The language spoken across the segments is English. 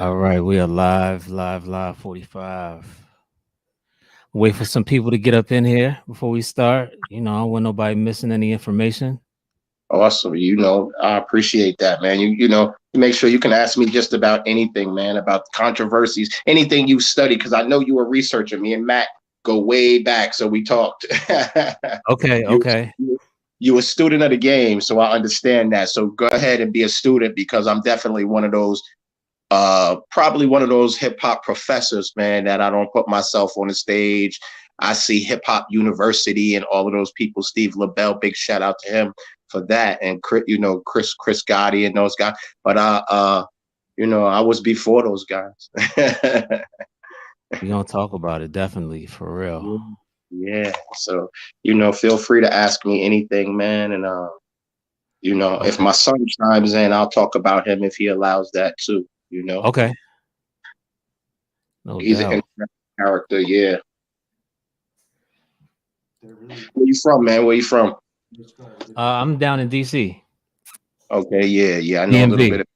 All right, we are live 45. Wait for some people to get up in here before we start. I don't want nobody missing any information. Awesome. I appreciate that, man. You make sure you can ask me just about anything, man, about controversies, anything you study, because I know you a researcher. Me and Matt go way back, so we talked. Okay, you okay. you a student of the game, so I understand that. So go ahead and be a student because I'm definitely one of those probably one of those hip hop professors, man, that I don't put myself on the stage. I see Hip Hop University and all of those people. Steve LaBelle, big shout out to him for that, and Chris Gotti and those guys. But I was before those guys. We're gonna talk about it definitely for real. Yeah. So feel free to ask me anything, man. And if Okay. my son chimes in, I'll talk about him if he allows that too. Okay. No He's an doubt. interesting character. Yeah. Where you from, man? Where you from? I'm down in DC. Okay, yeah. I know a little DMV. bit of.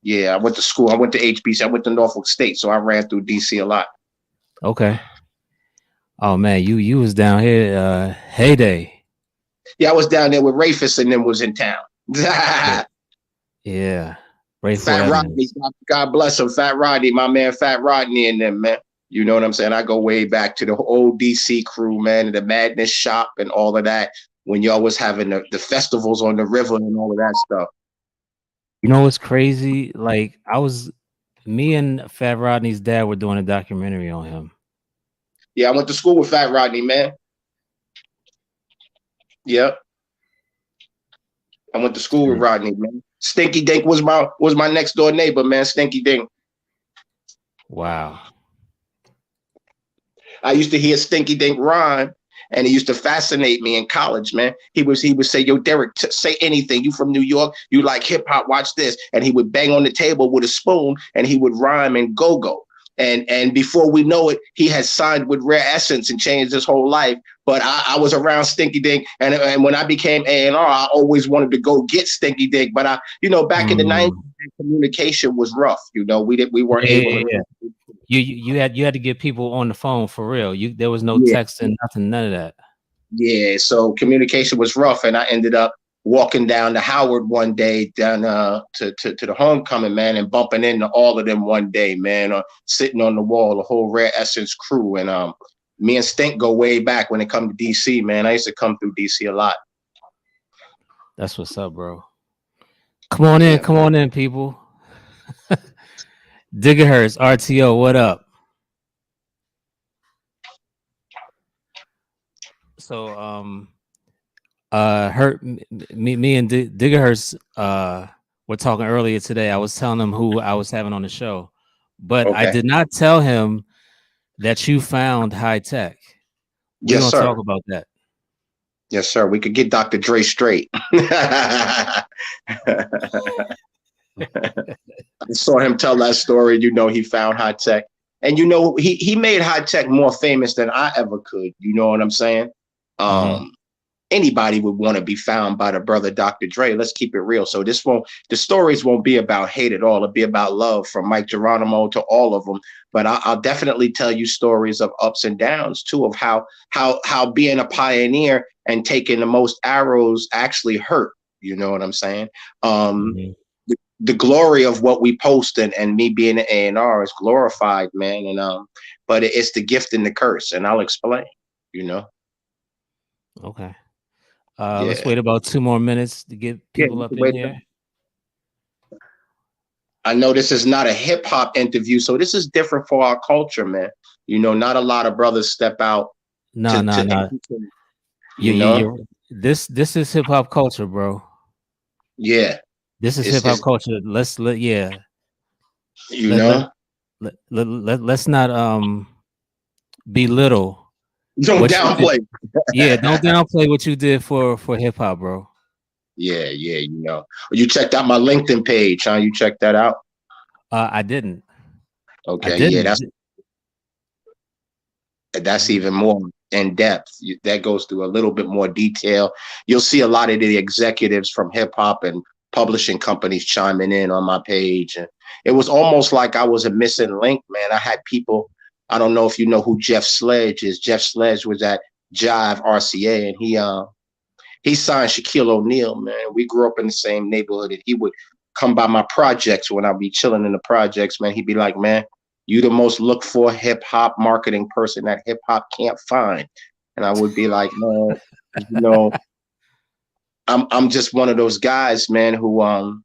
Yeah, I went to school. I went to HBC. I went to Norfolk State, so I ran through DC a lot. Okay. Oh man, you was down here heyday. Yeah, I was down there with Rafus and then was in town. Yeah. Fat Yeah. Rayful Rodney, Evans. God bless him. Fat Rodney, my man, Fat Rodney, and them, man. You know what I'm saying? I go way back to the old DC crew, man, and the Madness Shop and all of that. When y'all was having the festivals on the river and all of that stuff. You know what's crazy? Like me and Fat Rodney's dad were doing a documentary on him. Yeah, I went to school with Fat Rodney, man. Yep. I went to school with Rodney, man. Stinky Dink was my next door neighbor, man. Stinky Dink. Wow. I used to hear Stinky Dink rhyme, and it used to fascinate me in college, man. He would say, "Yo, Darrick, say anything. You from New York? You like hip hop? Watch this." And he would bang on the table with a spoon, and he would rhyme and go go. And before we know it, he had signed with Rare Essence and changed his whole life. But I was around Stinky Dink, and when I became A&R, I always wanted to go get Stinky Dink. But back in the '90s, communication was rough. We weren't Yeah, able yeah, to. yeah. You had to get people on the phone for real. There was no Yeah, texting, nothing, none of that. yeah. So communication was rough, and I ended up walking down to Howard one day, down to the homecoming, man, and bumping into all of them one day, man, sitting on the wall, the whole Rare Essence crew, and me and Stink go way back when it comes to DC, man. I used to come through DC a lot. That's what's up, bro. Yeah. Come on in, people. Gigahertz, RTO, what up? So hurt me and Gigahertz were talking earlier today. I was telling him who I was having on the show, but I Okay. did not tell him that you found high tech. We're Yes, gonna sir. talk about that. Yes, sir. We could get Dr. Dre straight. I saw him tell that story. He found high tech. And he made high tech more famous than I ever could. You know what I'm saying? Mm-hmm. Anybody would want to be found by the brother Dr. Dre. Let's keep it real. So the stories won't be about hate at all. It'll be about love, from Mike Geronimo to all of them. But I'll definitely tell you stories of ups and downs too, of how being a pioneer and taking the most arrows actually hurt. You know what I'm saying? Mm-hmm. The glory of what we post and me being an A&R is glorified, man. And but it's the gift and the curse, and I'll explain. You know, Okay. Let's yeah, wait about 2 more minutes to get yeah. people up in Wait, here. I know this is not a hip hop interview, so this is different for our culture, man. Not a lot of brothers step out No, to no, no. you know, This is hip hop culture, bro. yeah. This is hip hop It's culture. Yeah. you Let let know, let's not belittle don't what you did. downplay. Yeah, don't downplay what you did for hip hop, bro. Yeah. You checked out my LinkedIn page, huh? You checked that out? I didn't. I Okay, yeah, didn't. that's even more in depth. That goes through a little bit more detail. You'll see a lot of the executives from hip hop and publishing companies chiming in on my page. And it was almost like I was a missing link, man. I had people, I don't know if you know who Jeff Sledge is. Jeff Sledge was at Jive RCA, and he signed Shaquille O'Neal, man. We grew up in the same neighborhood, and he would come by my projects when I'd be chilling in the projects, man. He'd be like, man, you the most looked for hip hop marketing person that hip hop can't find. And I would be like, man, you know, I'm just one of those guys, man, who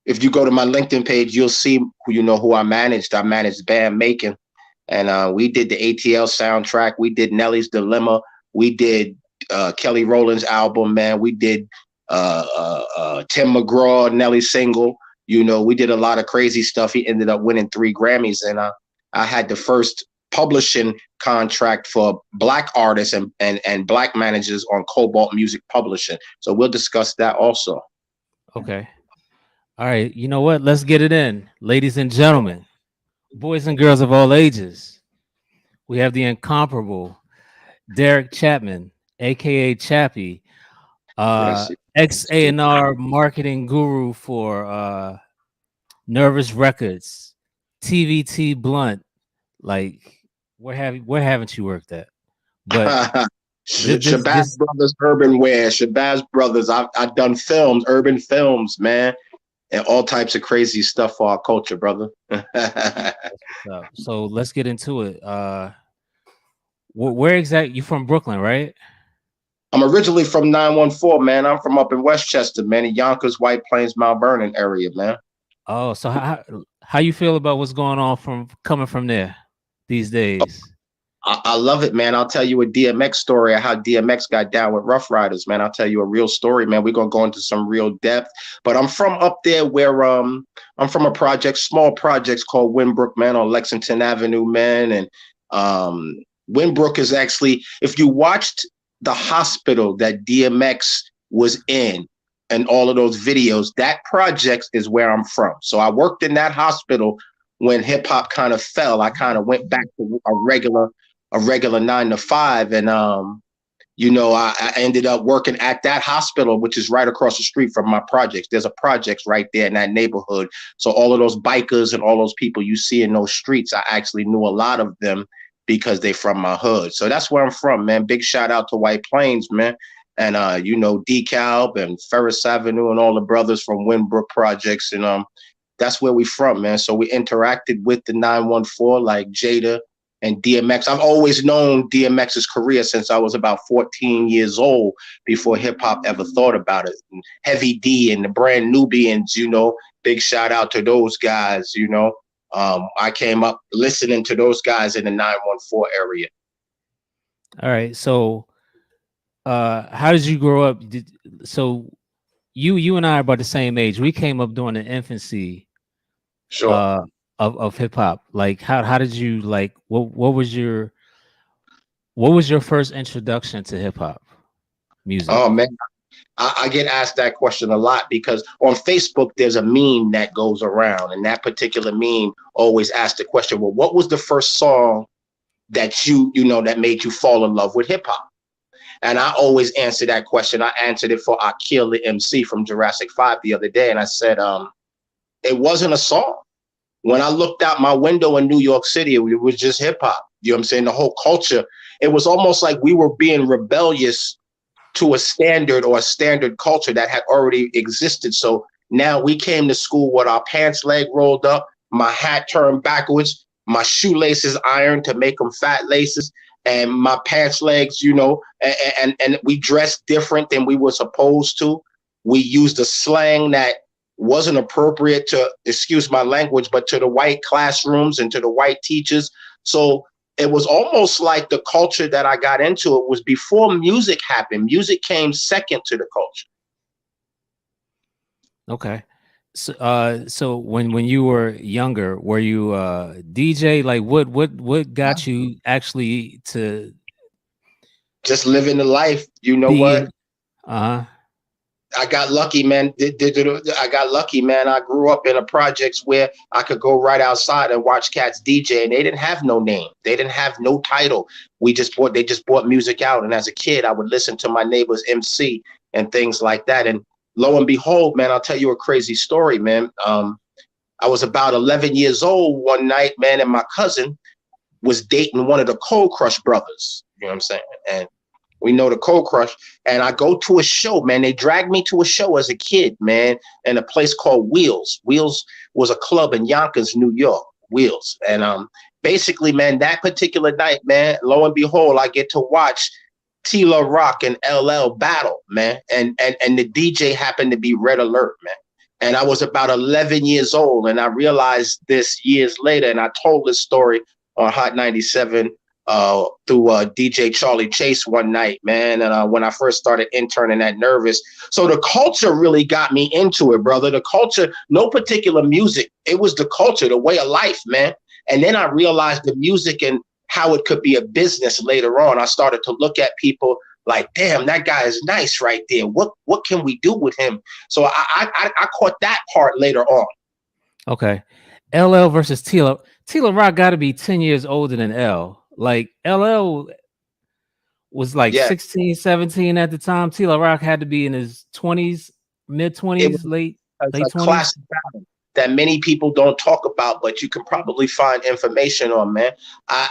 if you go to my LinkedIn page, you'll see who I managed. I managed Band Macon, and we did the ATL soundtrack. We did Nelly's Dilemma. We did Kelly Rowland's album, man. We did Tim McGraw, Nelly single. We did a lot of crazy stuff. He ended up winning 3 Grammys, and I had the first publishing contract for Black artists and Black managers on Cobalt Music Publishing. So we'll discuss that also. Okay. All right. You know what? Let's get it in. Ladies and gentlemen, boys and girls of all ages, we have the incomparable Darrick Chatman, aka Chappy, ex A&R marketing guru for Nervous Records, TVT Blunt. Like, where haven't you worked at? But Shabazz Brothers Urban Wear, Shabazz Brothers. I've done films, urban films, man, and all types of crazy stuff for our culture, brother. So let's get into it. Where exactly you from? Brooklyn, right? I'm originally from 914, man. I'm from up in Westchester, man, in Yonkers, White Plains, Mount Vernon area, man. Oh, so how you feel about what's going on coming from there these days? I love it, man. I'll tell you a DMX story of how DMX got down with Rough Riders, man. I'll tell you a real story, man. We're gonna go into some real depth. But I'm from up there where I'm from a project, small projects called Winbrook, man, on Lexington Avenue, man. And Winbrook is actually, if you watched the hospital that DMX was in and all of those videos, that project is where I'm from. So I worked in that hospital when hip hop kind of fell. I kind of went back to a regular 9 to 5. And, I ended up working at that hospital, which is right across the street from my projects. There's a projects right there in that neighborhood. So all of those bikers and all those people you see in those streets, I actually knew a lot of them because they from my hood. So that's where I'm from, man. Big shout out to White Plains, man. And, DeKalb and Ferris Avenue and all the brothers from Winbrook Projects. And that's where we from, man. So we interacted with the 914, like Jada and DMX. I've always known DMX's career since I was about 14 years old, before hip hop ever thought about it. And Heavy D and the Brand Nubians, big shout out to those guys, I came up listening to those guys in the 914 area. All right. So how did you grow up? So you and I are about the same age. We came up during the infancy. Sure. Of hip hop. Like how did you like what was your first introduction to hip hop music? Oh man, I get asked that question a lot because on Facebook there's a meme that goes around, and that particular meme always asks the question, well, what was the first song that that made you fall in love with hip hop? And I always answer that question. I answered it for Akil the MC from Jurassic 5 the other day, and I said it wasn't a song. When I looked out my window in New York City, it was just hip hop. You know what I'm saying? The whole culture. It was almost like we were being rebellious to a standard culture that had already existed. So now we came to school with our pants leg rolled up, my hat turned backwards, my shoelaces ironed to make them fat laces, and my pants legs, and we dressed different than we were supposed to. We used a slang that wasn't appropriate to, excuse my language, but to the white classrooms and to the white teachers. So it was almost like the culture that I got into, it was before music happened. Music came second to the culture. Okay. So when you were younger, were you DJ? Like what got you actually to just living the life? You know what? I got lucky, man. I got lucky, man. I grew up in a projects where I could go right outside and watch cats DJ, and they didn't have no name. They didn't have no title. They just bought music out. And as a kid, I would listen to my neighbor's MC and things like that. And lo and behold, man, I'll tell you a crazy story, man. I was about 11 years old one night, man, and my cousin was dating one of the Cold Crush brothers. You know what I'm saying? And we know the Cold Crush. And I go to a show, man. They dragged me to a show as a kid, man, in a place called Wheels. Wheels was a club in Yonkers, New York. Wheels. And basically, man, that particular night, man, lo and behold, I get to watch Tila Rock and LL battle, man. And the DJ happened to be Red Alert, man. And I was about 11 years old, and I realized this years later, and I told this story on Hot 97 through DJ Charlie Chase one night, man. And when I first started interning at Nervous. So the culture really got me into it, brother. The culture, no particular music. It was the culture, the way of life, man. And then I realized the music and how it could be a business later on. I started to look at people like, damn, that guy is nice right there. What can we do with him? So I caught that part later on. Okay. LL versus Tila. Tila Rock got to be 10 years older than L. Like LL was like 16, 17 at the time. Tila Rock had to be in his 20s, mid 20s, late 20s. Classic battle that many people don't talk about, but you can probably find information on, man.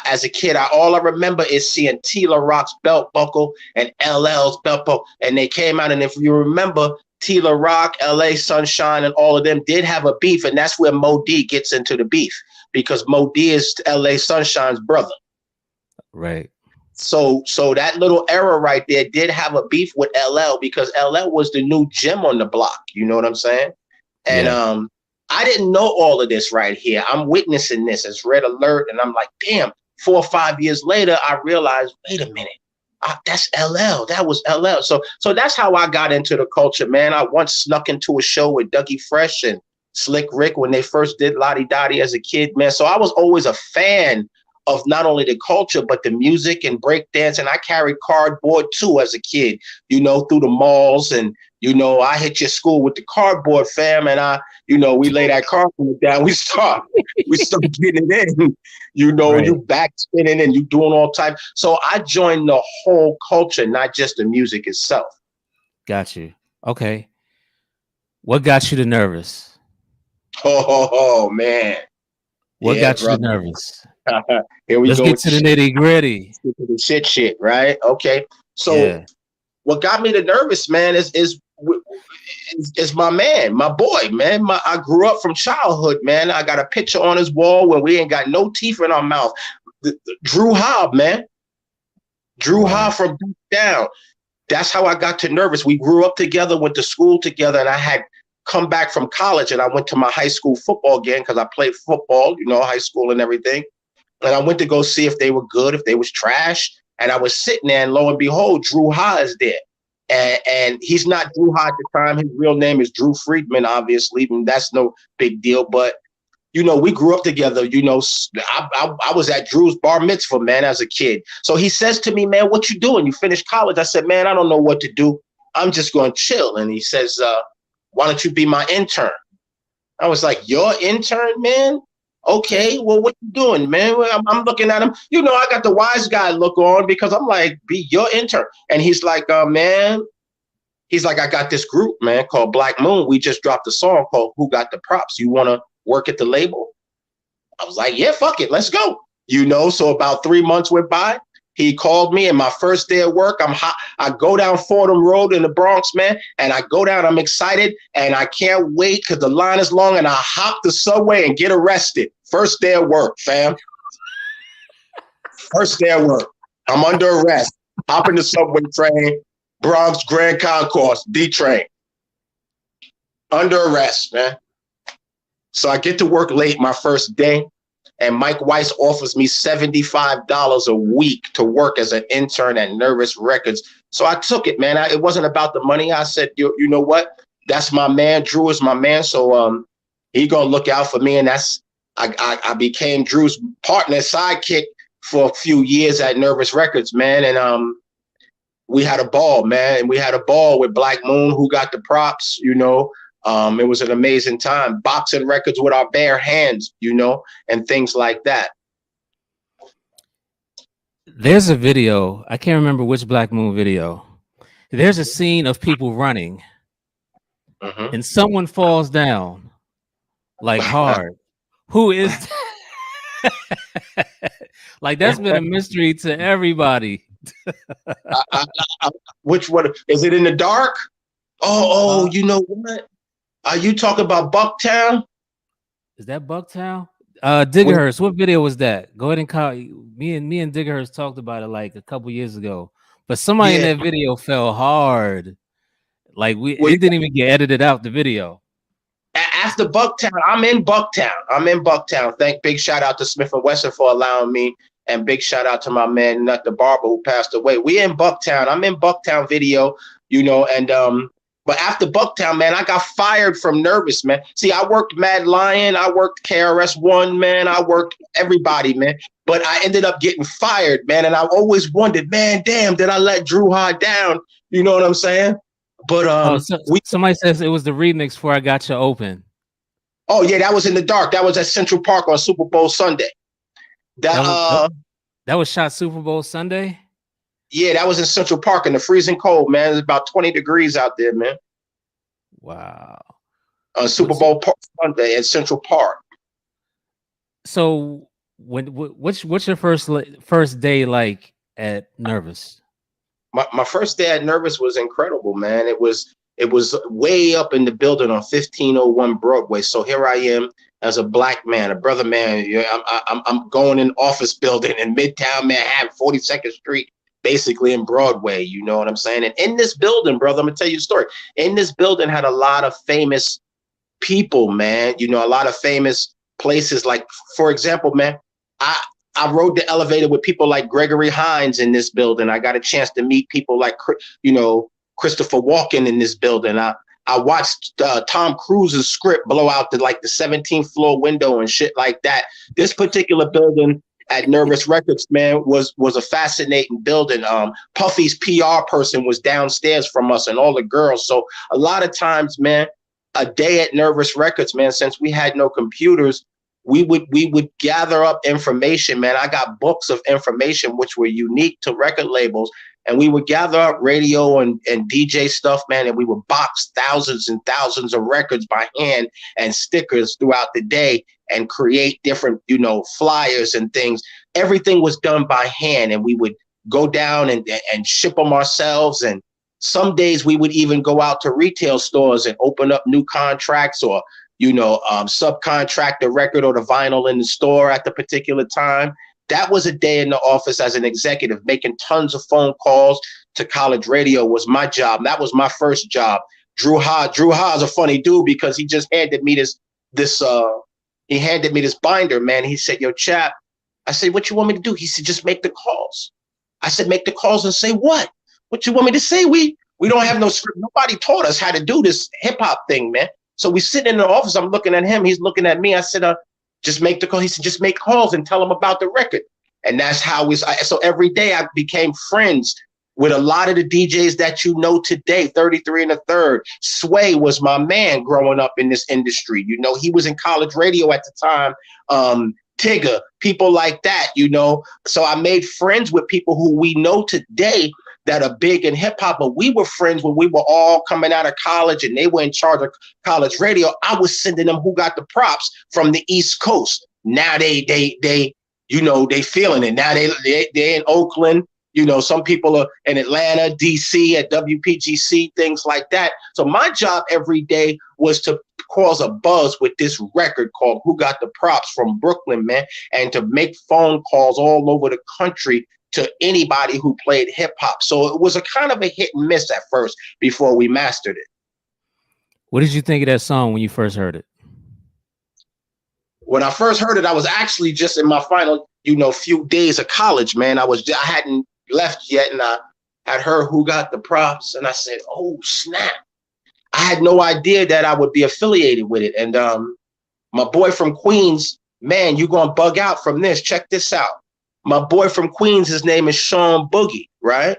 As a kid, all I remember is seeing Tila Rock's belt buckle and LL's belt buckle, and they came out. And if you remember, Tila Rock, LA Sunshine, and all of them did have a beef, and that's where Mobb Deep gets into the beef, because Mobb Deep is LA Sunshine's brother. Right. So that little era right there did have a beef with LL, because LL was the new gem on the block. You know what I'm saying? And I didn't know all of this right here. I'm witnessing this as Red Alert, and I'm like, damn, 4 or 5 years later, I realized, wait a minute, that's LL. That was LL. So that's how I got into the culture, man. I once snuck into a show with Dougie Fresh and Slick Rick when they first did Lottie Dottie as a kid, man. So I was always a fan of not only the culture, but the music and breakdance. And I carried cardboard too as a kid, you know, through the malls. And, you know, I hit your school with the cardboard, fam. And we lay that cardboard down. We start getting it in, you know, right. You back spinning and you doing all types. So I joined the whole culture, not just the music itself. Got you. Okay. What got you to Nervous? Oh man. What got you to Nervous? Here we Let's go. Let's get to the nitty gritty. The shit, right? Okay. So what got me to Nervous, man, is my man, my boy, man. I grew up from childhood, man. I got a picture on his wall when we ain't got no teeth in our mouth. Drew Hobb, man. Drew Hobb from Deep Down. That's how I got to Nervous. We grew up together, went to school together, and I had come back from college and I went to my high school football game because I played football, you know, high school and everything. And I went to go see if they were good, if they was trash. And I was sitting there, and lo and behold, Drew Hobb is there. And he's not Drew Hobb at the time. His real name is Drew Friedman, obviously, and that's no big deal. But, you know, we grew up together. You know, I was at Drew's bar mitzvah, man, as a kid. So he says to me, man, what you doing? You finished college? I said, man, I don't know what to do. I'm just going to chill. And he says, why don't you be my intern? I was like, your intern, man? Okay, well, what you doing, man? Well, I'm looking at him. You know, I got the wise guy look on because I'm like, be your intern. And he's like, man, he's like, I got this group, man, called Black Moon. We just dropped a song called Who Got the Props? You want to work at the label? I was like, yeah, fuck it. Let's go. You know, so about 3 months went by. He called me, and my first day at work, I'm hot. I go down Fordham Road in the Bronx, man, and I go down. I'm excited, and I can't wait because the line is long, and I hop the subway and get arrested. First day at work, fam. First day at work. I'm under arrest. Hopping the subway train, Bronx Grand Concourse, D train. Under arrest, man. So I get to work late my first day. And Mike Weiss offers me $75 a week to work as an intern at Nervous Records. So I took it, man. It wasn't about the money. I said, you know what? That's my man. Drew is my man. So he gonna look out for me. And I became Drew's partner, sidekick for a few years at Nervous Records, man. And we had a ball, man. And we had a ball with Black Moon, Who Got the Props, you know. It was an amazing time, boxing records with our bare hands, you know, and things like that. There's a video. I can't remember which Black Moon video. There's a scene of people running. Mm-hmm. and someone falls down like hard. Who is like that's been a mystery to everybody. I, I, which one is it in the dark? Oh, Uh, you know what? Are you talking about Bucktown? is that Bucktown? Was, Diggerhurst. What video was that? Go ahead and call me and Diggerhurst talked about it like a couple years ago. But somebody in yeah. that video fell hard. Like Well, it didn't even get edited out the video. after Bucktown, I'm in Bucktown. I'm in Bucktown. Big shout out to Smith and Wesson for allowing me, and big shout out to my man Nut the Barber who passed away. We in Bucktown. I'm in Bucktown video, and but after Bucktown, man, I got fired from Nervous, man. See, I worked Mad Lion, I worked KRS-One, man, I worked everybody, man. But I ended up getting fired, man, and I always wondered, man, damn, did I let Drew Hard down? You know what I'm saying? But Oh, so somebody says it was the remix for "I Got You Open." oh yeah, that was in the dark. That was at Central Park on Super Bowl Sunday. That was shot Super Bowl Sunday. Yeah, that was in Central Park in the freezing cold, man. It's about 20 degrees out there, man. Wow. On Super Bowl Sunday at Central Park. So what's your first day like at Nervous? My first day at Nervous was incredible, man. It was way up in the building on 1501 Broadway. So here I am as a black man, a brother man. I'm going in office building in Midtown Manhattan, 42nd Street, basically in Broadway. You know what I'm saying? And in this building, brother, I'm gonna tell you a story. In this building had a lot of famous people, man. You know, a lot of famous places. Like, for example, man, I rode the elevator with people like Gregory Hines in this building. I got a chance to meet people like, Christopher Walken in this building. I watched Tom Cruise's script blow out the 17th floor window and shit like that. This particular building at Nervous Records, man, was a fascinating building. Puffy's PR person was downstairs from us and all the girls. So a lot of times, man, a day at Nervous Records, man, since we had no computers, we would gather up information, man. I got books of information which were unique to record labels, and we would gather up radio and DJ stuff, man, and we would box thousands and thousands of records by hand and stickers throughout the day and create different, flyers and things. Everything was done by hand, and we would go down and ship them ourselves. And some days we would even go out to retail stores and open up new contracts or subcontract the record or the vinyl in the store at the particular time. That was a day in the office as an executive, making tons of phone calls to college radio was my job. That was my first job. Drew Ha is a funny dude because he just handed me this binder, man. He said, "Yo, Chap," I said, "What you want me to do?" He said, "Just make the calls." I said, "Make the calls and say what? What you want me to say? We don't have no script. Nobody taught us how to do this hip hop thing, man." So we sit in the office. I'm looking at him. He's looking at me. I said, "Just make the call." He said, "Just make calls and tell them about the record." And that's how so every day I became friends with a lot of the DJs that you know today. 33 and a Third. Sway was my man growing up in this industry. He was in college radio at the time. Tigger, people like that, So I made friends with people who we know today that are big in hip hop, but we were friends when we were all coming out of college and they were in charge of college radio. I was sending them Who Got the Props from the East Coast. Now they feeling it. Now they're in Oakland. Some people are in Atlanta, DC at WPGC, things like that. So my job every day was to cause a buzz with this record called Who Got the Props from Brooklyn, man, and to make phone calls all over the country to anybody who played hip hop. So it was a kind of a hit and miss at first before we mastered it. What did you think of that song when you first heard it? When I first heard it, I was actually just in my final, few days of college, man. I hadn't left yet, and I had heard Who Got the Props, and I said, "Oh snap!" I had no idea that I would be affiliated with it. And my boy from Queens, man, you gonna bug out from this. Check this out. My boy from Queens, his name is Sean Boogie, right?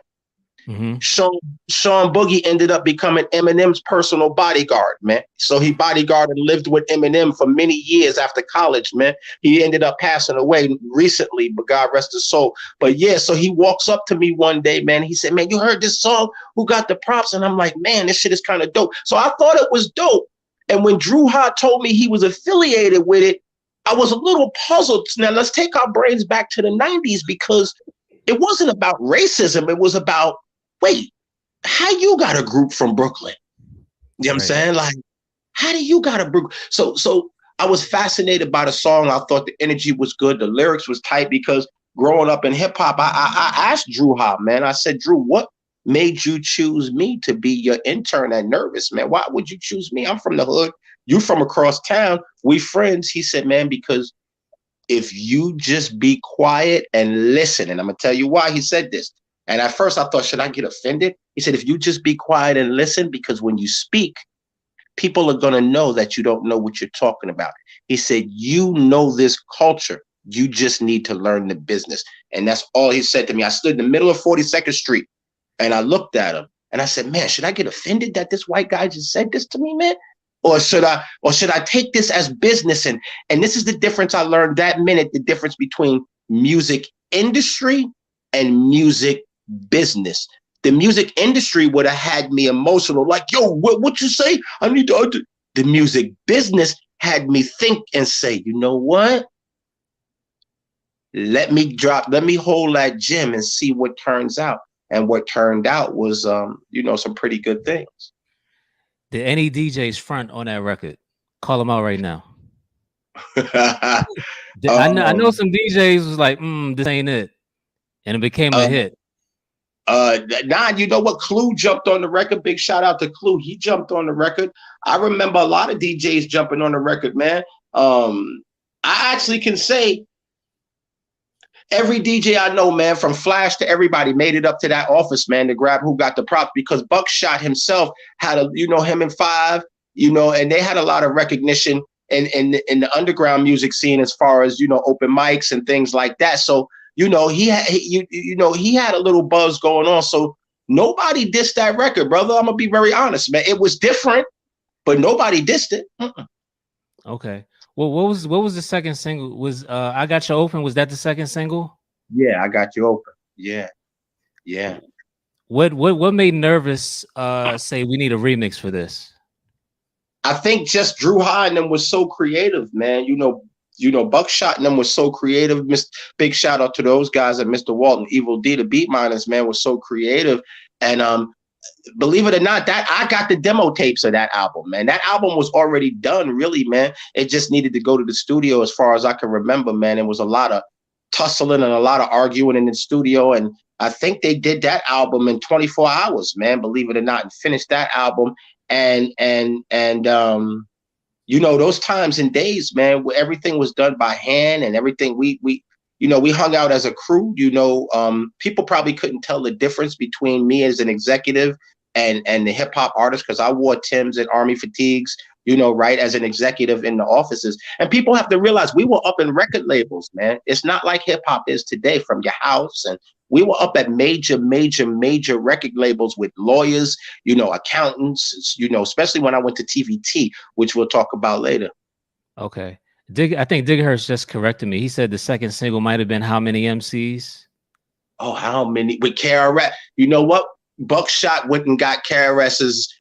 Mm-hmm. Sean Boogie ended up becoming Eminem's personal bodyguard, man. So he bodyguarded and lived with Eminem for many years after college, man. He ended up passing away recently, but God rest his soul. But yeah, so he walks up to me one day, man. He said, "Man, you heard this song? Who got the props?" And I'm like, "Man, this shit is kind of dope." So I thought it was dope. And when Drew Ha told me he was affiliated with it, I was a little puzzled. Now let's take our brains back to the 90s, because it wasn't about racism. It was about, wait, how you got a group from Brooklyn? You know what I'm saying? Like, how do you got a group? So I was fascinated by the song. I thought the energy was good. The lyrics was tight, because growing up in hip hop, I asked Drew Ha, man. I said, "Drew, what made you choose me to be your intern at Nervous, man? Why would you choose me? I'm from the hood. You from across town. We friends." He said, "Man, because if you just be quiet and listen," and I'm gonna tell you why he said this. And at first I thought, should I get offended? He said, "If you just be quiet and listen, because when you speak, people are gonna know that you don't know what you're talking about." He said, "You know this culture. You just need to learn the business." And that's all he said to me. I stood in the middle of 42nd Street and I looked at him and I said, "Man, should I get offended that this white guy just said this to me, man? Or should I take this as business?" And this is the difference I learned that minute, the difference between music industry and music business. The music industry would have had me emotional, like, "Yo, what you say? I need to." The music business had me think and say, "You know what? Let me hold that gem and see what turns out." And what turned out was, some pretty good things. Did any DJs front on that record? Call them out right now. I know um, some DJs was like, "This ain't it," and it became a uh, hit. you know what? Clue jumped on the record. Big shout out to Clue. He jumped on the record. I remember a lot of DJs jumping on the record, man. I actually can say every DJ I know, man, from Flash to everybody, made it up to that office, man, to grab who got the prop, because Buckshot himself had him and Five, and they had a lot of recognition in the underground music scene, as far as, open mics and things like that. So, he had a little buzz going on. So nobody dissed that record, brother. I'm gonna be very honest, man. It was different, but nobody dissed it. Okay. Well, what was the second single? Was "I Got You Open"? Was that the second single? Yeah, I got you open. Yeah, yeah. What made Nervous say we need a remix for this? I think just Drew Ha and them was so creative, man. Buckshot and them was so creative. Big shout out to those guys at Mr. Walton, Evil D, the Beat Miners, man, was so creative. And believe it or not, that I got the demo tapes of that album, man. That album was already done, really, man. It just needed to go to the studio, as far as I can remember, man. It was a lot of tussling and a lot of arguing in the studio. And I think they did that album in 24 hours, man, believe it or not, and finished that album. And those times and days, man, where everything was done by hand and everything, we hung out as a crew. People probably couldn't tell the difference between me as an executive and the hip hop artist, because I wore Timbs and Army fatigues, right, as an executive in the offices. And people have to realize we were up in record labels, man. It's not like hip hop is today, from your house. And we were up at major, major, major record labels with lawyers, accountants, especially when I went to TVT, which we'll talk about later. Okay. I think Diggerhurst just corrected me. He said the second single might have been "How Many MCs?" Oh, how many? With KRS. You know what? Buckshot went and got KRS's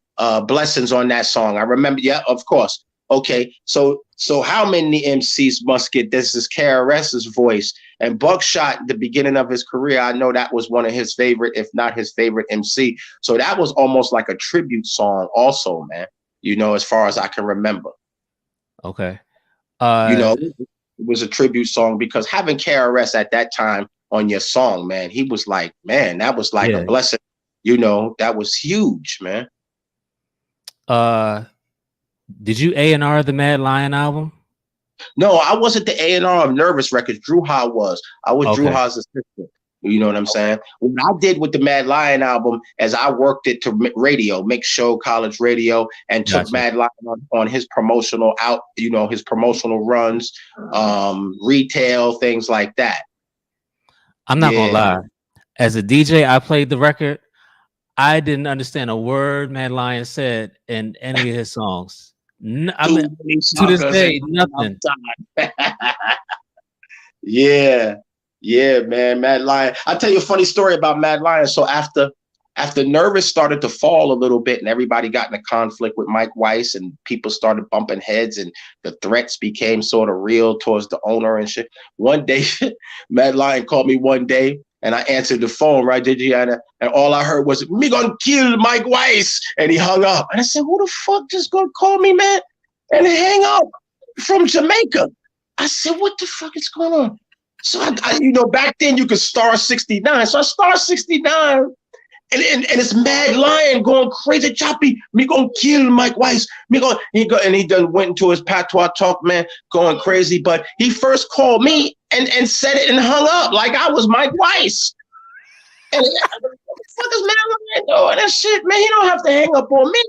blessings on that song. I remember. Yeah, of course. Okay, so how many MCs must get this? Is KRS's voice. And Buckshot, the beginning of his career, I know that was one of his favorite, if not his favorite MC. So that was almost like a tribute song also, man, as far as I can remember. Okay. It was a tribute song, because having KRS at that time on your song, man, he was like, man, that was like a blessing. That was huge, man. Did you A&R the Mad Lion album? No, I wasn't the A&R of Nervous Records. Drew Ha was. I was Drew Ha's assistant. You know what I'm saying? What I did with the Mad Lion album is I worked it to radio, Mix Show, college radio, and took Mad Lion on his promotional his promotional runs, retail, things like that. I'm not gonna lie. As a DJ, I played the record. I didn't understand a word Mad Lion said in any of his songs. I Too mean, many to this suckers day, in nothing. Yeah, yeah, man. Mad Lion. I'll tell you a funny story about Mad Lion. So after Nervous started to fall a little bit and everybody got in a conflict with Mike Weiss and people started bumping heads and the threats became sort of real towards the owner and shit. One day, Mad Lion called me one day and I answered the phone, right, Gigiana? And all I heard was, me gonna kill Mike Weiss. And he hung up. And I said, who the fuck just gonna call me, man? And hang up from Jamaica. I said, what the fuck is going on? So I back then you could star 69. So I star 69 and it's Mad Lion going crazy, Chappy. Me gonna kill Mike Weiss. He done went into his patois talk, man, going crazy. But he first called me and said it and hung up like I was Mike Weiss. And what the fuck is Mad Lion doing? That shit, man. He don't have to hang up on me.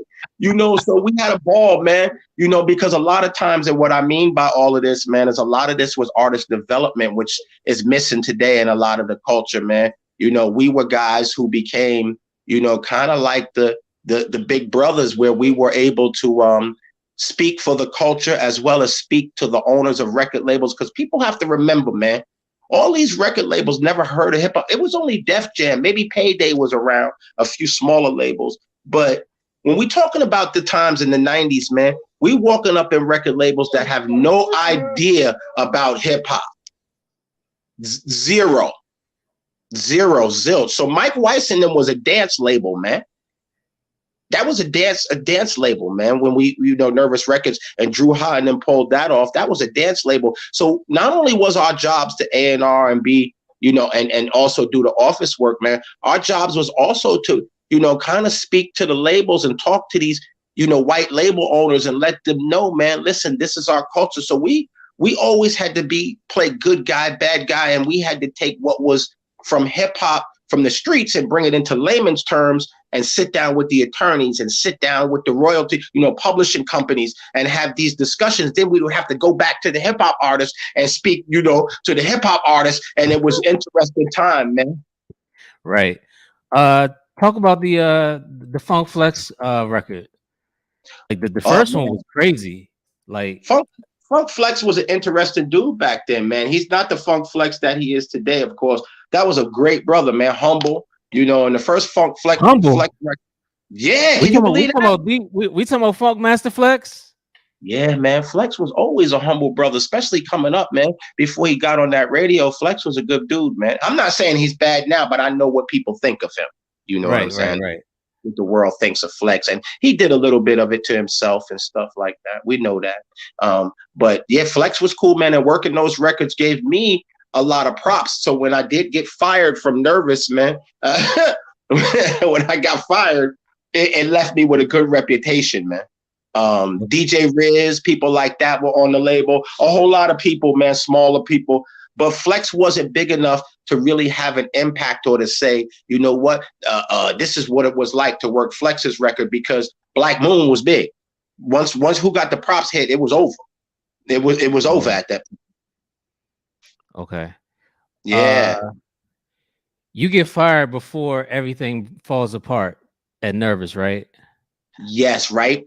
So we had a ball, man, because a lot of times, and what I mean by all of this, man, is a lot of this was artist development, which is missing today in a lot of the culture, man. We were guys who became, kind of like the big brothers where we were able to speak for the culture as well as speak to the owners of record labels. Because people have to remember, man, all these record labels never heard of hip hop. It was only Def Jam. Maybe Payday was around, a few smaller labels. But when we talking about the times in the 90s, man, we walking up in record labels that have no idea about hip hop. Zero, zilch. So Mike Weiss and them was a dance label, man. That was a dance label, man. When we, Nervous Records and Drew High and them pulled that off, that was a dance label. So not only was our jobs to A&R and be, and also do the office work, man, our jobs was also to, kind of speak to the labels and talk to these, white label owners and let them know, man, listen, this is our culture. So we always had to play good guy, bad guy, and we had to take what was from hip hop, from the streets, and bring it into layman's terms and sit down with the attorneys and sit down with the royalty, publishing companies and have these discussions. Then we would have to go back to the hip hop artists and speak, to the hip hop artists. And it was interesting time, man. Right. Talk about the Funk Flex record. Like the first one was crazy. Like Funk Flex was an interesting dude back then, man. He's not the Funk Flex that he is today, of course. That was a great brother, man. Humble, and the first Funk Flex record. Yeah, we talking about Funk Master Flex. Yeah, man. Flex was always a humble brother, especially coming up, man. Before he got on that radio, Flex was a good dude, man. I'm not saying he's bad now, but I know what people think of him. You know what I'm saying? Right. What the world thinks of Flex, and he did a little bit of it to himself and stuff like that. We know that. But yeah, Flex was cool, man. And working those records gave me a lot of props. So when I did get fired from Nervous, man, when I got fired, it left me with a good reputation, man. DJ Riz, people like that were on the label. A whole lot of people, man, smaller people. But Flex wasn't big enough to really have an impact or to say, you know what, this is what it was like to work Flex's record, because Black Moon was big. Once Who Got the Props hit, it was over. It was over at that point. Okay. Yeah. You get fired before everything falls apart at Nervous, right? Yes, right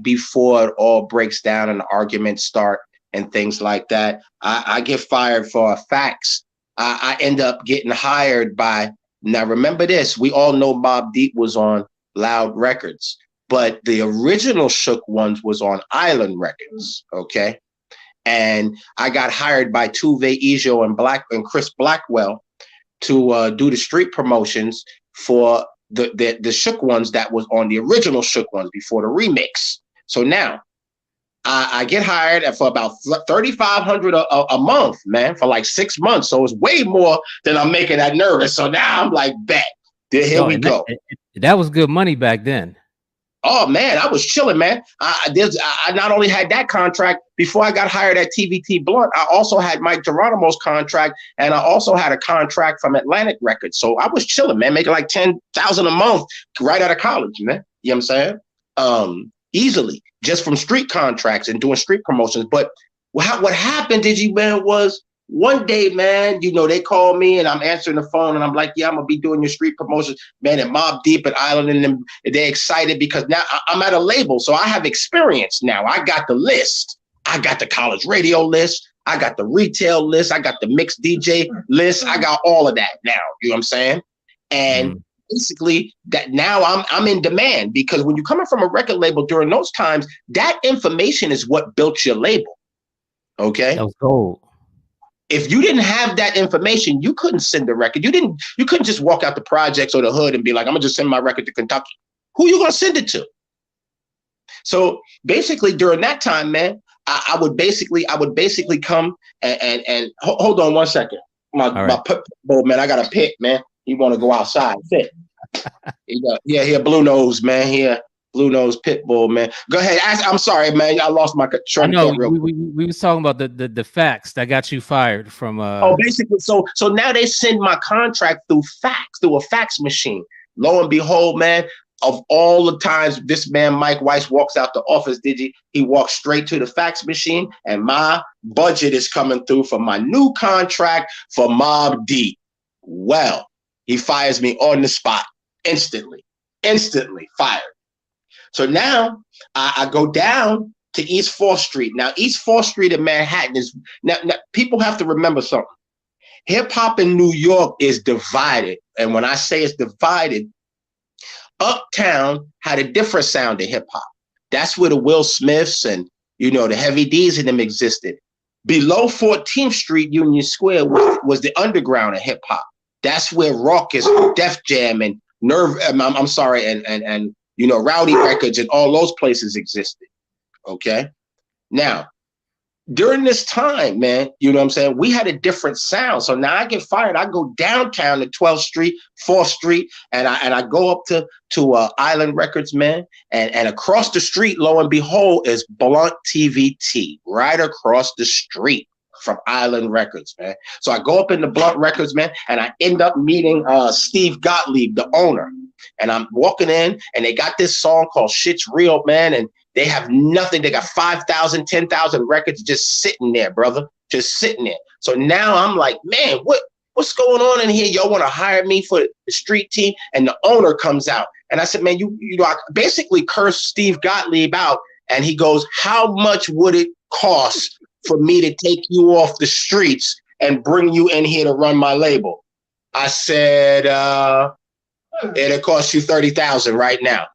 before it all breaks down and the arguments start and things like that. I get fired for facts. I end up getting hired by, now remember this, we all know Mobb Deep was on Loud Records, but the original Shook ones was on Island Records, okay? And I got hired by Tuve Ijo and Chris Blackwell to do the street promotions for the Shook ones that was on the original Shook ones before the remix. So now I get hired for about $3,500 a month, man, for like 6 months. So it's way more than I'm making at Nervous. So now I'm like, bet. Here we go. That was good money back then. Oh, man, I was chilling, man. I not only had that contract before I got hired at TVT Blunt, I also had Mike Geronimo's contract, and I also had a contract from Atlantic Records. So I was chilling, man, making like $10,000 a month right out of college, man. You know what I'm saying? Easily, just from street contracts and doing street promotions. But what happened, Digi, man, was One day, man, they call me and I'm answering the phone and I'm like, yeah, I'm gonna be doing your street promotions, man, and Mobb Deep and Island and them. They're excited because now I'm at a label, so I have experience now. I got the list. I got the college radio list. I got the retail list. I got the mixed DJ list. I got all of that now. You know what I'm saying? And basically, that now I'm in demand because when you're coming from a record label during those times, that information is what built your label. Okay, that was gold. if you didn't have that information, you couldn't send a record. You couldn't just walk out the projects or the hood and be like, I'm gonna just send my record to Kentucky. Who you gonna send it to? So basically, during that time, man, I would basically come and hold on one second. My pit bull, man, I got a pit, man. He want to go outside, fit. Here, blue nose, man. Here, blue nose pit bull, man. Go ahead. I'm sorry, man. I lost my train of thought real quick. We was talking about the facts that got you fired from. Basically, so now they send my contract through a fax machine. Lo and behold, man. Of all the times this man, Mike Weiss, walks out the office, he walks straight to the fax machine, and my budget is coming through for my new contract for Mobb Deep. Well, he fires me on the spot, instantly fired. So now I go down to East 4th Street. Now, East 4th Street in Manhattan is, now people have to remember something. Hip hop in New York is divided. And when I say it's divided, Uptown had a different sound of hip hop. That's where the Will Smiths and, the Heavy D's and them existed. Below 14th Street, Union Square was the underground of hip hop. That's where Raucus, Def Jam, and and Rowdy Records and all those places existed. Okay. Now, during this time, man, you know what I'm saying? We had a different sound. So now I get fired. I go downtown to 12th Street, 4th Street, and I go up to Island Records, man. And across the street, lo and behold, is Blunt TVT, right across the street from Island Records, man. So I go up in the Blunt Records, man, and I end up meeting Steve Gottlieb, the owner. And I'm walking in, and they got this song called Shit's Real, man, and they have nothing. They got 5,000, 10,000 records just sitting there, brother, just sitting there. So now I'm like, man, what's going on in here? Y'all want to hire me for the street team? And the owner comes out, and I said, man, I basically cursed Steve Gottlieb out, and he goes, how much would it cost for me to take you off the streets and bring you in here to run my label? I said, it'll cost you $30,000 right now.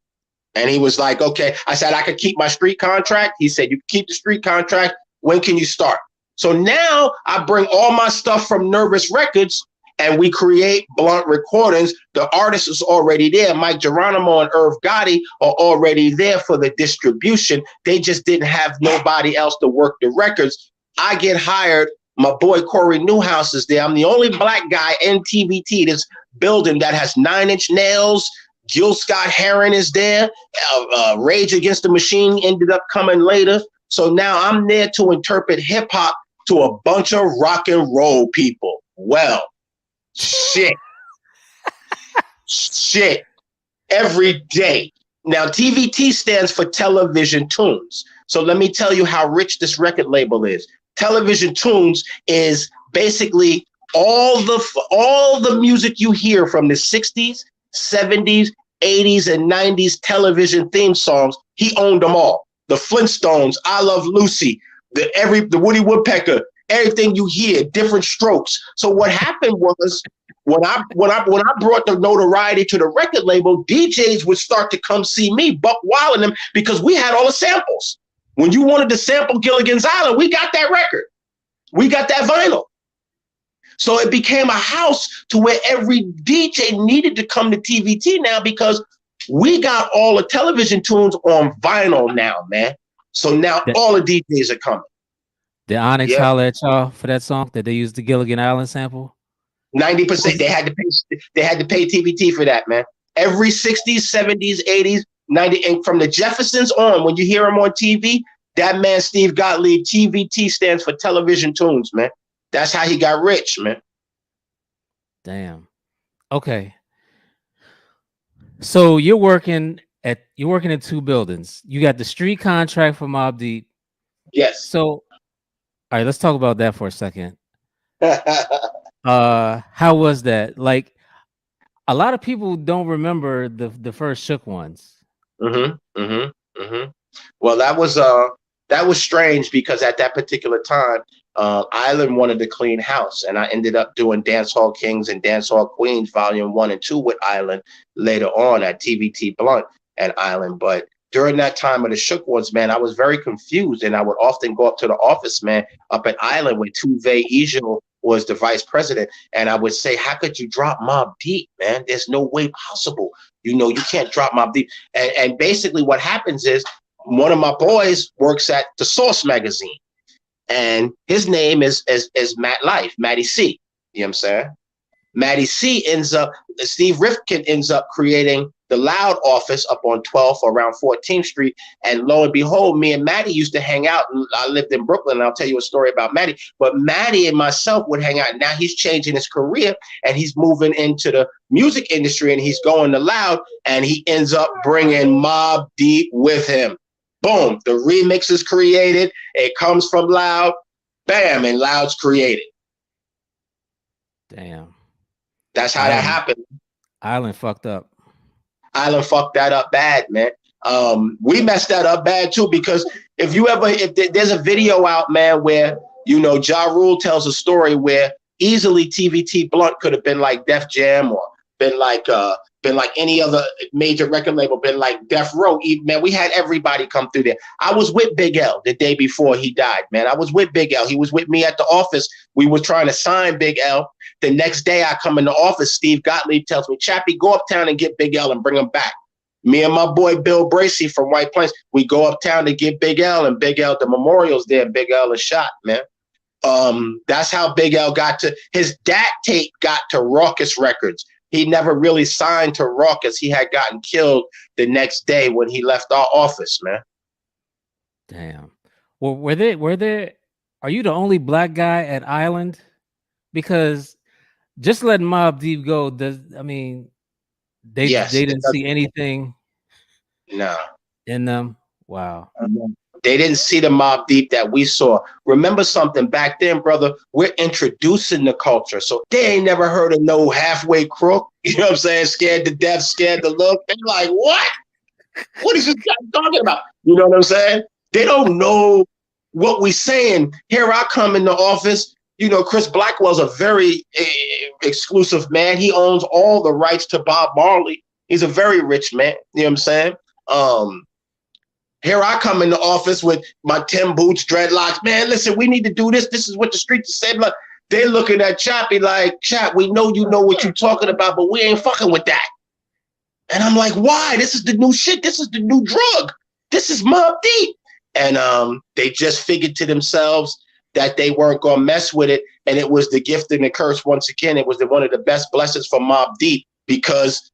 And he was like, okay. I said, I could keep my street contract. He said, you can keep the street contract. When can you start? So now I bring all my stuff from Nervous Records and we create Blunt Recordings. The artist is already there. Mike Geronimo and Irv Gotti are already there for the distribution. They just didn't have nobody else to work the records. I get hired. My boy Corey Newhouse is there. I'm the only black guy in TVT, this building that has 9 Inch Nails. Gil Scott Heron is there. Rage Against the Machine ended up coming later. So now I'm there to interpret hip hop to a bunch of rock and roll people. Well, shit. Every day. Now, TVT stands for Television Tunes. So let me tell you how rich this record label is. Television Tunes is basically all the music you hear from the 60s, 70s, 80s, and 90s television theme songs. He owned them all. The Flintstones, I Love Lucy, the Woody Woodpecker, everything you hear, Different Strokes. So what happened was when I brought the notoriety to the record label, DJs would start to come see me, Buck Wild and them, because we had all the samples. When you wanted to sample Gilligan's Island, we got that record. We got that vinyl. So it became a house to where every DJ needed to come to TVT now because we got all the television tunes on vinyl now, man. So now all the DJs are coming. Did Onyx holler at y'all for that song that they used the Gilligan Island sample? 90%. They had to pay TVT for that, man. Every 60s, 70s, 80s, 90s, and from the Jeffersons on, when you hear them on TV, that man Steve Gottlieb, TVT stands for Television Tunes, man. That's how he got rich, man. Damn. Okay. So you're working in 2 buildings. You got the street contract for Mobb Deep. Yes. So, all right, let's talk about that for a second. How was that? Like a lot of people don't remember the first Shook ones. Mm-hmm. Mm-hmm. Mm-hmm. Well, that was strange because at that particular time, Island wanted to clean house, and I ended up doing Dancehall Kings and Dancehall Queens Volume 1 and 2 with Island later on at TVT Blunt and Island. But during that time of the Shook ones, man, I was very confused, and I would often go up to the office, man, up at Island where Tuve Ejo was the vice president, and I would say, "How could you drop Mobb Deep, man? There's no way possible. You know, you can't drop Mobb Deep." And basically, what happens is one of my boys works at the Source magazine, and his name is Matt Life, Matty C. You know what I'm saying? Matty C ends up, Steve Rifkin ends up creating the Loud office up on 12th around 14th Street. And lo and behold, me and Matty used to hang out. I lived in Brooklyn, and I'll tell you a story about Matty. But Matty and myself would hang out. Now he's changing his career, and he's moving into the music industry, and he's going to Loud, and he ends up bringing Mobb Deep with him. Boom, the remix is created. It comes from Loud. Bam, and Loud's created. Damn. That's how that happened. Island fucked up. Island fucked that up bad, man. We messed that up bad too, because if there's a video out, man, where, you know, Ja Rule tells a story where easily TVT Blunt could have been like Def Jam, or been like any other major record label, been like Death Row. Man, we had everybody come through there. I was with Big L the day before he died, man. I was with Big L. He was with me at the office. We were trying to sign Big L. The next day I come in the office, Steve Gottlieb tells me, "Chappy, go uptown and get Big L and bring him back." Me and my boy Bill Bracey from White Plains, we go uptown to get Big L, and Big L, the memorial's there, and Big L is shot, man. That's how Big L got to, his DAT tape got to Raucous Records. He never really signed to Raucous. He had gotten killed the next day when he left our office, man. Damn. Well, were there, are you the only black guy at Island? Because just letting Mobb Deep go, they didn't see anything in them. Wow. They didn't see the Mobb Deep that we saw. Remember something, back then, brother, we're introducing the culture. So they ain't never heard of no halfway crook. You know what I'm saying? Scared to death, scared to look. They're like, what? What is this guy talking about? You know what I'm saying? They don't know what we saying. Here I come in the office. You know, Chris Blackwell's a very exclusive man. He owns all the rights to Bob Marley. He's a very rich man. You know what I'm saying? Here I come in the office with my Tim boots, dreadlocks. Man, listen, we need to do this. This is what the streets say. Like, they're looking at Chappy like, "Chap, we know you know what you're talking about, but we ain't fucking with that." And I'm like, why? This is the new shit. This is the new drug. This is Mobb Deep. And they just figured to themselves that they weren't going to mess with it. And it was the gift and the curse once again. It was one of the best blessings for Mobb Deep, because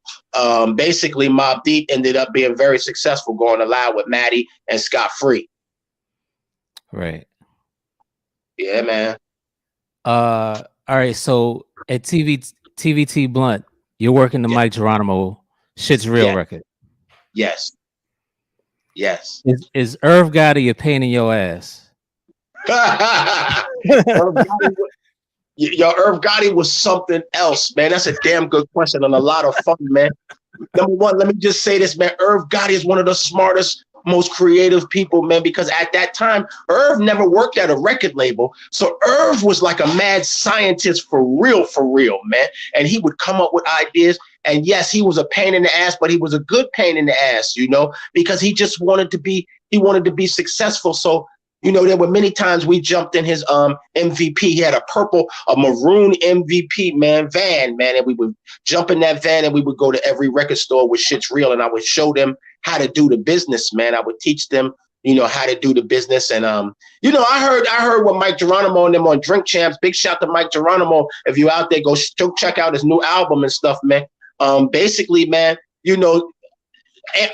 basically Mobb Deep ended up being very successful, going to Loud with Matty and Scott Free. Right. Yeah, man. All right. So at TVT Blunt, you're working the Mike Geronimo Shit's Real record. Yes. Yes. Is Irv Gotti a pain in your ass? Irv Gotti was something else, man. That's a damn good question and a lot of fun, man. Number one, let me just say this, man. Irv Gotti is one of the smartest, most creative people, man, because at that time, Irv never worked at a record label. So Irv was like a mad scientist for real, man. And he would come up with ideas. And yes, he was a pain in the ass, but he was a good pain in the ass, you know, because he just wanted to be successful. So, you know, there were many times we jumped in his MVP. He had a maroon MVP, van, man. And we would jump in that van and we would go to every record store with Shit's Real. And I would show them how to do the business, man. I would teach them, you know, how to do the business. And, you know, I heard what Mike Geronimo and them on Drink Champs. Big shout to Mike Geronimo. If you out there, go check out his new album and stuff, man. Basically, man, you know,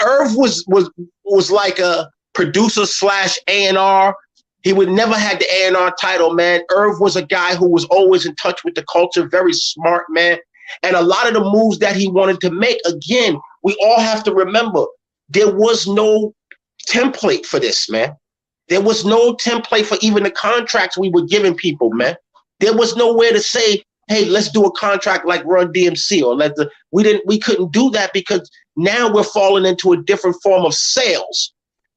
Irv was like a producer / A&R. He would never had the A&R title, man. Irv was a guy who was always in touch with the culture, very smart, man. And a lot of the moves that he wanted to make, again, we all have to remember, there was no template for this, man. There was no template for even the contracts we were giving people, man. There was nowhere to say, hey, let's do a contract like Run DMC, or we couldn't do that, because now we're falling into a different form of sales.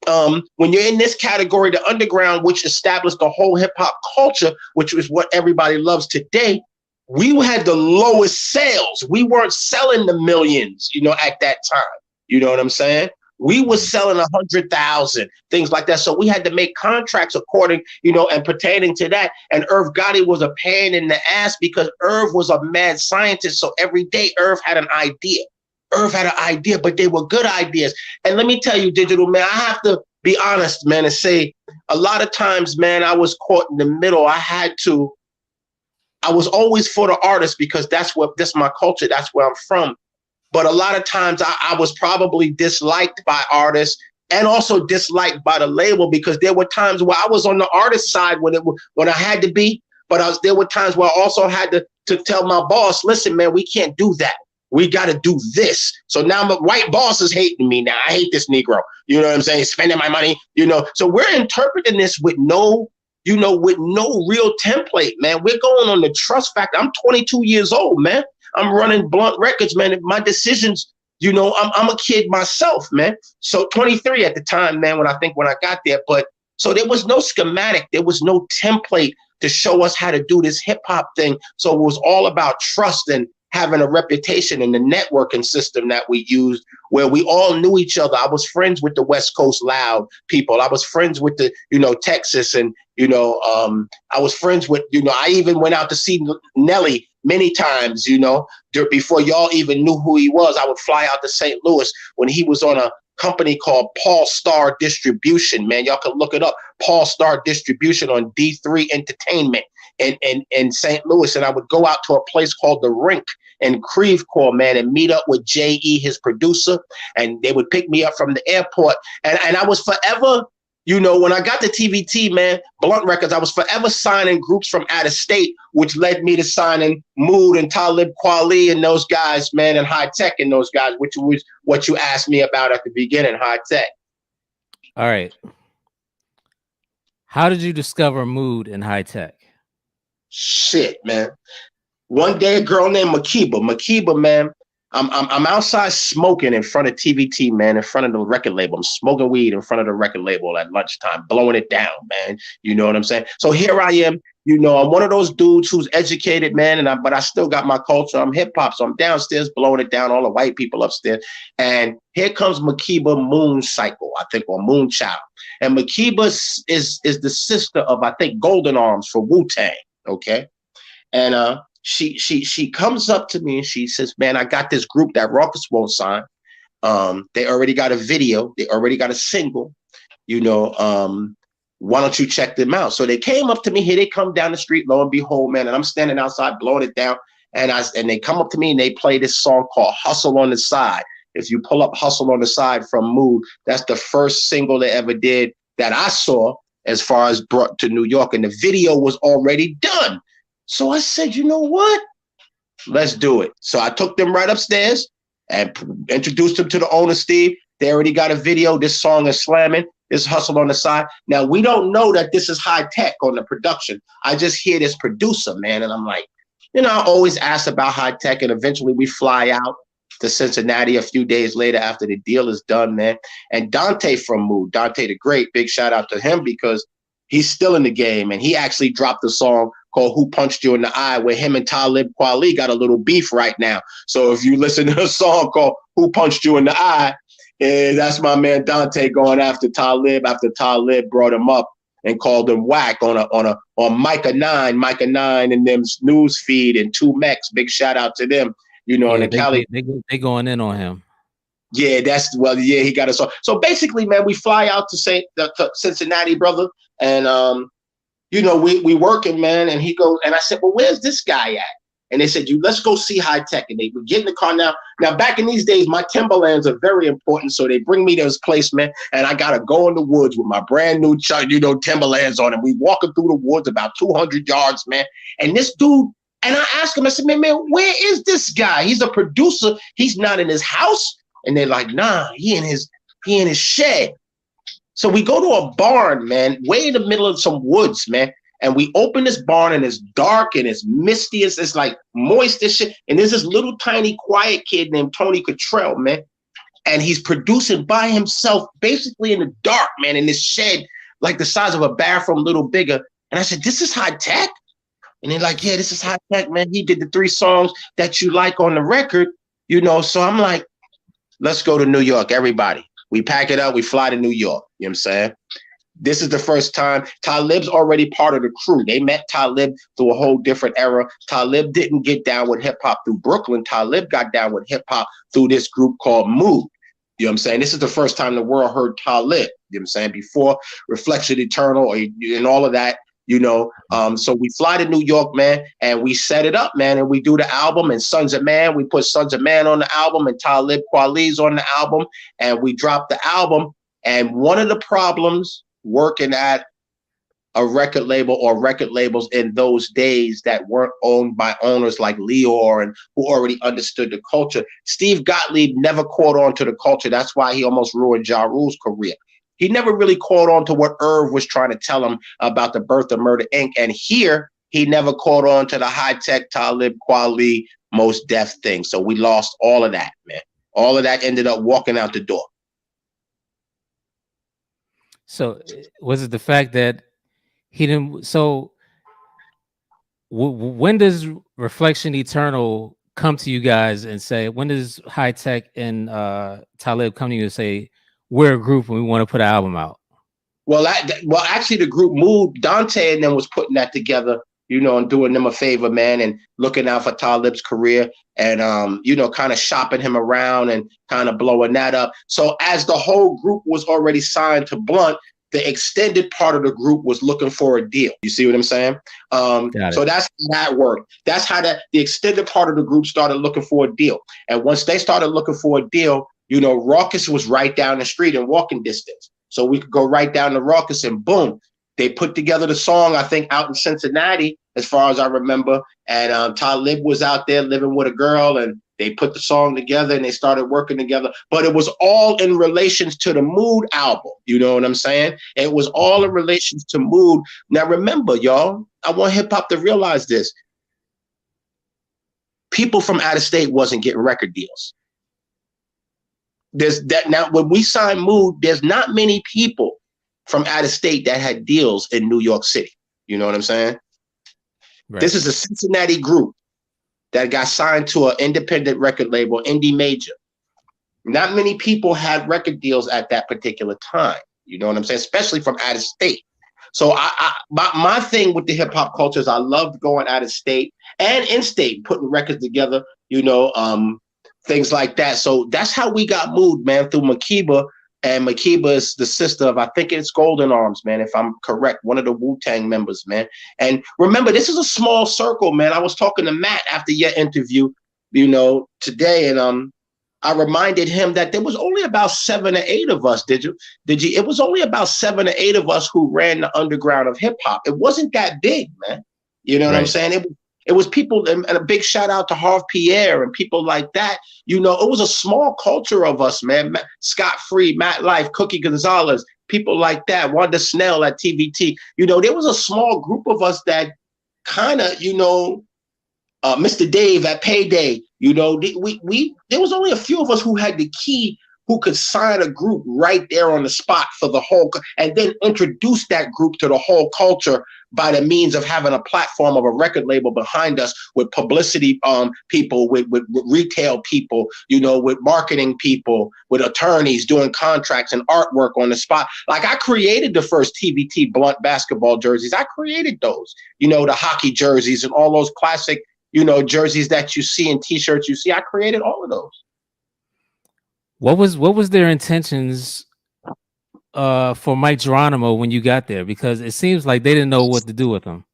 When you're in this category, the underground, which established the whole hip hop culture, which is what everybody loves today, we had the lowest sales. We weren't selling the millions, at that time. You know what I'm saying? We were selling 100,000, things like that. So we had to make contracts according, and pertaining to that. And Irv Gotti was a pain in the ass, because Irv was a mad scientist. So every day Irv had an idea. But they were good ideas. And let me tell you, Digital, man, I have to be honest, man, and say a lot of times, man, I was caught in the middle. I was always for the artist, because that's my culture. That's where I'm from. But a lot of times I was probably disliked by artists, and also disliked by the label, because there were times where I was on the artist side when I had to be, but there were times where I also had to tell my boss, listen, man, we can't do that. We got to do this. So now my white boss is hating me now. I hate this Negro. You know what I'm saying? Spending my money, So we're interpreting this with no real template, man. We're going on the trust factor. I'm 22 years old, man. I'm running Blunt Records, man. My decisions, I'm a kid myself, man. So 23 at the time, man, when I got there. But so there was no schematic. There was no template to show us how to do this hip hop thing. So it was all about trust and having a reputation, in the networking system that we used, where we all knew each other. I was friends with the West Coast Loud people. I was friends with the, Texas, and, I was friends with, I even went out to see Nelly many times, before y'all even knew who he was. I would fly out to St. Louis when he was on a company called Paul Star Distribution, man. Y'all can look it up. Paul Star Distribution on D3 Entertainment in St. Louis. And I would go out to a place called The Rink in Creve Coeur, man, and meet up with J.E., his producer, and they would pick me up from the airport. And I was forever, when I got to TVT, man, Blunt Records, I was forever signing groups from out of state, which led me to signing Mood and Talib Kweli and those guys, man, and High Tech and those guys, which was what you asked me about at the beginning, High Tech. All right. How did you discover Mood and High Tech? Shit, man. One day, a girl named Makiba, man, I'm outside smoking in front of TVT, man, in front of the record label. I'm smoking weed in front of the record label at lunchtime, blowing it down, man. You know what I'm saying? So here I am, I'm one of those dudes who's educated, man, but I still got my culture. I'm hip hop, so I'm downstairs blowing it down, all the white people upstairs. And here comes Makiba Moon Cycle, I think, or Moon Child. And Makiba is the sister of, I think, Golden Arms for Wu-Tang, okay? And she comes up to me and she says, man, I got this group that Rawkus won't sign. They already got a video. They already got a single. Why don't you check them out? So they came up to me. Here they come down the street, lo and behold, man. And I'm standing outside blowing it down. And they come up to me and they play this song called Hustle on the Side. If you pull up Hustle on the Side from Mood, that's the first single they ever did that I saw as far as brought to New York. And the video was already done. So I said, you know what? Let's do it. So I took them right upstairs and introduced them to the owner, Steve. They already got a video. This song is slamming. This Hustle on the Side. Now, we don't know that this is High Tech on the production. I just hear this producer, man, and I'm like, I always ask about High Tech, and eventually we fly out to Cincinnati a few days later after the deal is done, man. And Dante from Mood, Dante the Great, big shout out to him, because he's still in the game, and he actually dropped a song called Who Punched You in the Eye, where him and Talib Kweli got a little beef right now. So if you listen to a song called Who Punched You in the Eye, that's my man Dante going after Talib after Talib brought him up and called him whack on Micah 9 and them's news feed, and 2 Mex. Big shout out to them, and the Cali. They going in on him. Yeah, he got a song. So basically, man, we fly out to Cincinnati, brother, and we working, man. And he goes, and I said, well, where's this guy at? And they said, let's go see High Tech. And they would get in the car now. Now, back in these days, my Timberlands are very important. So they bring me to this place, man. And I got to go in the woods with my brand new, Timberlands on. And we walking through the woods about 200 yards, man. And this dude, and I asked him, I said, man, where is this guy? He's a producer. He's not in his house. And they're like, nah, he in his shed. So we go to a barn, man, way in the middle of some woods, man. And we open this barn and it's dark and it's misty. It's like moist as shit. And there's this little tiny quiet kid named Tony Cottrell, man. And he's producing by himself, basically in the dark, man, in this shed, like the size of a bathroom, a little bigger. And I said, this is high tech? And they're like, yeah, this is high tech, man. He did the 3 songs that you like on the record, you know. So I'm like, let's go to New York, everybody. We pack it up, we fly to New York. You know what I'm saying? This is the first time. Talib's already part of the crew. They met Talib through a whole different era. Talib didn't get down with hip hop through Brooklyn. Talib got down with hip hop through this group called Mood. You know what I'm saying? This is the first time the world heard Talib. You know what I'm saying? Before Reflection Eternal and all of that, you know. So we fly to New York, man, and we set it up, man, and we do the album. And Sons of Man, we put Sons of Man on the album, and Talib Kweli's on the album, and we dropped the album. And one of the problems working at a record label or record labels in those days that weren't owned by owners like Leor and who already understood the culture, Steve Gottlieb never caught on to the culture. That's why he almost ruined Ja Rule's career. He never really caught on to what Irv was trying to tell him about the birth of Murder Inc. And here, he never caught on to the high-tech Talib Kweli, Mos Def thing. So we lost all of that, man. All of that ended up walking out the door. So was it the fact that he didn't? So when does Reflection Eternal come to you guys and say? When does High Tech and Talib come to you and say, we're a group and we want to put an album out? Well, actually, the group Mood, Dante and them was putting that together, you know, and doing them a favor, man, and looking out for Talib's career and, you know, kind of shopping him around and kind of blowing that up. So as the whole group was already signed to Blunt, the extended part of the group was looking for a deal. You see what I'm saying? So that's how that worked. That's how the extended part of the group started looking for a deal. And once they started looking for a deal, you know, Rawkus was right down the street in walking distance. So we could go right down to Rawkus and boom, they put together the song, I think, out in Cincinnati, as far as I remember. And Talib was out there living with a girl and they put the song together and they started working together. But it was all in relations to the Mood album. You know what I'm saying? It was all in relations to Mood. Now, remember, y'all, I want hip hop to realize this. People from out of state wasn't getting record deals. There's that now when we signed Mood, there's not many people from out of state that had deals in New York City. You know what I'm saying? Right. This is a Cincinnati group that got signed to an independent record label, Indie Major. Not many people had record deals at that particular time. You know what I'm saying? Especially from out of state. So my thing with the hip hop culture is I loved going out of state and in state, putting records together, you know, things like that. So that's how we got Mood, man, through Makeba. And Makeba is the sister of, I think it's Golden Arms, man, if I'm correct, one of the Wu-Tang members, man. And remember, this is a small circle, man. I was talking to Matt after your interview, you know, today, and I reminded him that there was only about 7 or 8 of us. Did you? It was only about 7 or 8 of us who ran the underground of hip hop. It wasn't that big, man. You know what I'm saying? It was people, and a big shout out to Harv Pierre and people like that. You know, it was a small culture of us, man. Scott Free, Matt Life, Cookie Gonzalez, people like that. Wanda Snell at TVT. You know, there was a small group of us that kind of, you know, Mr. Dave at Payday. You know, there was only a few of us who had the key, who could sign a group right there on the spot for the whole, and then introduce that group to the whole culture by the means of having a platform of a record label behind us with publicity people, with retail people, you know, with marketing people, with attorneys doing contracts and artwork on the spot. Like I created the first TVT Blunt basketball jerseys. I created those, you know, the hockey jerseys and all those classic, you know, jerseys that you see and t-shirts you see. I created all of those. What was their intentions for Mike Geronimo when you got there? Because it seems like they didn't know what to do with him.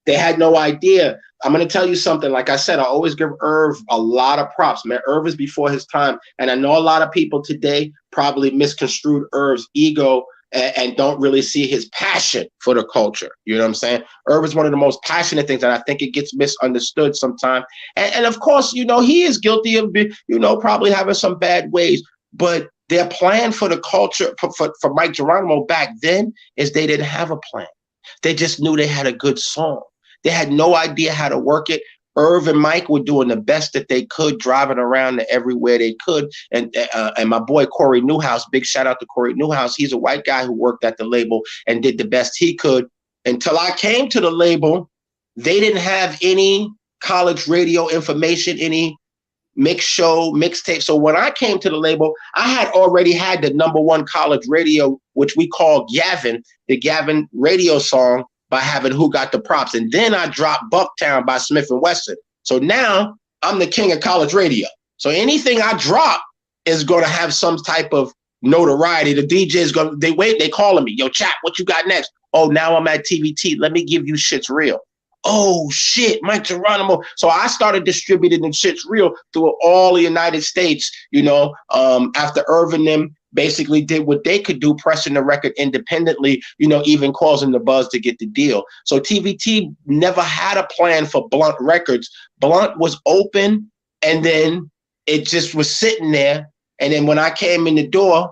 They had no idea. I'm going to tell you something. Like I said, I always give Irv a lot of props, man. Irv is before his time. And I know a lot of people today probably misconstrued Irv's ego and don't really see his passion for the culture. You know what I'm saying? Irv is one of the most passionate things, and I think it gets misunderstood sometimes. And of course, you know, he is guilty of, you know, probably having some bad ways. But their plan for the culture, for Mike Geronimo back then, is they didn't have a plan. They just knew they had a good song. They had no idea how to work it. Irv and Mike were doing the best that they could, driving around to everywhere they could. And my boy Corey Newhouse, big shout out to Corey Newhouse. He's a white guy who worked at the label and did the best he could. Until I came to the label, they didn't have any college radio information, any mixtape. So when I came to the label, I had already had the #1 college radio, which we call Gavin, the Gavin radio song, by having Who Got the Props. And then I dropped Bucktown by Smith and Wesson. So now I'm the king of college radio. So anything I drop is going to have some type of notoriety. The DJ is going to, they calling me, yo, Chap, what you got next? Oh, now I'm at TVT. Let me give you Shit's Real. Oh, shit, Mike Geronimo. So I started distributing the Shit's Real through all the United States, after Irv and them basically did what they could do, pressing the record independently, even causing the buzz to get the deal. So TVT never had a plan for Blunt Records. Blunt was open, and then it just was sitting there. And then when I came in the door,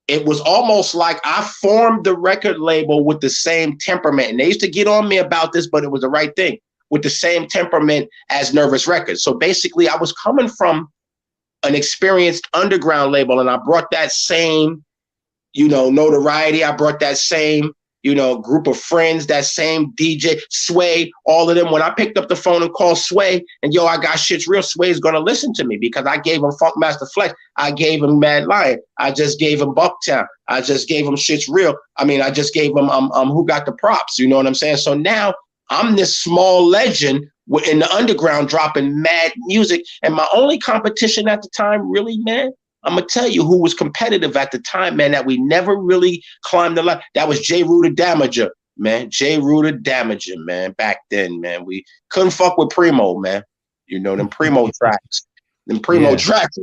it was almost like I formed the record label with the same temperament. And they used to get on me about this, but it was the right thing, with the same temperament as Nervous Records. So basically, I was coming from an experienced underground label, and I brought that same, notoriety. I brought that same, group of friends, that same DJ, Sway, all of them. When I picked up the phone and called Sway, and yo, I got Shit's Real, Sway's gonna listen to me because I gave him Funk Master Flex. I gave him Mad Lion. I just gave him Bucktown. I just gave him Shit's Real. I just gave him Who Got the Props. You know what I'm saying? So now I'm this small legend in the underground dropping mad music. And my only competition at the time, really, man, I'm going to tell you who was competitive at the time, man, that we never really climbed the ladder. That was J. Rue the Damager, man. J. Rue the Damager, man. Back then, man, we couldn't fuck with Primo, man. Them Primo tracks. Them Primo tracks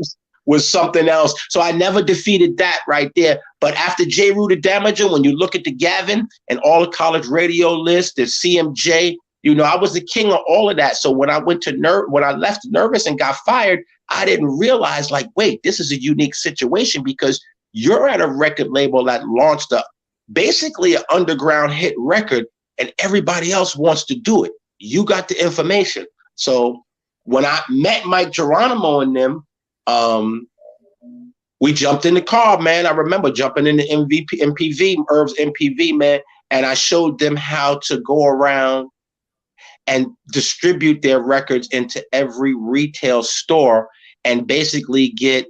was something else. So I never defeated that right there. But after J. Rue the Damager, when you look at the Gavin and all the college radio lists, the CMJ, I was the king of all of that. So when I went to when I left Nervous and got fired, I didn't realize, like, wait, this is a unique situation because you're at a record label that launched basically an underground hit record, and everybody else wants to do it. You got the information. So when I met Mike Geronimo and them, we jumped in the car, man. I remember jumping in the MPV, Irv's MPV, man, and I showed them how to go around and distribute their records into every retail store and basically get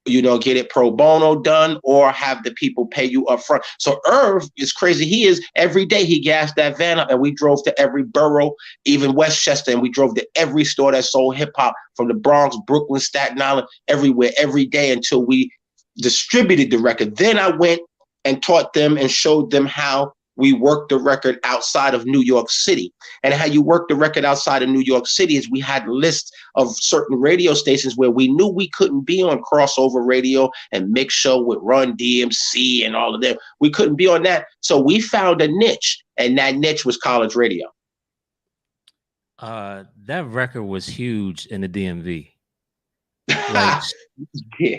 it pro bono done or have the people pay you up front. So Irv is crazy. He is, every day he gassed that van up and we drove to every borough, even Westchester, and we drove to every store that sold hip hop from the Bronx, Brooklyn, Staten Island, everywhere, every day until we distributed the record. Then I went and taught them and showed them how we worked the record outside of New York City. And how you work the record outside of New York City is we had lists of certain radio stations where we knew we couldn't be on crossover radio and mix show with Run DMC and all of them. We couldn't be on that. So we found a niche, and that niche was college radio. That record was huge in the DMV. Like, yeah.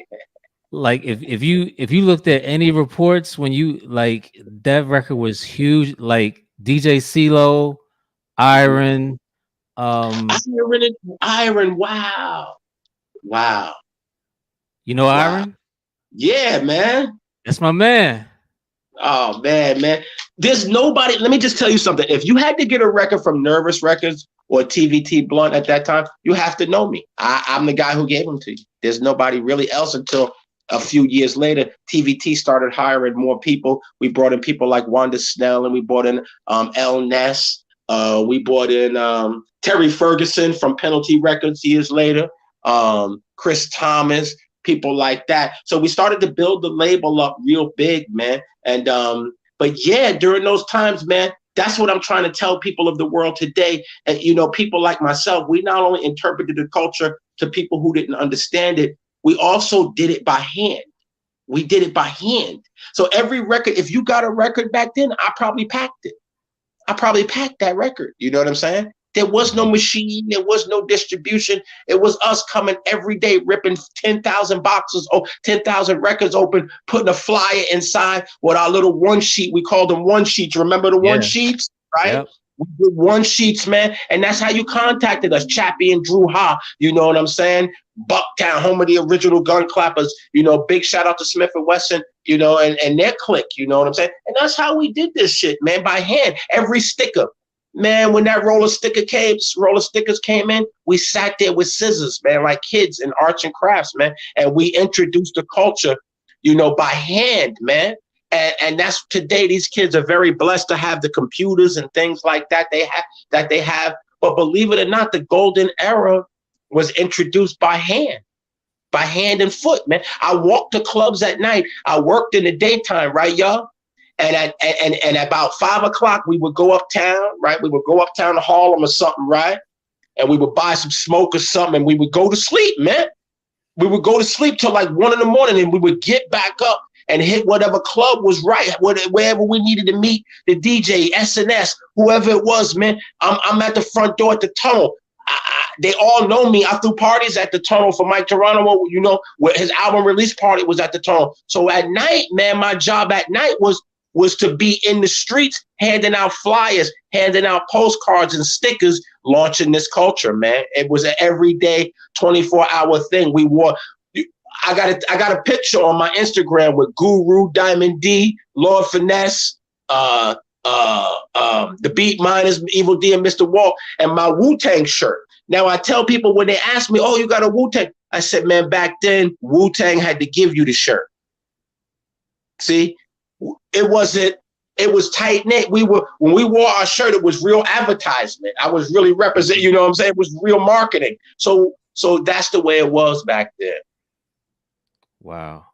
Like if you looked at any reports when you like that record was huge, like DJ CeeLo, Iron, Iron, wow. You know Iron? Yeah, man. That's my man. Oh man. There's nobody, let me just tell you something. If you had to get a record from Nervous Records or TVT Blunt at that time, you have to know me. I'm the guy who gave them to you. There's nobody really else until a few years later, TVT started hiring more people. We brought in people like Wanda Snell, and we brought in L. Ness. We brought in Terry Ferguson from Penalty Records years later, Chris Thomas, people like that. So we started to build the label up real big, man. And but yeah, during those times, man, that's what I'm trying to tell people of the world today. And people like myself, we not only interpreted the culture to people who didn't understand it, we also did it by hand. We did it by hand. So every record, if you got a record back then, I probably packed it. I probably packed that record. You know what I'm saying? There was no machine. There was no distribution. It was us coming every day, ripping 10,000 boxes, 10,000 records open, putting a flyer inside with our little one sheet. We called them one sheets. Remember the one Yeah. sheets, right? Yep. We did one sheets, man. And that's how you contacted us, Chappy and Drew Ha. You know what I'm saying? Bucktown, home of the original gun clappers. You know, big shout out to Smith and Wesson, you know, and their clique. You know what I'm saying? And that's how we did this shit, man, by hand. Every sticker. Man, when that roller stickers came in, we sat there with scissors, man, like kids in arts and crafts, man. And we introduced the culture, you know, by hand, man. And that's today. These kids are very blessed to have the computers and things like that they have. But believe it or not, the golden era was introduced by hand and foot, man. I walked to clubs at night. I worked in the daytime, right, y'all? And about 5 o'clock, we would go uptown, right? We would go uptown to Harlem or something, right? And we would buy some smoke or something, and we would go to sleep, man. We would go to sleep till like 1 a.m, and we would get back up and hit whatever club was right, wherever we needed to meet the DJ, SNS, whoever it was, man. I'm at the front door at the tunnel. They all know me. I threw parties at the tunnel for Mike Geronimo, you know, where his album release party was at the tunnel. So at night, man, my job at night was to be in the streets, handing out flyers, handing out postcards and stickers, launching this culture, man. It was an everyday 24-hour thing. We wore, I got a picture on my Instagram with Guru, Diamond D, Lord Finesse, the Beat Miners, Evil D, and Mr. Wall, and my Wu-Tang shirt. Now, I tell people when they ask me, oh, you got a Wu-Tang? I said, man, back then, Wu-Tang had to give you the shirt. See? It was tight knit. When we wore our shirt, it was real advertisement. I was really representing, you know what I'm saying? It was real marketing. So that's the way it was back then. Wow.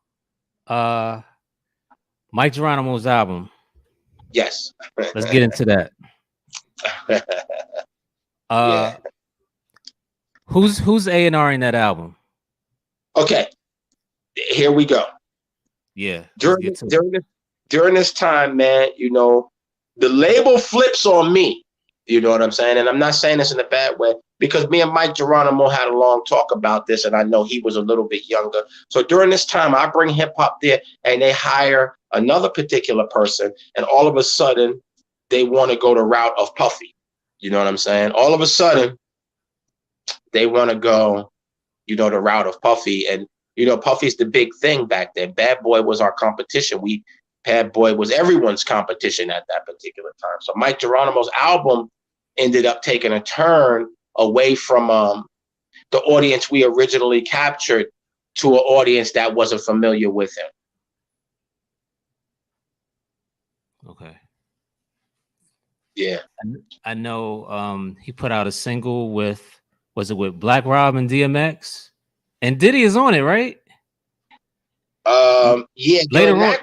Mike Geronimo's album. Yes. Let's get into that. Yeah. Who's A&R in that album? Okay. Here we go. Yeah. During this time, man, you know, the label flips on me. You know what I'm saying? And I'm not saying this in a bad way, because me and Mike Geronimo had a long talk about this, and I know he was a little bit younger. So during this time, I bring hip hop there, and they hire another particular person, and all of a sudden, they want to go the route of Puffy. You know what I'm saying? All of a sudden, they want to go, you know, the route of Puffy. And, you know, Puffy's the big thing back then. Bad Boy was our competition. Bad Boy was everyone's competition at that particular time. So Mike Geronimo's album ended up taking a turn away from the audience we originally captured to an audience that wasn't familiar with him. Okay. Yeah. I know he put out a single with Black Rob and DMX? And Diddy is on it, right? Yeah. Later on,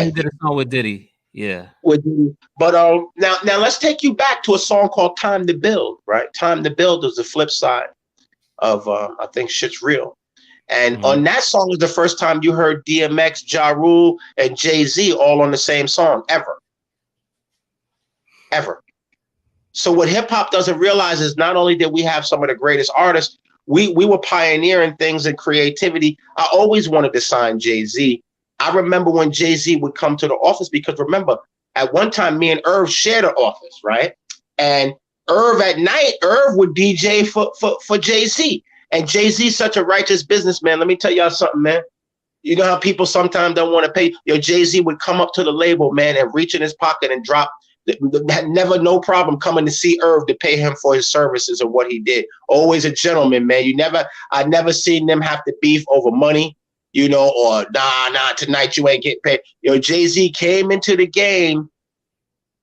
he did a song with Diddy. Yeah. But now let's take you back to a song called "Time to Build." Right, "Time to Build" is the flip side of I think "Shit's Real," and on that song is the first time you heard DMX, Ja Rule, and Jay-Z all on the same song ever. So what hip hop doesn't realize is not only did we have some of the greatest artists, we were pioneering things in creativity. I always wanted to sign Jay-Z. I remember when Jay-Z would come to the office, because remember, at one time, me and Irv shared an office, right? And Irv at night, Irv would DJ for Jay-Z. And Jay-Z's such a righteous businessman. Let me tell y'all something, man. You know how people sometimes don't want to pay? Jay-Z would come up to the label, man, and reach in his pocket and drop. Never no problem coming to see Irv to pay him for his services or what he did. Always a gentleman, man. I never seen them have to beef over money. You know, or nah, tonight you ain't getting paid. Jay-Z came into the game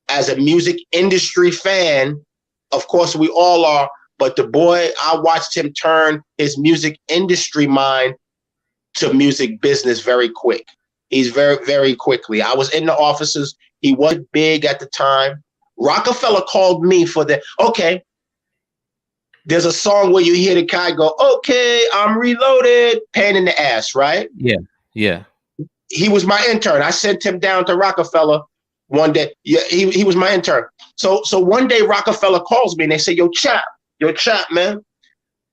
as a music industry fan. Of course, we all are, but the boy, I watched him turn his music industry mind to music business very quick. He's very, very quickly. I was in the offices. He wasn't big at the time. Rockefeller called me for the, okay, there's a song where you hear the guy go, okay, I'm reloaded, pain in the ass, right? Yeah. He was my intern. I sent him down to Rockefeller One day, yeah, he was my intern. So one day Rockefeller calls me and they say, yo, Chap, man.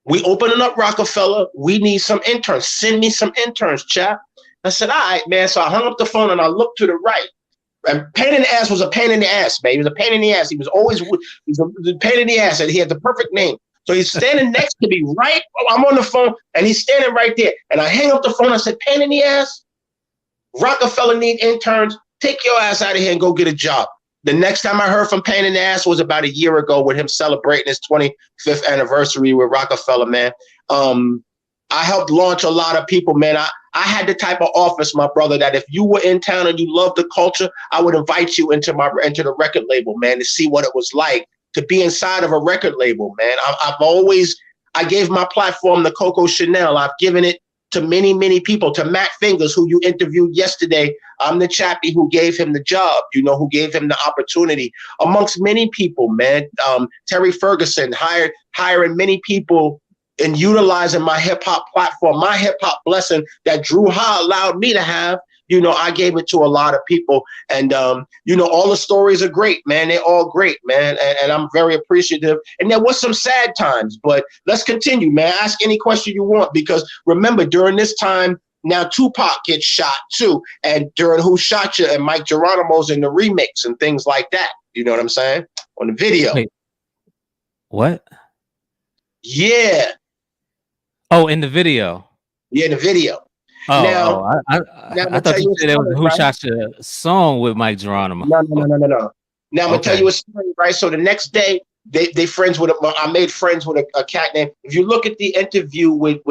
We opening up Rockefeller. We need some interns. Send me some interns, Chap. I said, all right, man. So I hung up the phone and I looked to the right. And pain in the ass was a pain in the ass, man. He was a pain in the ass. He was a pain in the ass, and he had the perfect name. So he's standing next to me, right? I'm on the phone, and he's standing right there. And I hang up the phone. I said, pain in the ass, Rockefeller need interns. Take your ass out of here and go get a job. The next time I heard from Pain in the Ass was about a year ago with him celebrating his 25th anniversary with Rockefeller, man. I helped launch a lot of people, man. I had the type of office, my brother, that if you were in town and you loved the culture, I would invite you into the record label, man, to see what it was like to be inside of a record label, man. I gave my platform to Coco Chanel. I've given it to many, many people, to Matt Fingers, who you interviewed yesterday. I'm the Chappy who gave him the job, who gave him the opportunity, amongst many people, man. Terry Ferguson hiring many people and utilizing my hip hop platform, my hip hop blessing that Drew Ha allowed me to have. I gave it to a lot of people, and all the stories are great, man. They're all great, man, and I'm very appreciative. And there was some sad times, but let's continue, man. Ask any question you want, because remember, during this time, now Tupac gets shot too, and during Who Shot You and Mike Geronimo's in the remix and things like that. You know what I'm saying? On the video. Wait, what? Yeah. Oh, in the video. Yeah, in the video. I thought you said it was Who Shot Your song with Mike Geronimo. No. Now I'm gonna tell you a story, right? So the next day, they friends with I made friends with a cat named. If you look at the interview with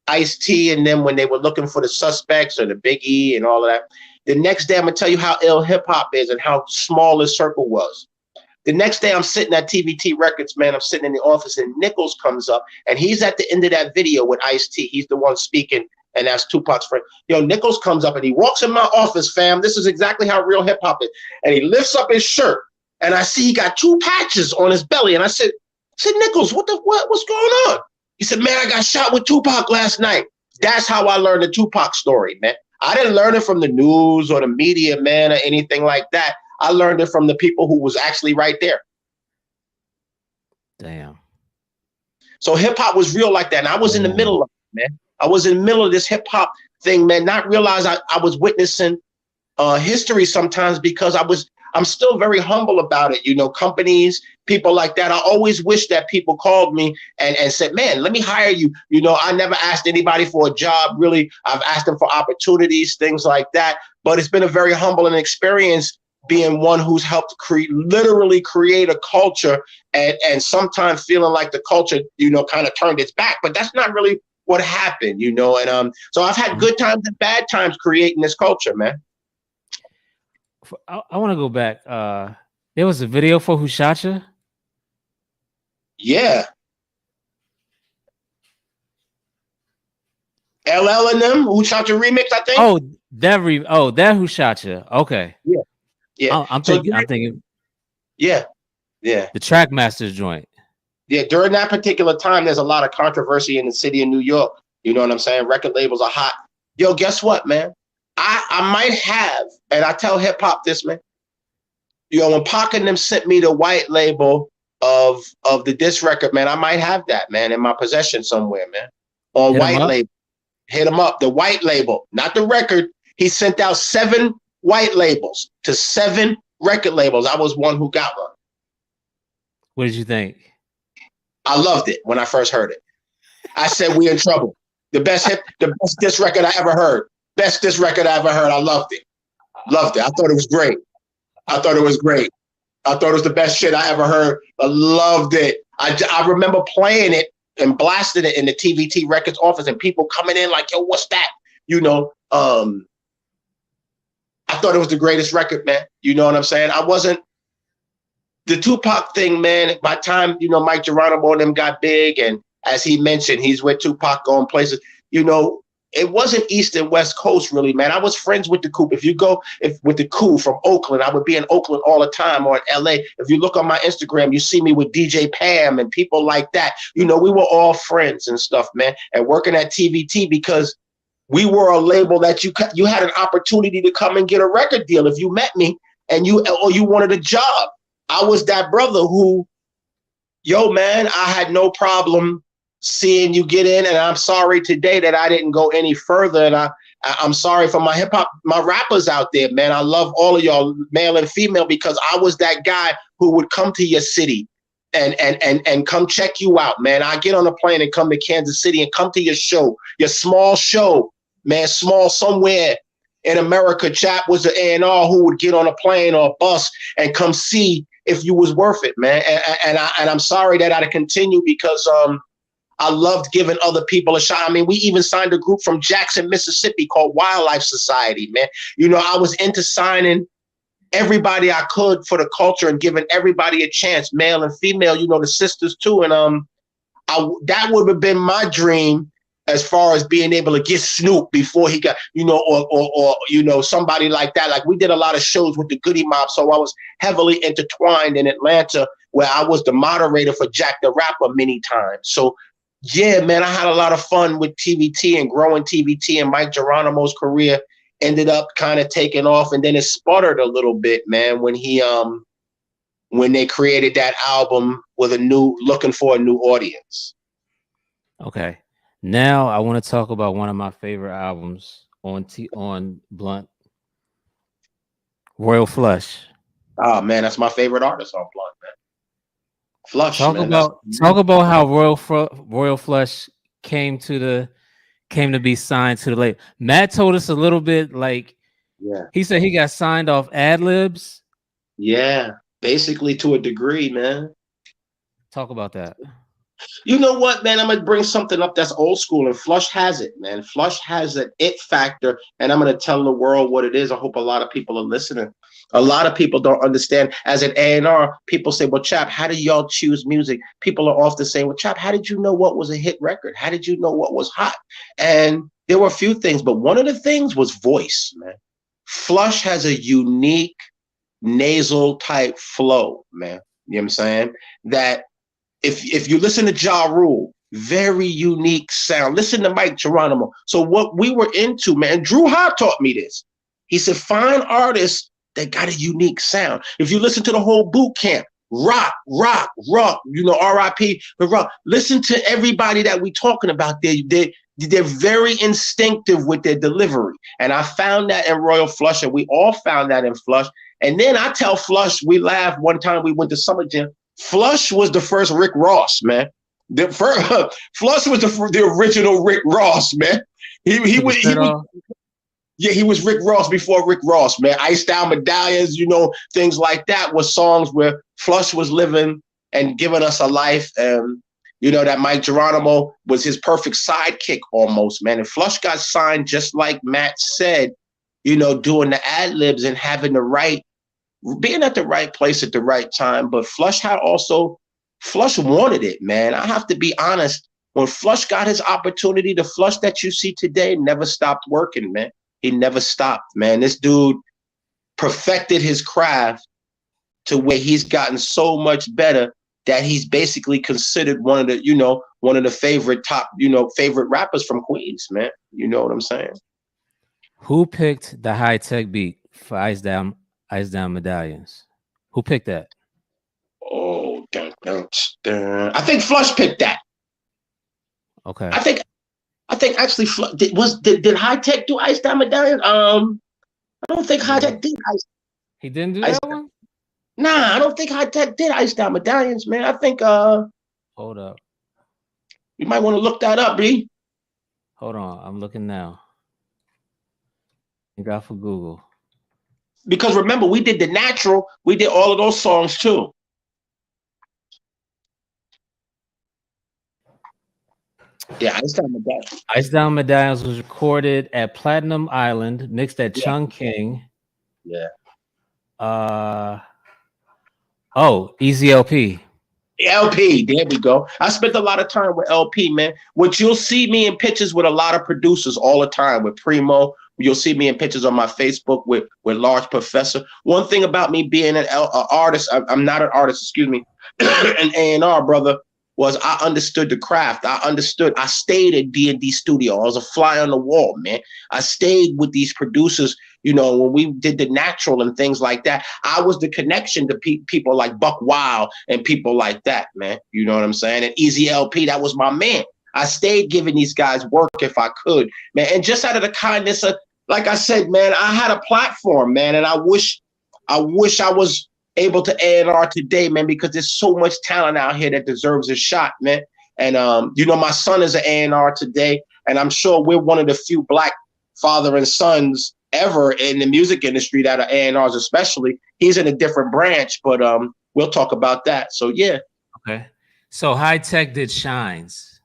Ice-T and them when they were looking for the suspects or the Big E and all of that, the next day I'm gonna tell you how ill hip hop is and how small his circle was. The next day I'm sitting at TVT Records, man. I'm sitting in the office and Nichols comes up and he's at the end of that video with Ice-T. He's the one speaking. And that's Tupac's friend. Nichols comes up and he walks in my office, fam. This is exactly how real hip hop is. And he lifts up his shirt and I see he got 2 patches on his belly. And I said, Nichols, what's going on? He said, man, I got shot with Tupac last night. That's how I learned the Tupac story, man. I didn't learn it from the news or the media, man, or anything like that. I learned it from the people who was actually right there. Damn. So hip hop was real like that. And I was in the middle of it, man. I was in the middle of this hip hop thing, man, not realize I was witnessing history sometimes, because I'm still very humble about it. Companies, people like that. I always wish that people called me and said, man, let me hire you. I never asked anybody for a job, really. I've asked them for opportunities, things like that. But it's been a very humbling experience being one who's helped literally create a culture and sometimes feeling like the culture, kind of turned its back. But that's not really what happened, and so I've had good times and bad times creating this culture, man. I want to go back. There was a video for Who Shot You? Yeah. LL and them, Who Shot You remix, I think. Oh, that Who Shot You. Okay. Yeah. I'm thinking. Yeah. The Trackmasters joint. Yeah, during that particular time, there's a lot of controversy in the city of New York. You know what I'm saying? Record labels are hot. Yo, guess what, man? I might have, and I tell hip hop this, man. When Pac and them sent me the white label of the disc record, man, I might have that, man, in my possession somewhere, man. On white label. Hit him up. The white label, not the record. He sent out 7 white labels to 7 record labels. I was one who got one. What did you think? I loved it when I first heard it. I said, we in trouble. The best disc record I ever heard. Best disc record I ever heard. I loved it. Loved it. I thought it was great. I thought it was the best shit I ever heard. I loved it. I remember playing it and blasting it in the TVT Records office and people coming in like, yo, what's that? I thought it was the greatest record, man. You know what I'm saying? The Tupac thing, man, by the time, Mike Geronimo and them got big, and as he mentioned, he's with Tupac going places, it wasn't East and West Coast, really, man. I was friends with the Coop. With the Coop from Oakland, I would be in Oakland all the time, or in LA. If you look on my Instagram, you see me with DJ Pam and people like that. We were all friends and stuff, man, and working at TVT because we were a label that you had an opportunity to come and get a record deal if you met me. and you wanted a job. I was that brother who, yo, man, I had no problem seeing you get in, and I'm sorry today that I didn't go any further. And I'm sorry for my hip hop, my rappers out there, man. I love all of y'all, male and female, because I was that guy who would come to your city and come check you out, man. I get on a plane and come to Kansas City and come to your show, your small show, man, small somewhere in America. Chap was an A&R who would get on a plane or a bus and come see if you was worth it, man. And I'm sorry that I continue, because I loved giving other people a shot. I mean, we even signed a group from Jackson, Mississippi called Wildlife Society, man. You know, I was into signing everybody I could for the culture and giving everybody a chance, male and female, you know, the sisters too. And that would have been my dream, as far as being able to get Snoop before he got, you know, or you know, somebody like that. Like, we did a lot of shows with the Goody Mob, so I was heavily intertwined in Atlanta, where I was the moderator for Jack the Rapper many times. So yeah, man, I had a lot of fun with TVT and growing TVT, and Mike Geronimo's career ended up kind of taking off, and then it sputtered a little bit, man, when they created that album with looking for a new audience. Okay. Now I want to talk about one of my favorite albums on Blunt, Royal Flush. Oh man, that's my favorite artist on Blunt, man. Flush. Talk about how Royal Flush came to be signed to the label. Matt told us a little bit, like, yeah, he said he got signed off ad-libs. Yeah, basically, to a degree, man. Talk about that. You know what, man? I'm gonna bring something up that's old school, and Flush has it, man. Flush has an it factor, and I'm gonna tell the world what it is. I hope a lot of people are listening. A lot of people don't understand. As an A&R, people say, well, Chap, how do y'all choose music? People are often saying, well, Chap, how did you know what was a hit record? How did you know what was hot? And there were a few things, but one of the things was voice, man. Flush has a unique nasal type flow, man. You know what I'm saying? That if you listen to Ja Rule, very unique sound. Listen to Mike Geronimo. So what we were into, man, Drew Hart taught me this. He said, find artists that got a unique sound. If you listen to the whole boot camp, rock, you know, R.I.P. the rock. Listen to everybody that we talking about. They're very instinctive with their delivery. And I found that in Royal Flush, and we all found that in Flush. And then I tell Flush, we laughed one time we went to Summer Jam. Flush was the first Rick Ross, man. Flush was the original Rick Ross, man. He was Rick Ross before Rick Ross, man. Ice Down Medallions, you know, things like that were songs where Flush was living and giving us a life. And, you know, that Mike Geronimo was his perfect sidekick almost, man. And Flush got signed, just like Matt said, you know, doing the ad-libs and having being at the right place at the right time. But Flush wanted it, man. I have to be honest. When Flush got his opportunity, the Flush that you see today never stopped working, man. He never stopped, man. This dude perfected his craft to where he's gotten so much better that he's basically considered one of the favorite rappers from Queens, man. You know what I'm saying? Who picked the high tech beat for Ice Down Medallions? Who picked that? Oh, dun, dun, dun. I think Flush picked that. Okay. I think actually did High Tech do Ice Down Medallion? I don't think High Tech did Ice. He didn't do that one? Nah, I don't think High Tech did Ice Down Medallions, man. I think hold up. You might want to look that up, B. Hold on, I'm looking now. Thank God for Google. Because remember, we did The Natural, we did all of those songs too. Yeah, Ice Down Medallions was recorded at Platinum Island, mixed at Chung King. Yeah. Easy LP. LP, there we go. I spent a lot of time with LP, man. Which you'll see me in pictures with a lot of producers all the time. With Primo, you'll see me in pictures on my Facebook with Large Professor. One thing about me being an artist, I'm not an artist, excuse me, an A&R brother, was I understood the craft. I stayed at D&D Studio. I was a fly on the wall, man. I stayed with these producers when we did The Natural and things like that, I was the connection to people like Buck Wild and people like that, man. You know what I'm saying? And Easy LP, that was my man. I stayed giving these guys work if I could, man. And just out of the kindness of, like I said, man, I had a platform, man. And I wish I was able to A&R today, man, because there's so much talent out here that deserves a shot, man. And, my son is an A&R today. And I'm sure we're one of the few Black father and sons ever in the music industry that are A&Rs, especially. He's in a different branch, but we'll talk about that. So, yeah. Okay. So High Tech did Shines.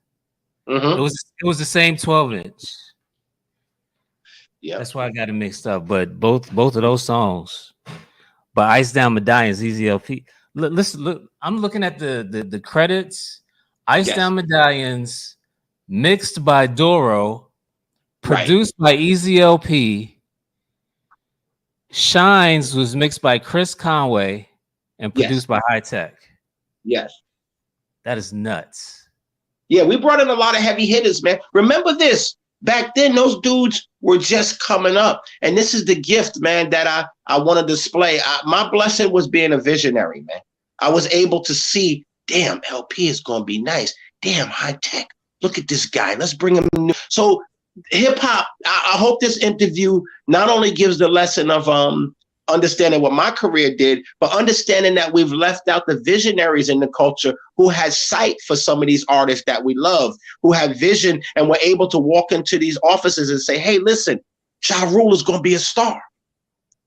Mm-hmm. It was the same 12-inch. Yeah. That's why I got it mixed up. But both of those songs. But Ice Down Medallions, Easy LP. Look, I'm looking at the credits. Ice Down Medallions, mixed by Doro, produced by Easy LP. Shines was mixed by Chris Conway and produced by High Tech. Yes. That is nuts. Yeah, we brought in a lot of heavy hitters, man. Remember this. Back then, those dudes were just coming up. And this is the gift, man, that I want to display. My blessing was being a visionary, man. I was able to see, damn, LP is going to be nice. Damn, High Tech. Look at this guy. Let's bring him new. So hip hop, I hope this interview not only gives the lesson of understanding what my career did, but understanding that we've left out the visionaries in the culture who had sight for some of these artists that we love, who had vision and were able to walk into these offices and say, hey, listen, Ja Rule is going to be a star.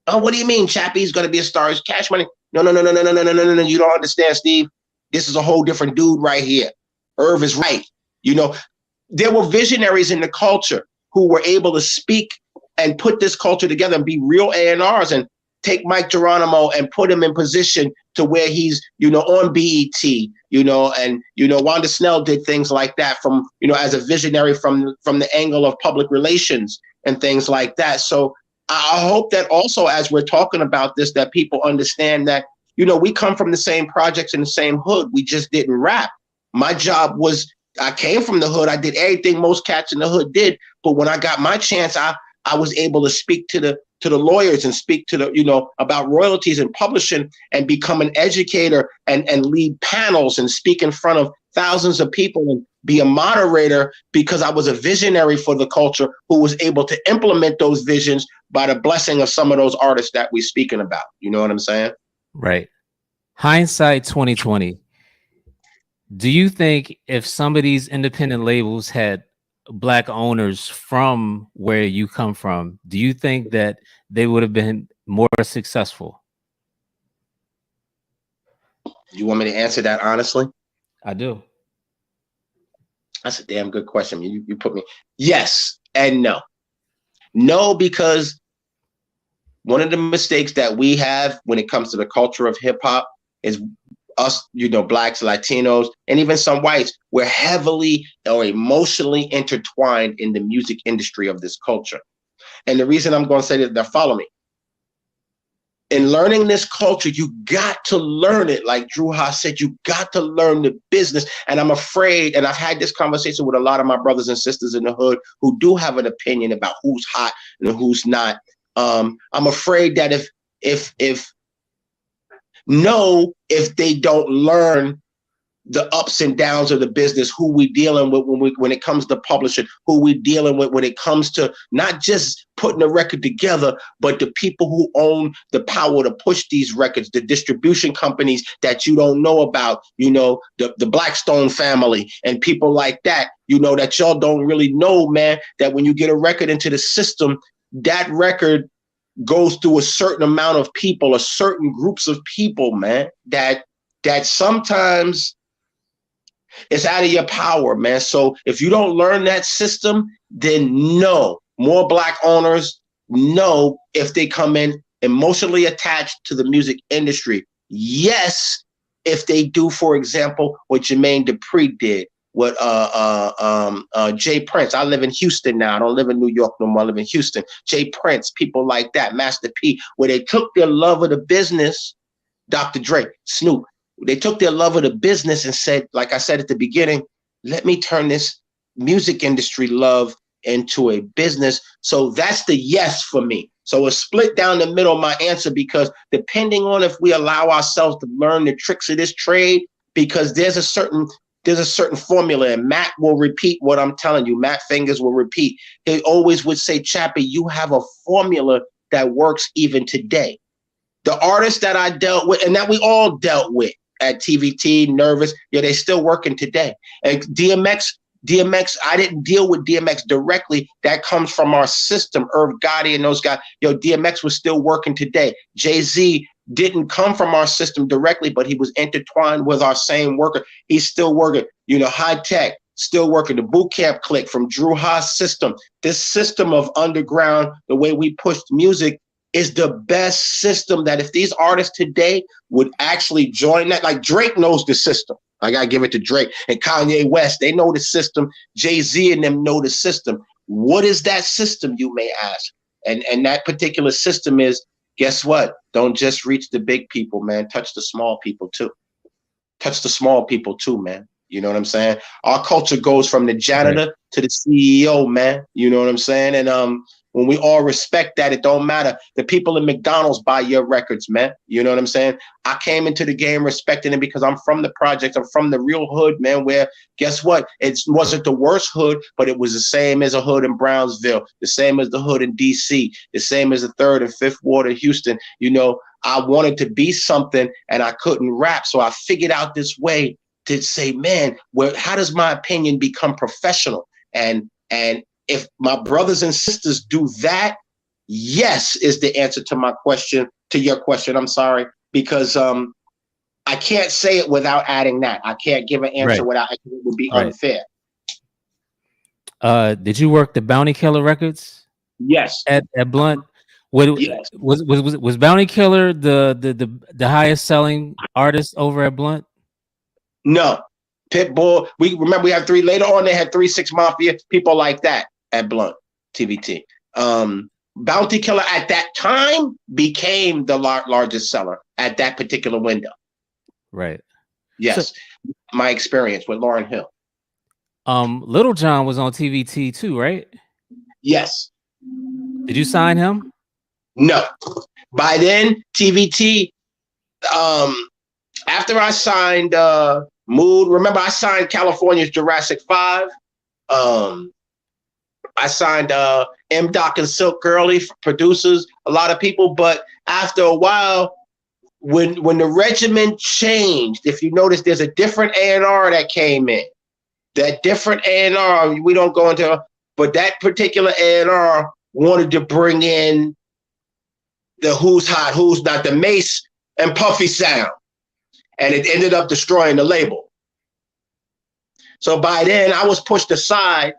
Oh, what do you mean, Chappy? He's going to be a star. It's Cash Money. No. You don't understand, Steve. This is a whole different dude right here. Irv is right. There were visionaries in the culture who were able to speak and put this culture together and be real A&Rs and take Mike Geronimo and put him in position to where he's, on BET, and, Wanda Snell did things like that from, as a visionary from the angle of public relations and things like that. So I hope that also, as we're talking about this, that people understand that, we come from the same projects in the same hood. We just didn't rap. My job was, I came from the hood. I did everything most cats in the hood did. But when I got my chance, I was able to speak to the lawyers and speak to the, about royalties and publishing and become an educator and lead panels and speak in front of thousands of people and be a moderator because I was a visionary for the culture who was able to implement those visions by the blessing of some of those artists that we're speaking about. You know what I'm saying? Right. Hindsight 2020. Do you think if some of these independent labels had Black owners from where you come from, do you think that they would have been more successful? You want me to answer that honestly? I do. That's a damn good question. You put me. Yes and no. No, because one of the mistakes that we have when it comes to the culture of hip hop is us, Blacks, Latinos, and even some whites, we're heavily or emotionally intertwined in the music industry of this culture. And the reason I'm going to say that, follow me. In learning this culture, you got to learn it. Like Drew Haas said, you got to learn the business. And I'm afraid, and I've had this conversation with a lot of my brothers and sisters in the hood who do have an opinion about who's hot and who's not. I'm afraid that if they don't learn the ups and downs of the business, who we dealing with when it comes to publishing, who we dealing with when it comes to not just putting a record together, but the people who own the power to push these records, the distribution companies that you don't know about, the Blackstone family and people like that, that y'all don't really know, man, that when you get a record into the system, that record goes through a certain amount of people, a certain groups of people, man, that sometimes it's out of your power, man. So if you don't learn that system, then no, more Black owners, no, if they come in emotionally attached to the music industry. Yes, if they do, for example, what Jermaine Dupri did, what Jay Prince. I live in Houston now. I don't live in New York no more. I live in Houston. Jay Prince, people like that, Master P, where they took their love of the business, Dr. Dre, Snoop, they took their love of the business and said, like I said at the beginning, let me turn this music industry love into a business. So that's the yes for me. So it's split down the middle, my answer, because depending on if we allow ourselves to learn the tricks of this trade, because there's a certain formula, and Matt will repeat what I'm telling you. Matt Fingers will repeat. He always would say, Chappy, you have a formula that works even today. The artists that I dealt with, and that we all dealt with at TVT, Nervous, yeah, they still working today. And DMX, I didn't deal with DMX directly. That comes from our system. Irv Gotti and those guys. Yo, DMX was still working today. Jay-Z didn't come from our system directly, but he was intertwined with our same worker. He's still working. High Tech, still working. The Boot Camp Click from Drew Haas system. This system of underground, the way we pushed music, is the best system that if these artists today would actually join that, like Drake knows the system. I got to give it to Drake and Kanye West. They know the system. Jay-Z and them know the system. What is that system, you may ask? And that particular system is, guess what? Don't just reach the big people, man. Touch the small people too. Touch the small people too, man. You know what I'm saying? Our culture goes from the janitor to the CEO, man. You know what I'm saying? And when we all respect that, it don't matter. The people in McDonald's buy your records, man. You know what I'm saying? I came into the game respecting it because I'm from the project. I'm from the real hood, man, where guess what? It wasn't the worst hood, but it was the same as a hood in Brownsville, the same as the hood in DC, the same as the 3rd and 5th Ward in Houston. I wanted to be something and I couldn't rap. So I figured out this way to say, man, how does my opinion become professional? And if my brothers and sisters do that, yes, is the answer to your question. I'm sorry, because I can't say it without adding that. I can't give an answer without it would be unfair. Did you work the Bounty Killer records? Yes. At Blunt? Yes. Was Bounty Killer the highest selling artist over at Blunt? No. Pitbull. We had 3 later on. They had 3 6 Mafia, people like that at Blunt TVT. Bounty Killer at that time became the largest seller at that particular window. Right. Yes. So, my experience with Lauryn Hill. Little John was on TVT too, right? Yes. Did you sign him? No. By then, TVT, after I signed Mood, remember I signed California's Jurassic 5. I signed M-Doc and Silk Girly, producers, a lot of people. But after a while, when the regimen changed, if you notice, there's a different A&R that came in. That different A&R, we don't go into, but that particular A&R wanted to bring in the Who's Hot, Who's Not, the Mace and Puffy sound. And it ended up destroying the label. So by then, I was pushed aside.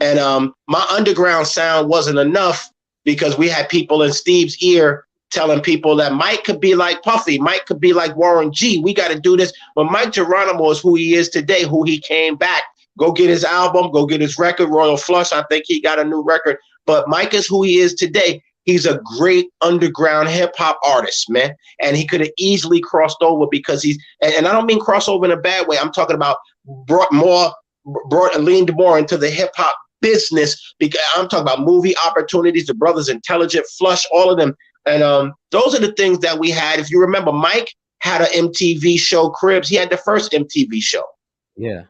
And my underground sound wasn't enough because we had people in Steve's ear telling people that Mike could be like Puffy, Mike could be like Warren G. We got to do this. But Mike Geronimo is who he is today, who he came back. Go get his album, go get his record, Royal Flush. I think he got a new record. But Mike is who he is today. He's a great underground hip hop artist, man. And he could have easily crossed over because and I don't mean crossover in a bad way. I'm talking about leaned more into the hip hop business, because I'm talking about movie opportunities, the brothers Intelligent, Flush, all of them. And those are the things that we had. If you remember, Mike had an MTV show, Cribs. He had the first MTV show. Yeah.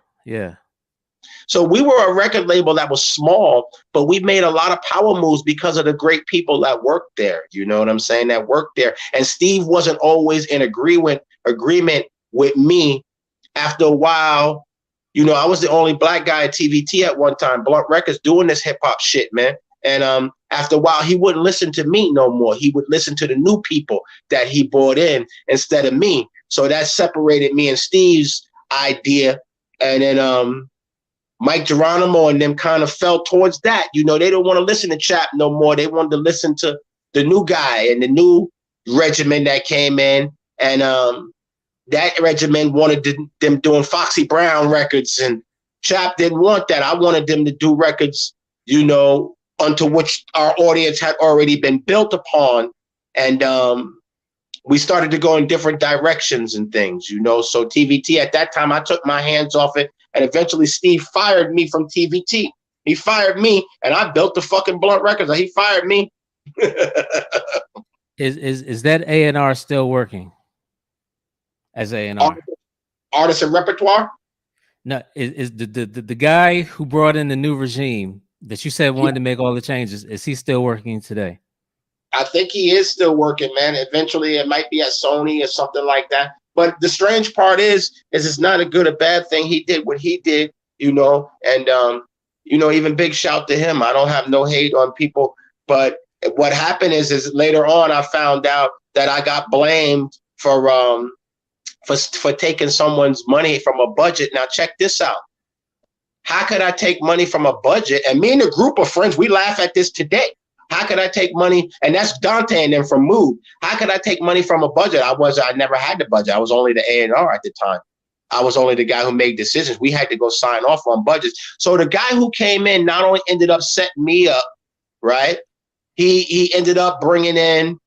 So we were a record label that was small, but we made a lot of power moves because of the great people that worked there. You know what I'm saying? That worked there. And Steve wasn't always in agreement with me. After a while, I was the only black guy at TVT at one time, Blunt Records, doing this hip hop shit, man. And after a while, he wouldn't listen to me no more. He would listen to the new people that he brought in instead of me. So that separated me and Steve's idea. And then Mike Geronimo and them kind of fell towards that. They didn't want to listen to Chap no more. They wanted to listen to the new guy and the new regimen that came in. And that regimen wanted them doing Foxy Brown records, and Chap didn't want that. I wanted them to do records, unto which our audience had already been built upon. And we started to go in different directions and things, So TVT, at that time, I took my hands off it. And eventually Steve fired me from TVT. He fired me, and I built the fucking Blunt Records. He fired me. Is that A&R still working as A&R? Artist and repertoire. No, is the guy who brought in the new regime that you said wanted to make all the changes, is he still working today? I think he is still working, man. Eventually, it might be at Sony or something like that. But the strange part is it's not a good or bad thing. He did what he did, you know, and even big shout to him. I don't have no hate on people, but what happened is later on I found out that I got blamed for taking someone's money from a budget. Now check this out. How could I take money from a budget? And me and a group of friends, we laugh at this today. How could I take money? And that's Dante and them from Mood. How could I take money from a budget? I never had the budget. I was only the A&R at the time. I was only the guy who made decisions. We had to go sign off on budgets. So the guy who came in not only ended up setting me up, right? He ended up bringing in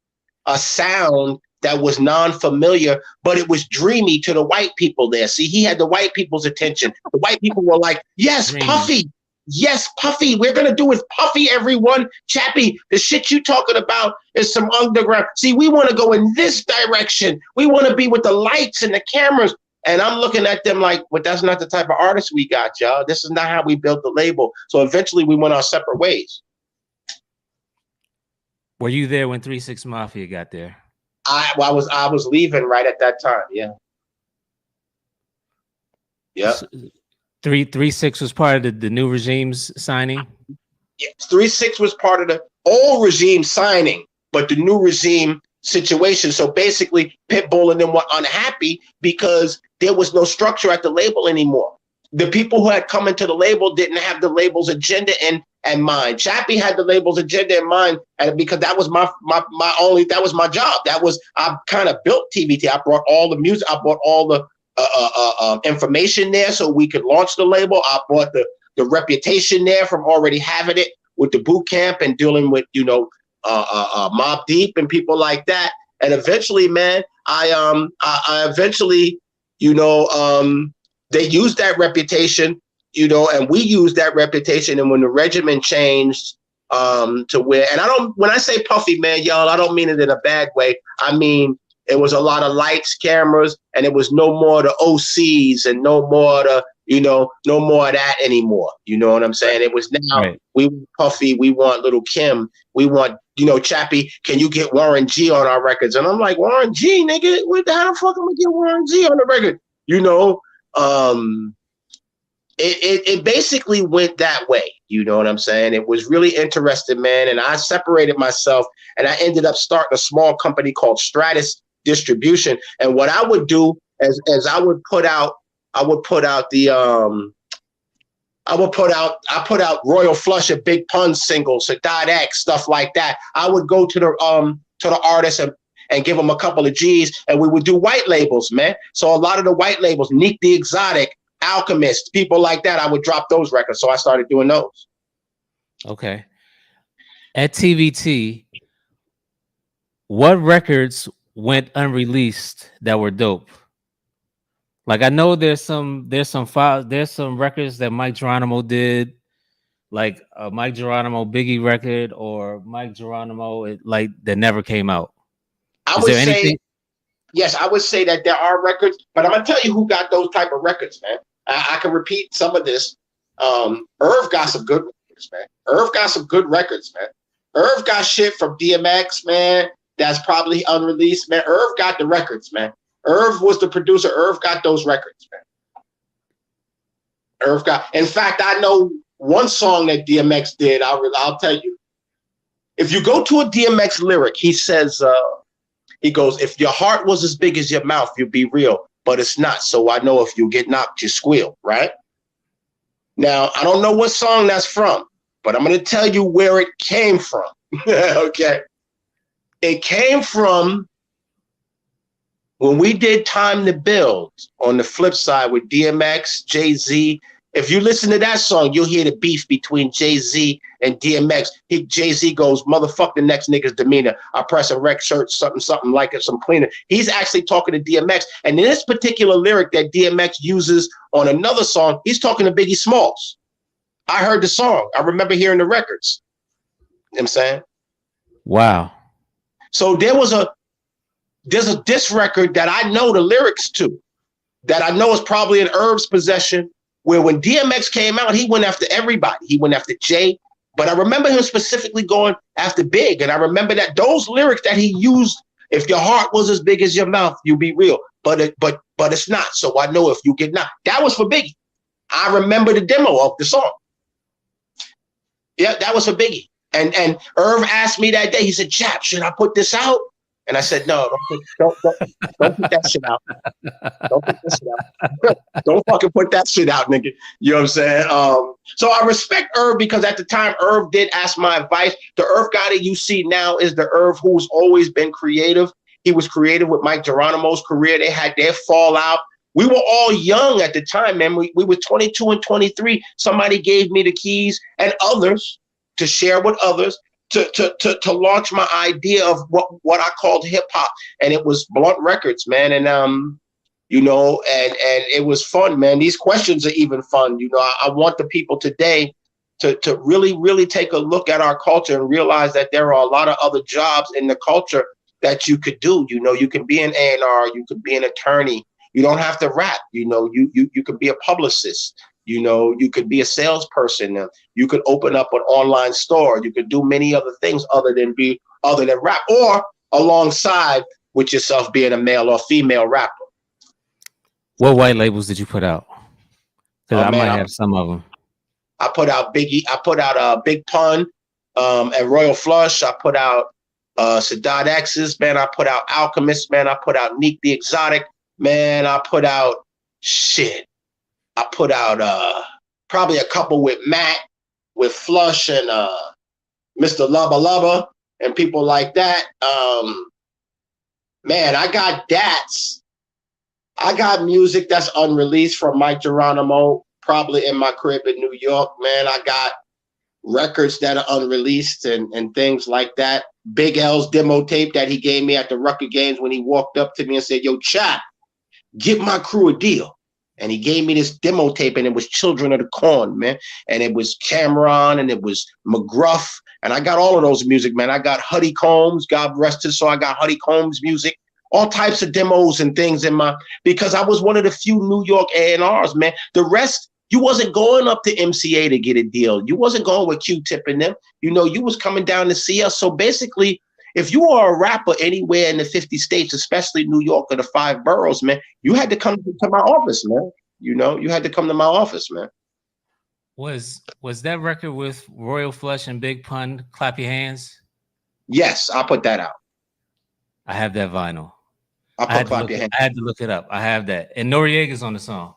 a sound that was non-familiar, but it was dreamy to the white people there. See, he had the white people's attention. The white people were like, yes, dreamy. Puffy. Yes, Puffy. We're going to do with Puffy, everyone. Chappy, the shit you talking about is some underground. See, we want to go in this direction. We want to be with the lights and the cameras. And I'm looking at them like, but that's not the type of artist we got, y'all. This is not how we built the label. So eventually we went our separate ways. Were you there when 3 6 Mafia got there? I was leaving right at that time. Yeah. Yeah. 3 6 was part of the new regime's signing. Yeah, 3 6 was part of the old regime signing, but the new regime situation. So basically, Pitbull and them were unhappy because there was no structure at the label anymore. The people who had come into the label didn't have the label's agenda in mind. Chappy had the label's agenda in mind, and because that was that was my job. I kind of built TVT. I brought all the music. I brought all the information there so we could launch the label. I brought the reputation there from already having it with the boot camp and dealing with Mobb Deep and people like that. And eventually, man, I eventually, they used that reputation, and we used that reputation. And when the regimen changed to where, and when I say Puffy, man, y'all, I don't mean it in a bad way. I mean, it was a lot of lights, cameras, and it was no more the OCs and no more no more of that anymore. You know what I'm saying? It was now right. We want Puffy, we want Little Kim, we want, Chappy, can you get Warren G on our records? And I'm like, Warren G, nigga, how the fuck am I get Warren G on the record? It basically went that way. You know what I'm saying? It was really interesting, man. And I separated myself and I ended up starting a small company called Stratus Distribution. And what I would do is I put out Royal Flush and Big Pun singles, so Dot X, stuff like that. I would go to the artists and give them a couple of G's, and we would do white labels, man. So a lot of the white labels, Neek the Exotic, Alchemist, people like that, I would drop those records. So I started doing those. Okay. At TVT, what records went unreleased that were dope? Like, I know there's some records that Mike Geronimo did, like a Mike Geronimo Biggie record or Mike Geronimo that never came out. I would say that there are records, but I'm gonna tell you who got those type of records, man. I can repeat some of this. Irv got some good records, man. Irv got some good records, man. Irv got shit from DMX, man. That's probably unreleased, man. Irv got the records, man. Irv was the producer. Irv got those records, man. In fact, I know one song that DMX did. I'll tell you. If you go to a DMX lyric, he says, he goes, if your heart was as big as your mouth, you'd be real, but it's not. So I know if you get knocked, you squeal, right? Now, I don't know what song that's from, but I'm going to tell you where it came from. Okay. It came from when we did Time to Build on the flip side with DMX, Jay-Z. If you listen to that song, you'll hear the beef between Jay-Z and DMX. Jay-Z goes, motherfuck the next nigga's demeanor. I press a rec shirt, something like it, some cleaner. He's actually talking to DMX. And in this particular lyric that DMX uses on another song, he's talking to Biggie Smalls. I heard the song. I remember hearing the records. You know what I'm saying? Wow. So there's a diss record that I know the lyrics to, that I know is probably in Irv's possession, where when DMX came out, he went after everybody. He went after Jay, but I remember him specifically going after Big. And I remember that those lyrics that he used, if your heart was as big as your mouth, you'd be real. But it's not. So I know if you get knocked. That was for Biggie. I remember the demo of the song. Yeah, that was for Biggie. And Irv asked me that day, he said, Chap, should I put this out? And I said, no, don't put that shit out. Don't put that shit out. Don't fucking put that shit out, nigga. You know what I'm saying? So I respect Irv because at the time, Irv did ask my advice. The Irv Gotti you see now is the Irv who's always been creative. He was creative with Mike Geronimo's career. They had their fallout. We were all young at the time, man. We were 22 and 23. Somebody gave me the keys and others to share with others to launch my idea of what I called hip hop, and it was Blunt Records, man. And you know, and it was fun, man. These questions are even fun. You know, I want the people today to really take a look at our culture and realize that there are a lot of other jobs in the culture that you could do. You know, you can be an A&R, you could be an attorney. You don't have to rap. You know, you could be a publicist. You know, you could be a salesperson. You could open up an online store. You could do many other things other than rap, or alongside with yourself being a male or female rapper. What white labels did you put out? Because Oh, I man, might have some of them. I put out Biggie. I put out Big Pun and Royal Flush. I put out Sadat X's, man. I put out Alchemist, man. I put out Neek the Exotic, man. I put out shit. I put out probably a couple with Matt, with Flush and Mr. Lubba Lubba and people like that. Man, I got DATs. I got music that's unreleased from Mike Geronimo, probably in my crib in New York, man. I got records that are unreleased and things like that. Big L's demo tape that he gave me at the Rucker Games when he walked up to me and said, yo, Chap, give my crew a deal. And he gave me this demo tape, and it was Children of the Corn, man. And it was Cameron, and it was McGruff. And I got all of those music, man. I got Huddy Combs, God rest his soul. I got Huddy Combs music, all types of demos and things because I was one of the few New York A&Rs, man. The rest, you wasn't going up to MCA to get a deal. You wasn't going with Q-Tip and them. You know, you was coming down to see us. So basically, if you are a rapper anywhere in the 50 states, especially New York or the 5 boroughs, man, you had to come to my office, man. You know, you had to come to my office, man. Was that record with Royal Flush and Big Pun, Clap Your Hands? Yes, I put that out. I have that vinyl. I had to look it up. I have that. And Noriega's on the song.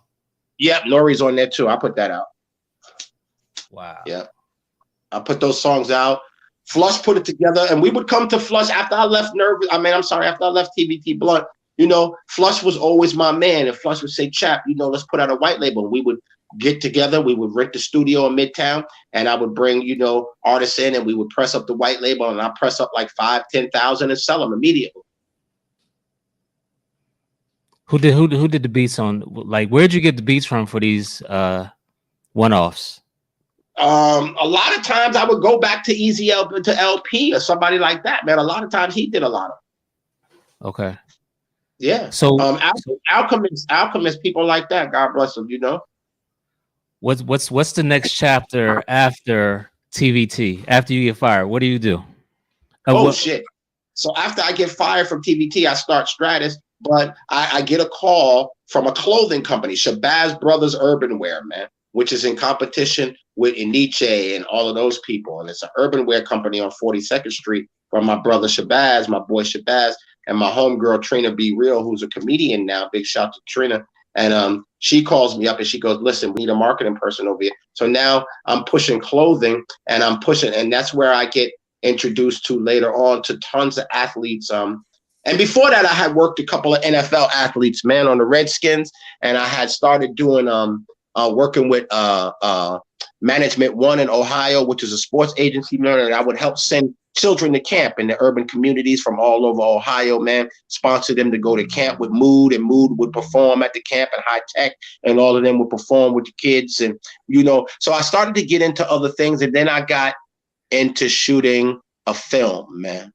Yep, Nori's on there too. I put that out. Wow. Yeah. I put those songs out. Flush put it together, and we would come to Flush after I left after I left TVT Blunt. You know, Flush was always my man, and Flush would say, Chap, you know, let's put out a white label. We would get together, we would rent the studio in Midtown, and I would bring, you know, artists in, and we would press up the white label, and I press up like 5,000-10,000 and sell them immediately. Who did the beats on? Like, where'd you get the beats from for these one-offs? A lot of times I would go back to Easy LP, to LP or somebody like that, man. A lot of times he did a lot of them. Okay. Yeah. So Alchemist, people like that. God bless them. You know. What's the next chapter after TVT? After you get fired, what do you do? Shit. So after I get fired from TVT, I start Stratus, but I get a call from a clothing company, Shabazz Brothers Urban Wear, man, which is in competition with Iniche and all of those people. And it's an urban wear company on 42nd Street from my brother Shabazz, my boy Shabazz, and my homegirl Trina Be Real, who's a comedian now. Big shout to Trina. And she calls me up and she goes, listen, we need a marketing person over here. So now I'm pushing clothing, and and that's where I get introduced to later on to tons of athletes. And before that, I had worked a couple of NFL athletes, man, on the Redskins. And I had started doing working with Management One in Ohio, which is a sports agency, man, and I would help send children to camp in the urban communities from all over Ohio, man, sponsor them to go to camp with Mood, and Mood would perform at the camp at High Tech, and all of them would perform with the kids. And, you know, so I started to get into other things, and then I got into shooting a film, man,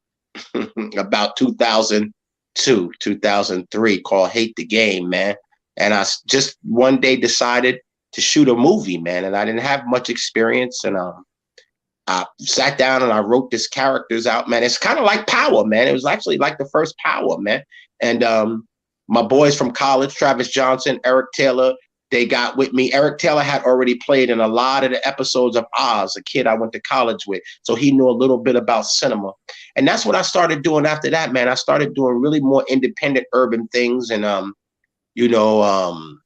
about 2002, 2003 called Hate the Game, man. And I just one day decided to shoot a movie, man. And I didn't have much experience. And I sat down and I wrote this characters out, man. It's kind of like Power, man. It was actually like the first Power, man. And my boys from college, Travis Johnson, Eric Taylor, they got with me. Eric Taylor had already played in a lot of the episodes of Oz, a kid I went to college with. So he knew a little bit about cinema. And that's what I started doing after that, man. I started doing really more independent urban things and, you know,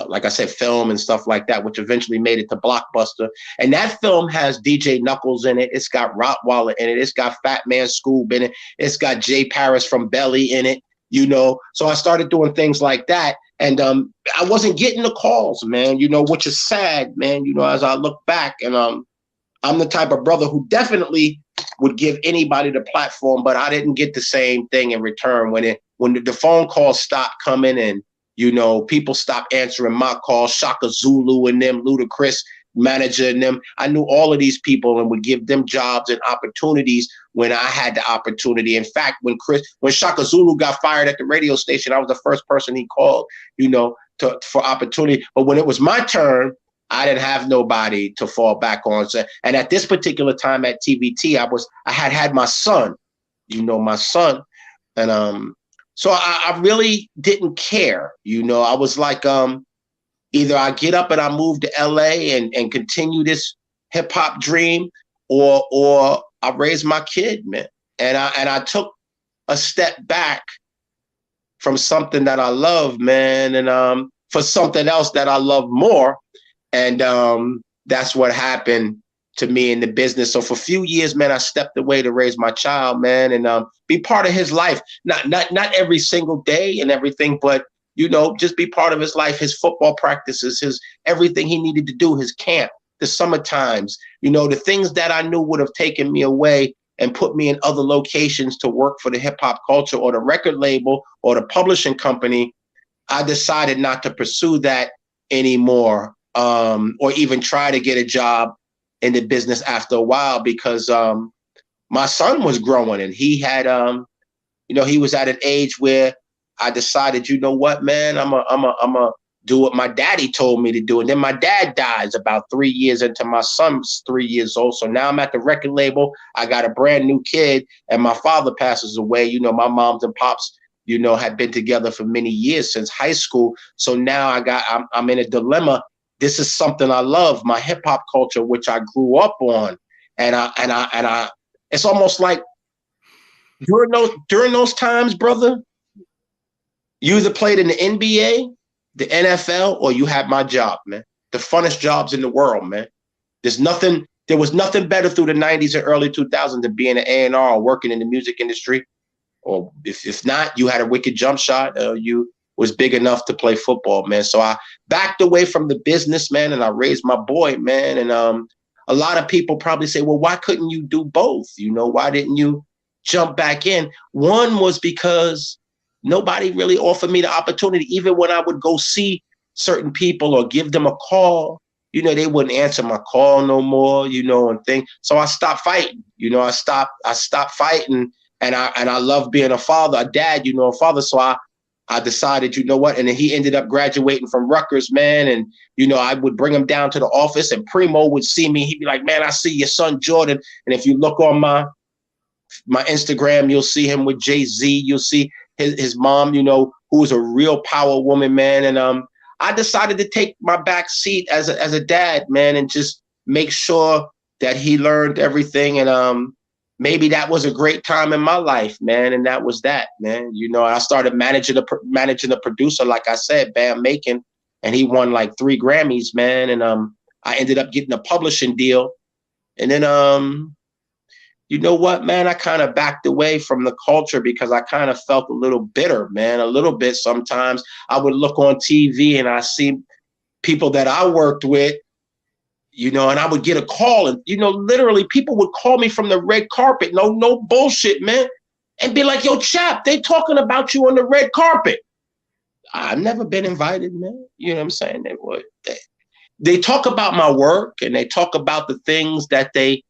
like I said, film and stuff like that, which eventually made it to Blockbuster. And that film has DJ Knuckles in it. It's got Rottweiler in it. It's got Fat Man Scoob in it. It's got Jay Paris from Belly in it, you know. So I started doing things like that. And I wasn't getting the calls, man, you know, which is sad, man, you know, as I look back. And I'm the type of brother who definitely would give anybody the platform, but I didn't get the same thing in return when the phone calls stopped coming and, you know, people stopped answering my calls, Shaka Zulu and them, Ludacris manager and them. I knew all of these people and would give them jobs and opportunities when I had the opportunity. In fact, when Shaka Zulu got fired at the radio station, I was the first person he called, you know, for opportunity. But when it was my turn, I didn't have nobody to fall back on. So, and at this particular time at TVT, I had my son, you know, my son. And so I really didn't care, you know. I was like, either I get up and I move to LA and continue this hip hop dream, or I raise my kid, man. And I took a step back from something that I love, man, and for something else that I love more. And that's what happened to me in the business. So for a few years, man, I stepped away to raise my child, man, and be part of his life. Not every single day and everything, but you know, just be part of his life, his football practices, his everything he needed to do, his camp, the summer times, you know, the things that I knew would have taken me away and put me in other locations to work for the hip hop culture or the record label or the publishing company. I decided not to pursue that anymore, or even try to get a job in the business after a while, because my son was growing and he had, you know, he was at an age where I decided, you know what, man, I'm a do what my daddy told me to do. And then my dad dies about 3 years into my son's 3 years old. So now I'm at the record label. I got a brand new kid and my father passes away. You know, my moms and pops, you know, had been together for many years since high school. So now I'm in a dilemma. This is something I love, my hip hop culture, which I grew up on. And I it's almost like during those times, brother, you either played in the NBA, the NFL, or you had my job, man. The funnest jobs in the world, man. There was nothing better through the 90s and early 2000s than being an A&R or working in the music industry. Or if not, you had a wicked jump shot. You was big enough to play football, man. So I backed away from the business, man, and I raised my boy, man. And a lot of people probably say, well, why couldn't you do both? You know, why didn't you jump back in? One was because nobody really offered me the opportunity. Even when I would go see certain people or give them a call, you know, they wouldn't answer my call no more, you know, and things. So I stopped fighting. You know, I stopped fighting, and I love being a father, a dad, you know, a father. So I decided, you know what, and then he ended up graduating from Rutgers, man. And, you know, I would bring him down to the office and Primo would see me. He'd be like, man, I see your son, Jordan. And if you look on my Instagram, you'll see him with Jay-Z. You'll see his mom, you know, who was a real power woman, man. And I decided to take my back seat as a dad, man, and just make sure that he learned everything. And maybe that was a great time in my life, man. And that was that, man. You know, I started managing a producer, like I said, Bam Macon, and he won like 3 Grammys, man. And I ended up getting a publishing deal. And then you know what, man, I kind of backed away from the culture because I kind of felt a little bitter, man, a little bit. Sometimes I would look on TV and I see people that I worked with, you know, and I would get a call and, you know, literally people would call me from the red carpet. No bullshit, man. And be like, yo, Chap, they talking about you on the red carpet. I've never been invited, man. You know what I'm saying? They talk about my work and they talk about the things that they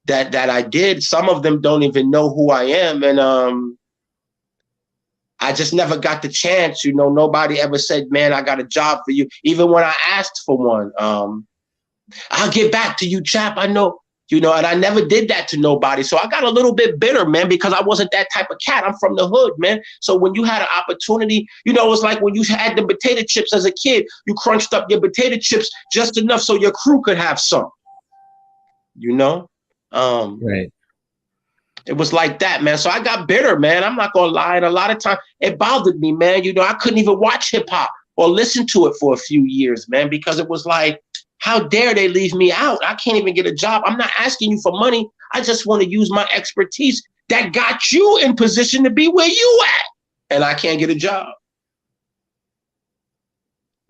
that I did. Some of them don't even know who I am, and I just never got the chance. You know, nobody ever said, "Man, I got a job for you." Even when I asked for one, I'll get back to you, chap. I know, you know, and I never did that to nobody. So I got a little bit bitter, man, because I wasn't that type of cat. I'm from the hood, man. So when you had an opportunity, you know, it's like when you had the potato chips as a kid, you crunched up your potato chips just enough so your crew could have some, you know? Right. It was like that, man. So I got bitter, man. I'm not gonna lie. And a lot of time it bothered me, man. You know, I couldn't even watch hip hop or listen to it for a few years, man, because it was like, how dare they leave me out? I can't even get a job. I'm not asking you for money. I just want to use my expertise that got you in position to be where you at. And I can't get a job.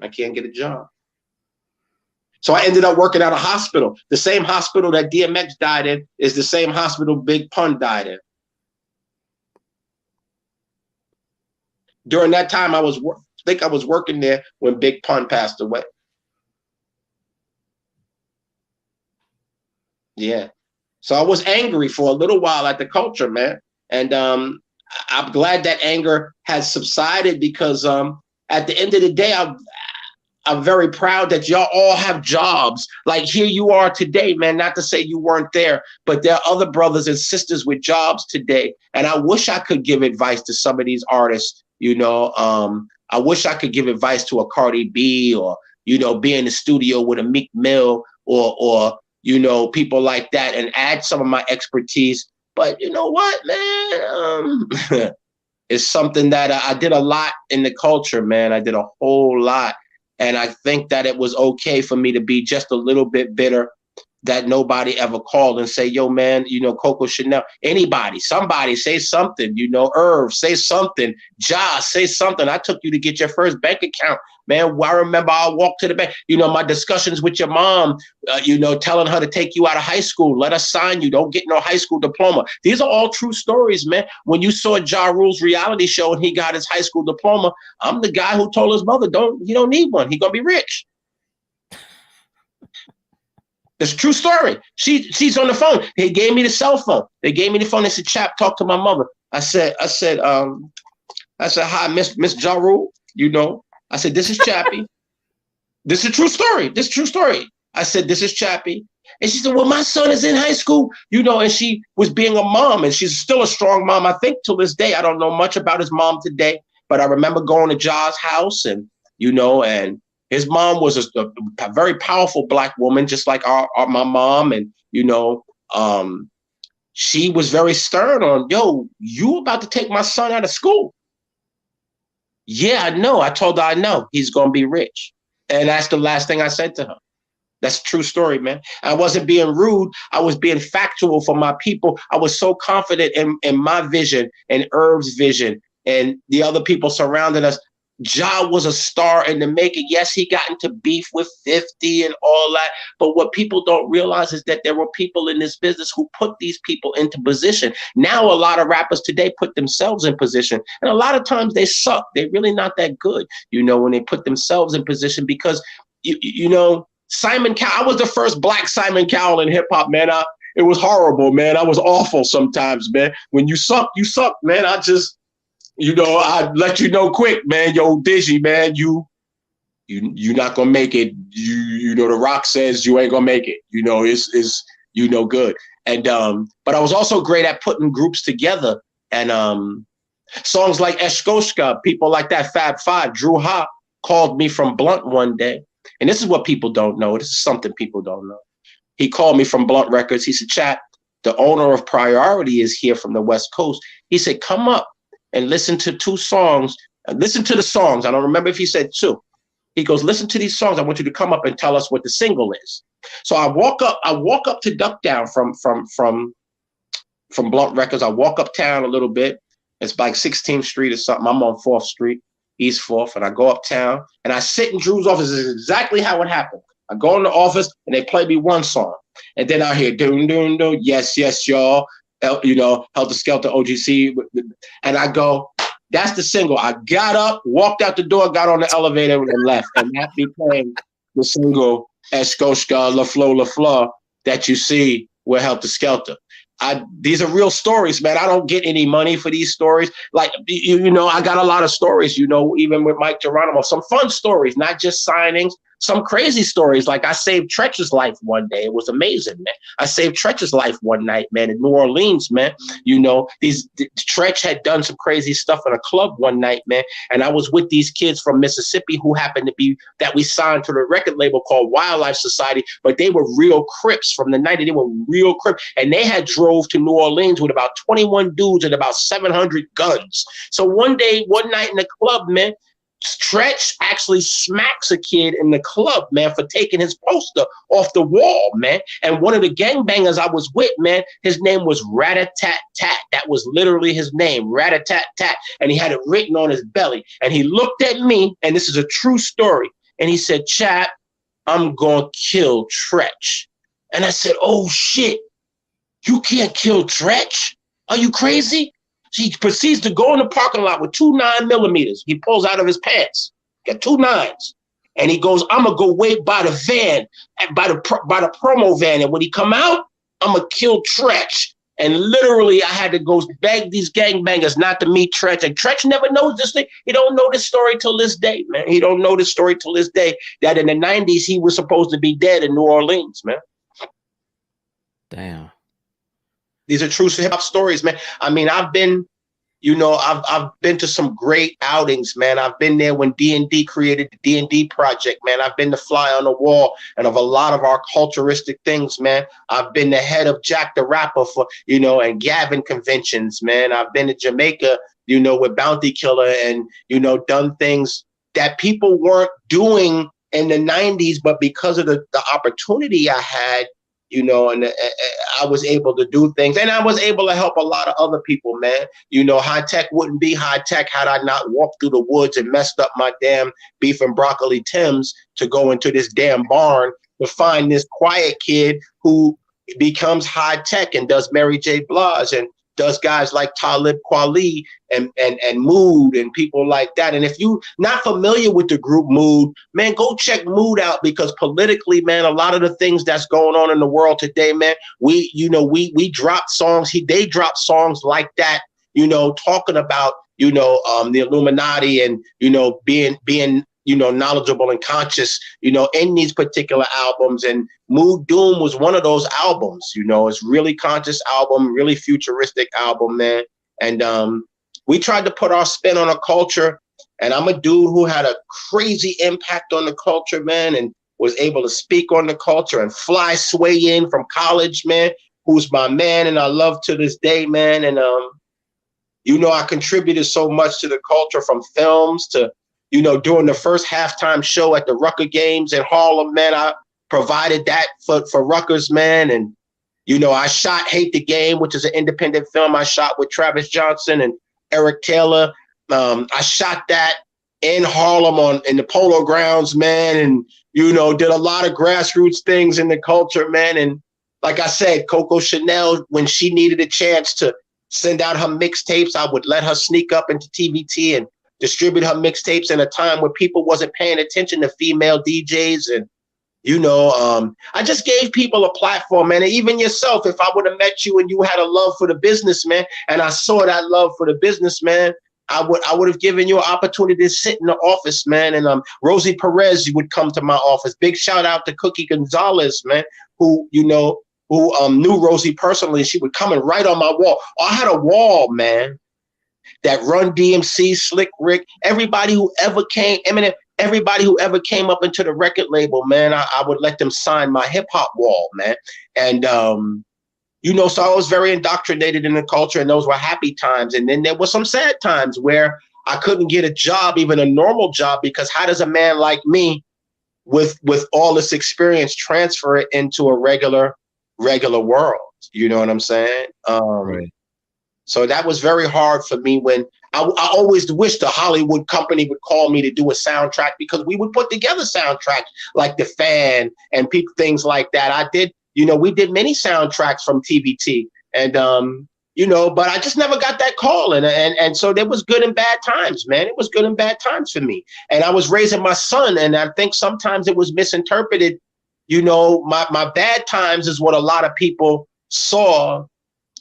I can't get a job. So I ended up working at a hospital. The same hospital that DMX died in is the same hospital Big Pun died in. During that time, I was working there when Big Pun passed away. Yeah. So I was angry for a little while at the culture, man. And I'm glad that anger has subsided because at the end of the day, I'm very proud that y'all all have jobs. Like here you are today, man, not to say you weren't there, but there are other brothers and sisters with jobs today. And I wish I could give advice to some of these artists, you know. I wish I could give advice to a Cardi B or, you know, be in the studio with a Meek Mill or you know, people like that and add some of my expertise. But you know what, man? It's something that I did a lot in the culture, man. I did a whole lot. And I think that it was okay for me to be just a little bit bitter that nobody ever called and say, yo, man, you know, Coco Chanel, anybody, somebody say something, you know, Irv, say something, Josh, say something. I took you to get your first bank account, man. I remember I walked to the bank, you know, my discussions with your mom, you know, telling her to take you out of high school, let us sign you, don't get no high school diploma. These are all true stories, man. When you saw Ja Rule's reality show and he got his high school diploma, I'm the guy who told his mother, he don't need one. He gonna be rich. It's a true story. She's on the phone. They gave me the cell phone. They gave me the phone. They said, Chap, talk to my mother. I said, hi, Miss Ja Rule. You know, I said, this is Chappy. This is a true story. This is a true story. I said, this is Chappy. And she said, well, my son is in high school, you know, and she was being a mom and she's still a strong mom. I think till this day, I don't know much about his mom today, but I remember going to Ja's house and, you know, and his mom was a very powerful Black woman, just like my mom. And, you know, she was very stern on, yo, you about to take my son out of school. Yeah, I know. I told her I know. He's going to be rich. And that's the last thing I said to her. That's a true story, man. I wasn't being rude. I was being factual for my people. I was so confident in my vision and Irv's vision and the other people surrounding us. Ja was a star in the making. Yes, he got into beef with 50 and all that. But what people don't realize is that there were people in this business who put these people into position. Now, a lot of rappers today put themselves in position. And a lot of times they suck. They're really not that good, you know, when they put themselves in position because, you know, Simon Cowell, I was the first Black Simon Cowell in hip hop, man. It was horrible, man. I was awful sometimes, man. When you suck, man. You know, I let you know quick, man. Yo, Dizzy, man, you're not gonna make it. You know, The Rock says you ain't gonna make it. You know, it's you know good. And but I was also great at putting groups together and songs like Eshkoshka, people like that, Fab Five, Drew Ha called me from Blunt one day, and this is what people don't know. This is something people don't know. He called me from Blunt Records. He said, "Chat, the owner of Priority is here from the West Coast." He said, "Come up and listen to 2 songs. Listen to the songs." I don't remember if he said 2. He goes, "Listen to these songs. I want you to come up and tell us what the single is." So I walk up to Duck Down from Blunt Records. I walk uptown a little bit. It's like 16th Street or something. I'm on 4th Street, East 4th, and I go uptown and I sit in Drew's office. This is exactly how it happened. I go in the office and they play me one song. And then I hear, doon, doon, doon, yes, yes, y'all. You know, Helter Skelter, OGC, and I go, that's the single. I got up, walked out the door, got on the elevator, and left. And that became the single, Eshkoshka, La Flo, that you see we're helter skelter. These are real stories, man. I don't get any money for these stories. Like, I got a lot of stories, even with Mike Geronimo, some fun stories, not just signings, some crazy stories. Like I saved Tretch's life one day. It was amazing, man. I saved Tretch's life one night, man, in New Orleans, man. Tretch had done some crazy stuff in a club one night, man. And I was with these kids from Mississippi who happened to be that we signed to the record label called Wildlife Society, but they were real Crips from the 90s. They were real Crips. And they had drove to New Orleans with about 21 dudes and about 700 guns. So one night in the club, man, Tretch actually smacks a kid in the club, man, for taking his poster off the wall, man. And one of the gangbangers I was with, man, his name was Rat-a-tat-tat. That was literally his name, Rat-a-tat-tat. And he had it written on his belly. And he looked at me, and this is a true story, and he said, "Chap, I'm going to kill Tretch." And I said, "Oh, shit, you can't kill Tretch? Are you crazy?" He proceeds to go in the parking lot with 2 9mm. He pulls out of his pants, got 2 9s, and he goes, "I'm gonna go wait by the van, by the promo van, and when he come out, I'm gonna kill Tretch." And literally, I had to go beg these gangbangers not to meet Tretch. And Tretch never knows this thing. He don't know this story till this day, man. He don't know this story till this day. That in the 90s he was supposed to be dead in New Orleans, man. Damn. These are true hip hop stories, man. I mean, I've been to some great outings, man. I've been there when D&D created the D&D project, man. I've been the fly on the wall and of a lot of our culturistic things, man. I've been the head of Jack the Rapper for, and Gavin conventions, man. I've been to Jamaica, with Bounty Killer and, done things that people weren't doing in the 90s, but because of the opportunity I had, and I was able to do things, and I was able to help a lot of other people, man. High Tech wouldn't be High Tech had I not walked through the woods and messed up my damn beef and broccoli Timbs to go into this damn barn to find this quiet kid who becomes High Tech and does Mary J. Blige and does guys like Talib Kweli and Mood and people like that. And if you not familiar with the group Mood, man, go check Mood out, because politically, man, a lot of the things that's going on in the world today, man, we drop songs. They drop songs like that, talking about, the Illuminati and, being knowledgeable and conscious, in these particular albums. And Mood Doom was one of those albums, it's really conscious album, really futuristic album, man. And we tried to put our spin on a culture, and I'm a dude who had a crazy impact on the culture, man, and was able to speak on the culture. And Fly Sway in from college, man, who's my man and I love to this day, man. And I contributed so much to the culture, from films to during the first halftime show at the Rucker games in Harlem, man, I provided that for Rutgers, man. And, I shot Hate the Game, which is an independent film I shot with Travis Johnson and Eric Taylor. I shot that in Harlem in the Polo Grounds, man. And, did a lot of grassroots things in the culture, man. And like I said, Coco Chanel, when she needed a chance to send out her mixtapes, I would let her sneak up into TVT and distribute her mixtapes in a time where people wasn't paying attention to female DJs. And, I just gave people a platform, man. And even yourself, if I would have met you and you had a love for the business, man, and I saw that love for the business, man, I would have given you an opportunity to sit in the office, man. And Rosie Perez would come to my office. Big shout out to Cookie Gonzalez, man, who knew Rosie personally. She would come and write on my wall. I had a wall, man, that Run DMC, Slick Rick, everybody who ever came, Eminem, everybody who ever came up into the record label, man, I would let them sign my hip hop wall, man. And, so I was very indoctrinated in the culture, and those were happy times. And then there were some sad times where I couldn't get a job, even a normal job, because how does a man like me with all this experience transfer it into a regular world? You know what I'm saying? Right. So that was very hard for me when I always wished the Hollywood company would call me to do a soundtrack, because we would put together soundtracks like The Fan and things like that. I did, we did many soundtracks from TVT, and, but I just never got that call. And so there was good and bad times, man. It was good and bad times for me. And I was raising my son, and I think sometimes it was misinterpreted. My bad times is what a lot of people saw,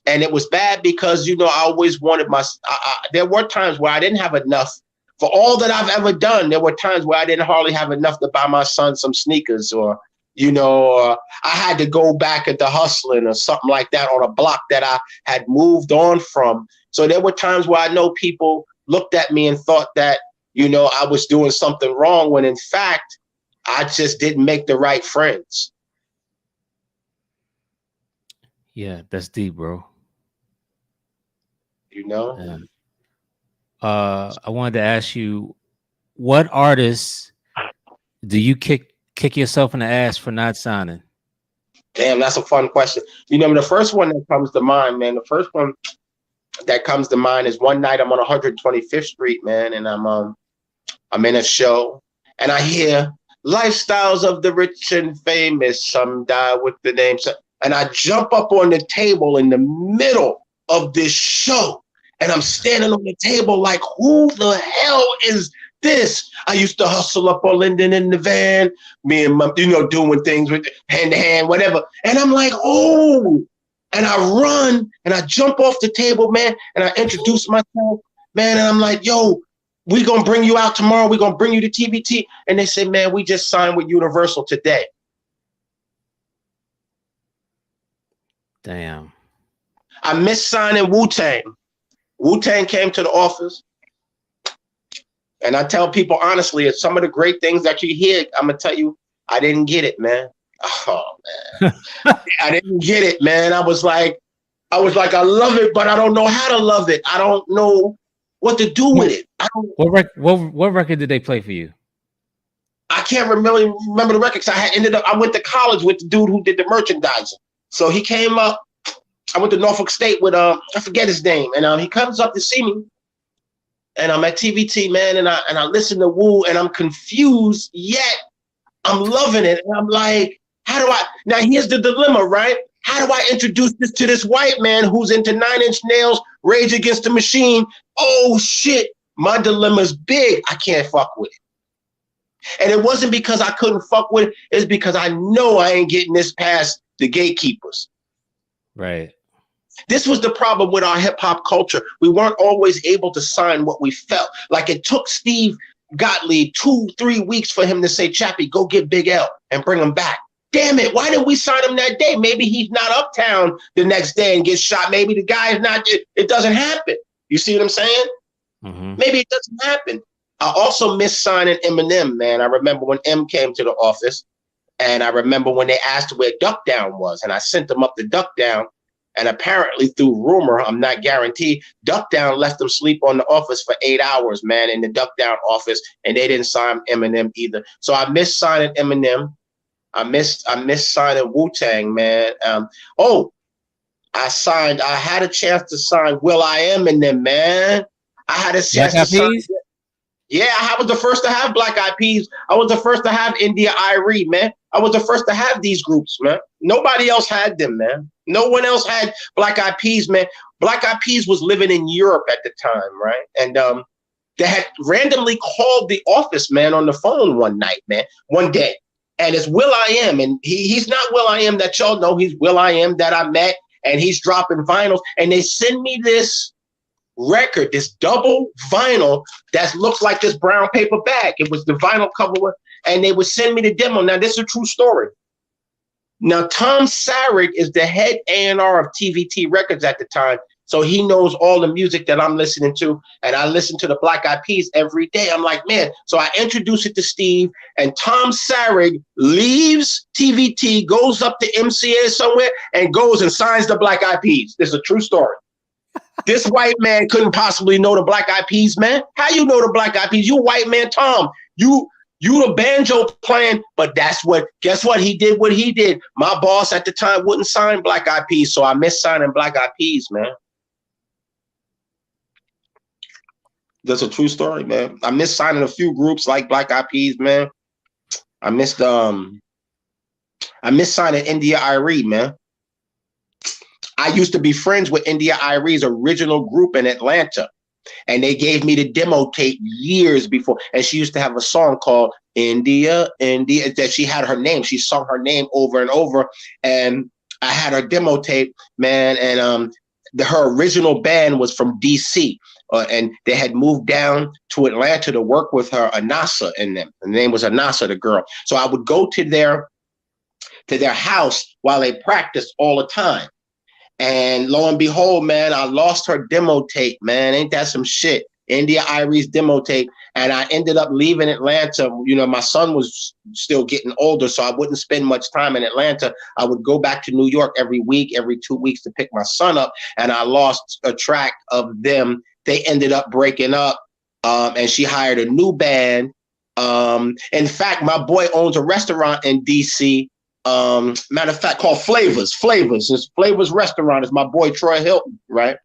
and it was bad because, you know, I always wanted there were times where I didn't have enough for all that I've ever done. There were times where I didn't hardly have enough to buy my son some sneakers, or, you know, I had to go back into hustling or something like that on a block that I had moved on from. So there were times where I know people looked at me and thought that, you know, I was doing something wrong, when in fact, I just didn't make the right friends. Yeah, that's deep, bro. You know? Yeah. I wanted to ask you, what artists do you kick yourself in the ass for not signing? Damn, that's a fun question. You know, the first one that comes to mind, man, the first one that comes to mind is one night I'm on 125th Street, man, and I'm in a show, and I hear lifestyles of the rich and famous, some die with the name, and I jump up on the table in the middle of this show, and I'm standing on the table like, who the hell is this? I used to hustle up on Linden in the van, me and my, you know, doing things with hand to hand, whatever. And I'm like, oh, and I run and I jump off the table, man, and I introduce myself, man, and I'm like, yo, we gonna bring you out tomorrow. We gonna bring you to TVT. And they say, man, we just signed with Universal today. Damn. I missed signing Wu-Tang. Wu-Tang came to the office. And I tell people honestly, it's some of the great things that you hear. I'm gonna tell you, I didn't get it, man. Oh man, I didn't get it, man. I was like, I love it, but I don't know how to love it. I don't know what to do with it. What record did they play for you? I can't remember the records. I went to college with the dude who did the merchandising. So he came up. I went to Norfolk State with I forget his name, and he comes up to see me. And I'm at TVT, man, and I listen to Wu, and I'm confused, yet I'm loving it. And I'm like, how do I, now here's the dilemma, right? How do I introduce this to this white man who's into 9 Inch Nails, Rage Against the Machine? Oh shit, my dilemma's big. I can't fuck with it. And it wasn't because I couldn't fuck with it, it's because I know I ain't getting this past the gatekeepers. Right. This was the problem with our hip hop culture. We weren't always able to sign what we felt. Like it took Steve Gottlieb 2-3 weeks for him to say, Chappy, go get Big L and bring him back. Damn it, why didn't we sign him that day? Maybe he's not uptown the next day and gets shot. Maybe the guy is not, it doesn't happen. You see what I'm saying? Mm-hmm. Maybe it doesn't happen. I also miss signing Eminem, man. I remember when M came to the office, and I remember when they asked where Duck Down was, and I sent them up to Duck Down. And apparently through rumor, I'm not guaranteed, Duck Down left them sleep on the office for 8 hours, man, in the Duck Down office, and they didn't sign Eminem either. So I missed signing Eminem. I missed signing Wu-Tang, man. I had a chance to sign will.i.am in them, man. I had a chance to sign. Yeah, I was the first to have Black Eyed Peas. I was the first to have India Irie, man. I was the first to have these groups, man. Nobody else had them, man. No one else had Black Eyed Peas, man. Black Eyed Peas was living in Europe at the time, right? And they had randomly called the office, man, on the phone one day. And it's will.i.am, and he's not will.i.am that y'all know. He's will.i.am that I met, and he's dropping vinyls. And they send me this record, this double vinyl that looks like this brown paper bag. It was the vinyl cover, and they would send me the demo. Now, this is a true story. Now, Tom Sarek is the head A&R of TVT Records at the time, so he knows all the music that I'm listening to, and I listen to the Black Eyed Peas every day. I'm like, man, so I introduce it to Steve, and Tom Sarek leaves TVT, goes up to MCA somewhere, and goes and signs the Black Eyed Peas. This is a true story. This white man couldn't possibly know the Black Eyed Peas, man. How you know the Black Eyed Peas? You white man, Tom. You the banjo playing, but guess what? He did what he did. My boss at the time wouldn't sign Black Eyed Peas, so I missed signing Black Eyed Peas, man. That's a true story, man. I missed signing a few groups like Black Eyed Peas, man. I missed signing India Irie, man. I used to be friends with India Irie's original group in Atlanta, and they gave me the demo tape years before. And she used to have a song called India, that she had her name. She sung her name over and over. And I had her demo tape, man, and her original band was from DC, and they had moved down to Atlanta to work with her, Anasa, and them. The name was Anasa, the girl. So I would go to their house while they practiced all the time. And lo and behold, man, I lost her demo tape, man. Ain't that some shit? India Irie's demo tape. And I ended up leaving Atlanta. You know, my son was still getting older, so I wouldn't spend much time in Atlanta. I would go back to New York every week, every 2 weeks to pick my son up. And I lost a track of them. They ended up breaking up, and she hired a new band. In fact, my boy owns a restaurant in DC. Matter of fact, called Flavors. It's Flavors Restaurant. It's my boy Troy Hilton, right?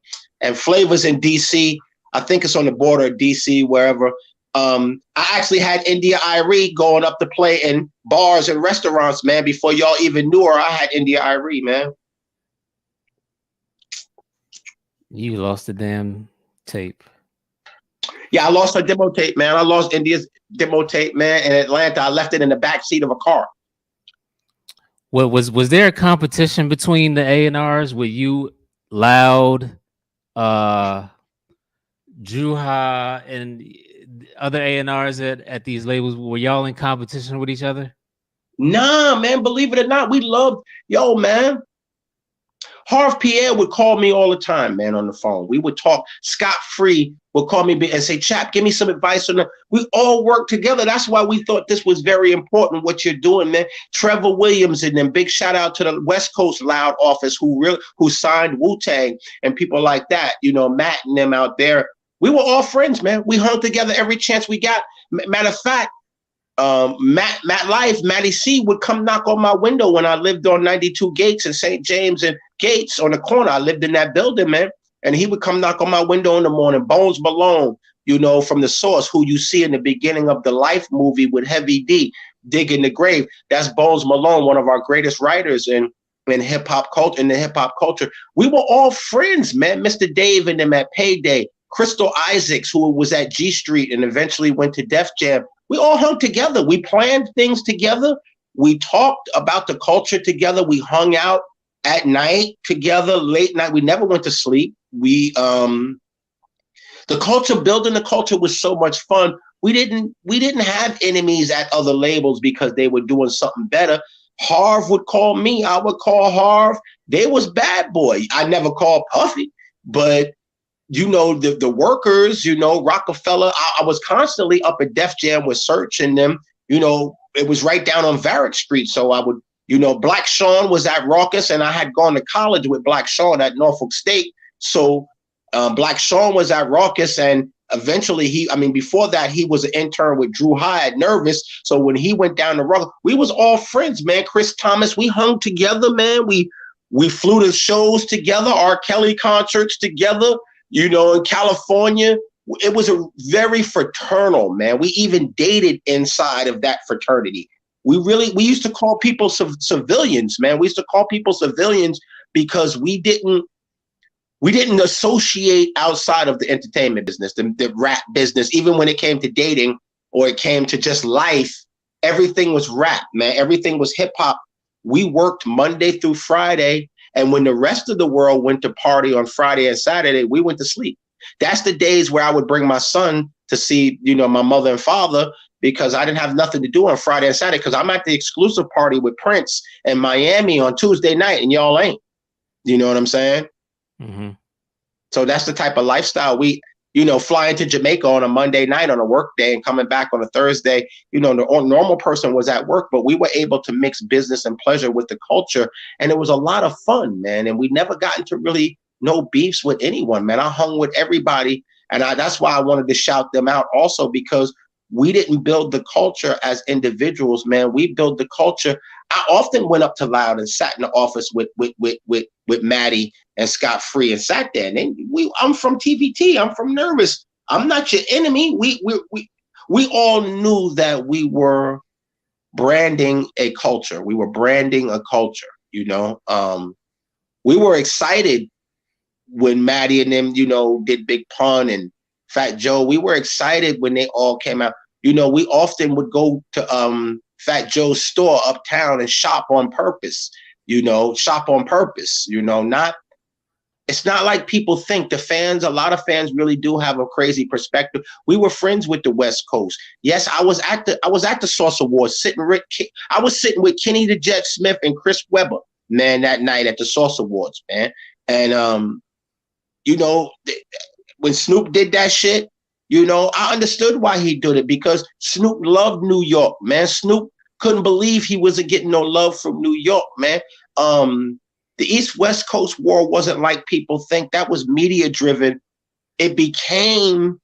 And Flavors in DC. I think it's on the border of DC, wherever. I actually had India Irie going up to play in bars and restaurants, man. Before y'all even knew her, I had India Irie, man. You lost the damn tape. Yeah, I lost her demo tape, man. I lost India's demo tape, man, in Atlanta. I left it in the back seat of a car. What was there a competition between the A&Rs with you, Loud, Juha, and other A&Rs at these labels? Were y'all in competition with each other? Nah, man, believe it or not, we loved, man. Harv Pierre would call me all the time, man, on the phone. We would talk. Scott Free would call me and say, Chap, give me some advice on that. We all worked together. That's why we thought this was very important, what you're doing, man. Trevor Williams and them, big shout out to the West Coast Loud office who signed Wu-Tang and people like that, Matt and them out there. We were all friends, man. We hung together every chance we got. Matter of fact, Matty C would come knock on my window when I lived on 92 Gates in St. James and Gates on the corner. I lived in that building, man. And he would come knock on my window in the morning. Bones Malone, from The Source, who you see in the beginning of the Life movie with Heavy D, Digging the Grave. That's Bones Malone, one of our greatest writers in hip hop culture. In the hip hop culture, we were all friends, man. Mr. Dave and them at Payday, Crystal Isaacs, who was at G Street and eventually went to Def Jam. We all hung together. We planned things together. We talked about the culture together. We hung out at night together, late night. We never went to sleep. Building the culture was so much fun. We didn't have enemies at other labels because they were doing something better. Harv would call me. I would call Harv. They was bad boy. I never called Puffy, but the workers, Rockefeller, I was constantly up at Def Jam with Search and them, it was right down on Varick Street. So I would, Black Sean was at Raucus, and I had gone to college with Black Sean at Norfolk State. So Black Sean was at Raucus, and eventually before that, he was an intern with Drew High at Nervous. So when he went down to Raucus, we was all friends, man. Chris Thomas, we hung together, man. We flew to shows together, R. Kelly concerts together. In California, it was a very fraternal, man. We even dated inside of that fraternity. We used to call people civilians, man. We used to call people civilians because we didn't associate outside of the entertainment business, the rap business. Even when it came to dating or it came to just life, everything was rap, man. Everything was hip hop. We worked Monday through Friday. And when the rest of the world went to party on Friday and Saturday, we went to sleep. That's the days where I would bring my son to see, my mother and father, because I didn't have nothing to do on Friday and Saturday, because I'm at the exclusive party with Prince in Miami on Tuesday night, and y'all ain't. You know what I'm saying? Mm-hmm. So that's the type of lifestyle flying to Jamaica on a Monday night on a work day and coming back on a Thursday, the normal person was at work, but we were able to mix business and pleasure with the culture. And it was a lot of fun, man. And we never got into really no beefs with anyone, man. I hung with everybody. And that's why I wanted to shout them out also, because we didn't build the culture as individuals, man. We built the culture. I often went up to Loud and sat in the office with Maddie and Scott Free and sat there. And I'm from TVT. I'm from Nervous. I'm not your enemy. We all knew that we were branding a culture. We were branding a culture. We were excited when Maddie and them, did Big Pun and Fat Joe. We were excited when they all came out. We often would go to Fat Joe's store uptown and shop on purpose shop on purpose, it's not like people think. A lot of fans really do have a crazy perspective. We were friends with the West Coast. Yes, I was at the Source Awards I was sitting with Kenny the Jet Smith and Chris Webber, man, that night at the Source Awards, man. And when Snoop did that shit, I understood why he did it, because Snoop loved New York, man. Snoop couldn't believe he wasn't getting no love from New York, man. The East-West Coast war wasn't like people think. That was media-driven. It became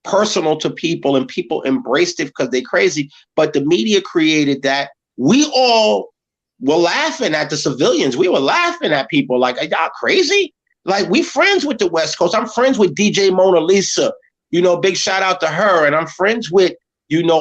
personal to people, and people embraced it because they're crazy. But the media created that. We all were laughing at the civilians. We were laughing at people like, are y'all crazy? Like, we friends with the West Coast. I'm friends with DJ Mona Lisa. Big shout out to her. And I'm friends with,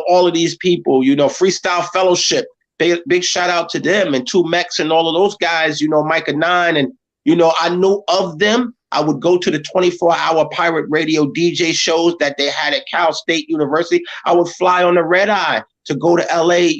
all of these people, Freestyle Fellowship. Big shout out to them, and Two Mex and all of those guys, Micah 9. And, I knew of them. I would go to the 24-hour pirate radio DJ shows that they had at Cal State University. I would fly on the red eye to go to LA,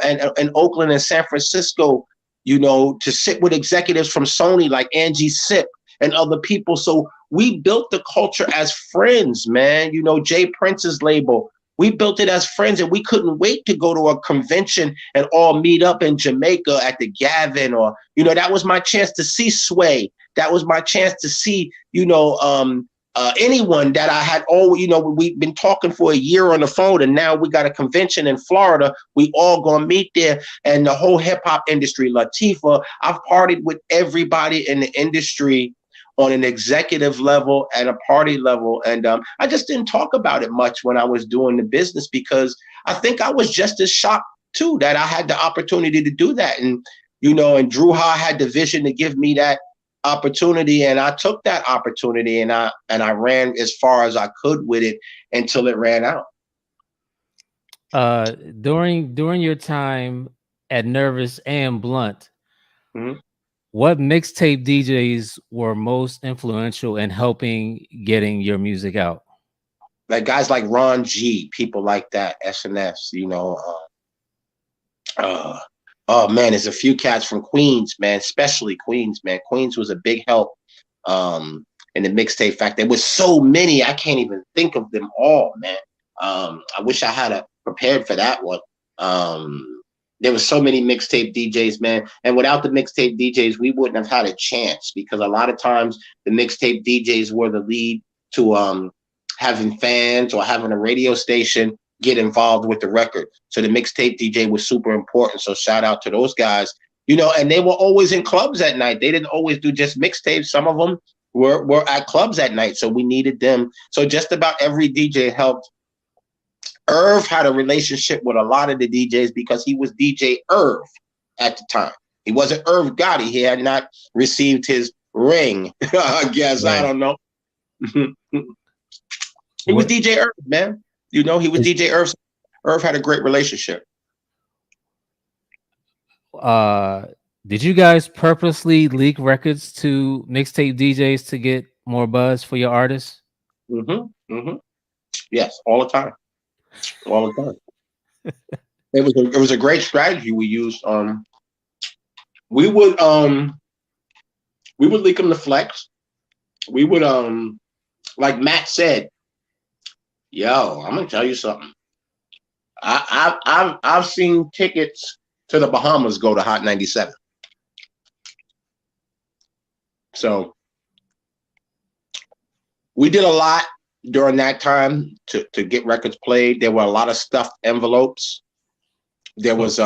and Oakland and San Francisco, to sit with executives from Sony like Angie Sip and other people. So we built the culture as friends, man. Jay Prince's label. We built it as friends, and we couldn't wait to go to a convention and all meet up in Jamaica at the Gavin, or, that was my chance to see Sway. That was my chance to see, anyone that I had we've been talking for a year on the phone, and now we got a convention in Florida. We all gonna meet there, and the whole hip hop industry, Latifah, I've partied with everybody in the industry on an executive level and a party level. And I just didn't talk about it much when I was doing the business, because I think I was just as shocked too that I had the opportunity to do that. And, and Drew Ha had the vision to give me that opportunity. And I took that opportunity, and I ran as far as I could with it until it ran out. During your time at Nervous and Blunt, mm-hmm. What mixtape DJs were most influential in helping getting your music out? Like guys like Ron G, people like that, SNS, oh man, there's a few cats from Queens, man, especially Queens, man. Queens was a big help in the mixtape fact. There was so many, I can't even think of them all, man. I wish I had prepared for that one. There was so many mixtape DJs, man. And without the mixtape DJs, we wouldn't have had a chance, because a lot of times the mixtape DJs were the lead to having fans or having a radio station get involved with the record. So the mixtape DJ was super important. So shout out to those guys, and they were always in clubs at night. They didn't always do just mixtapes. Some of them were at clubs at night. So we needed them. So just about every DJ helped. Irv had a relationship with a lot of the DJs because he was DJ Irv at the time. He wasn't Irv Gotti. He had not received his ring, I guess. Right. I don't know. He was DJ Irv, man. He was DJ Irv. Irv had a great relationship. Did you guys purposely leak records to mixtape DJs to get more buzz for your artists? Yes, all the time. All the time. It was a great strategy we used. We would leak them to Flex. We would like Matt said, yo, I'm gonna tell you something. I've seen tickets to the Bahamas go to Hot 97. So we did a lot during that time to get records played. There were a lot of stuffed envelopes. There was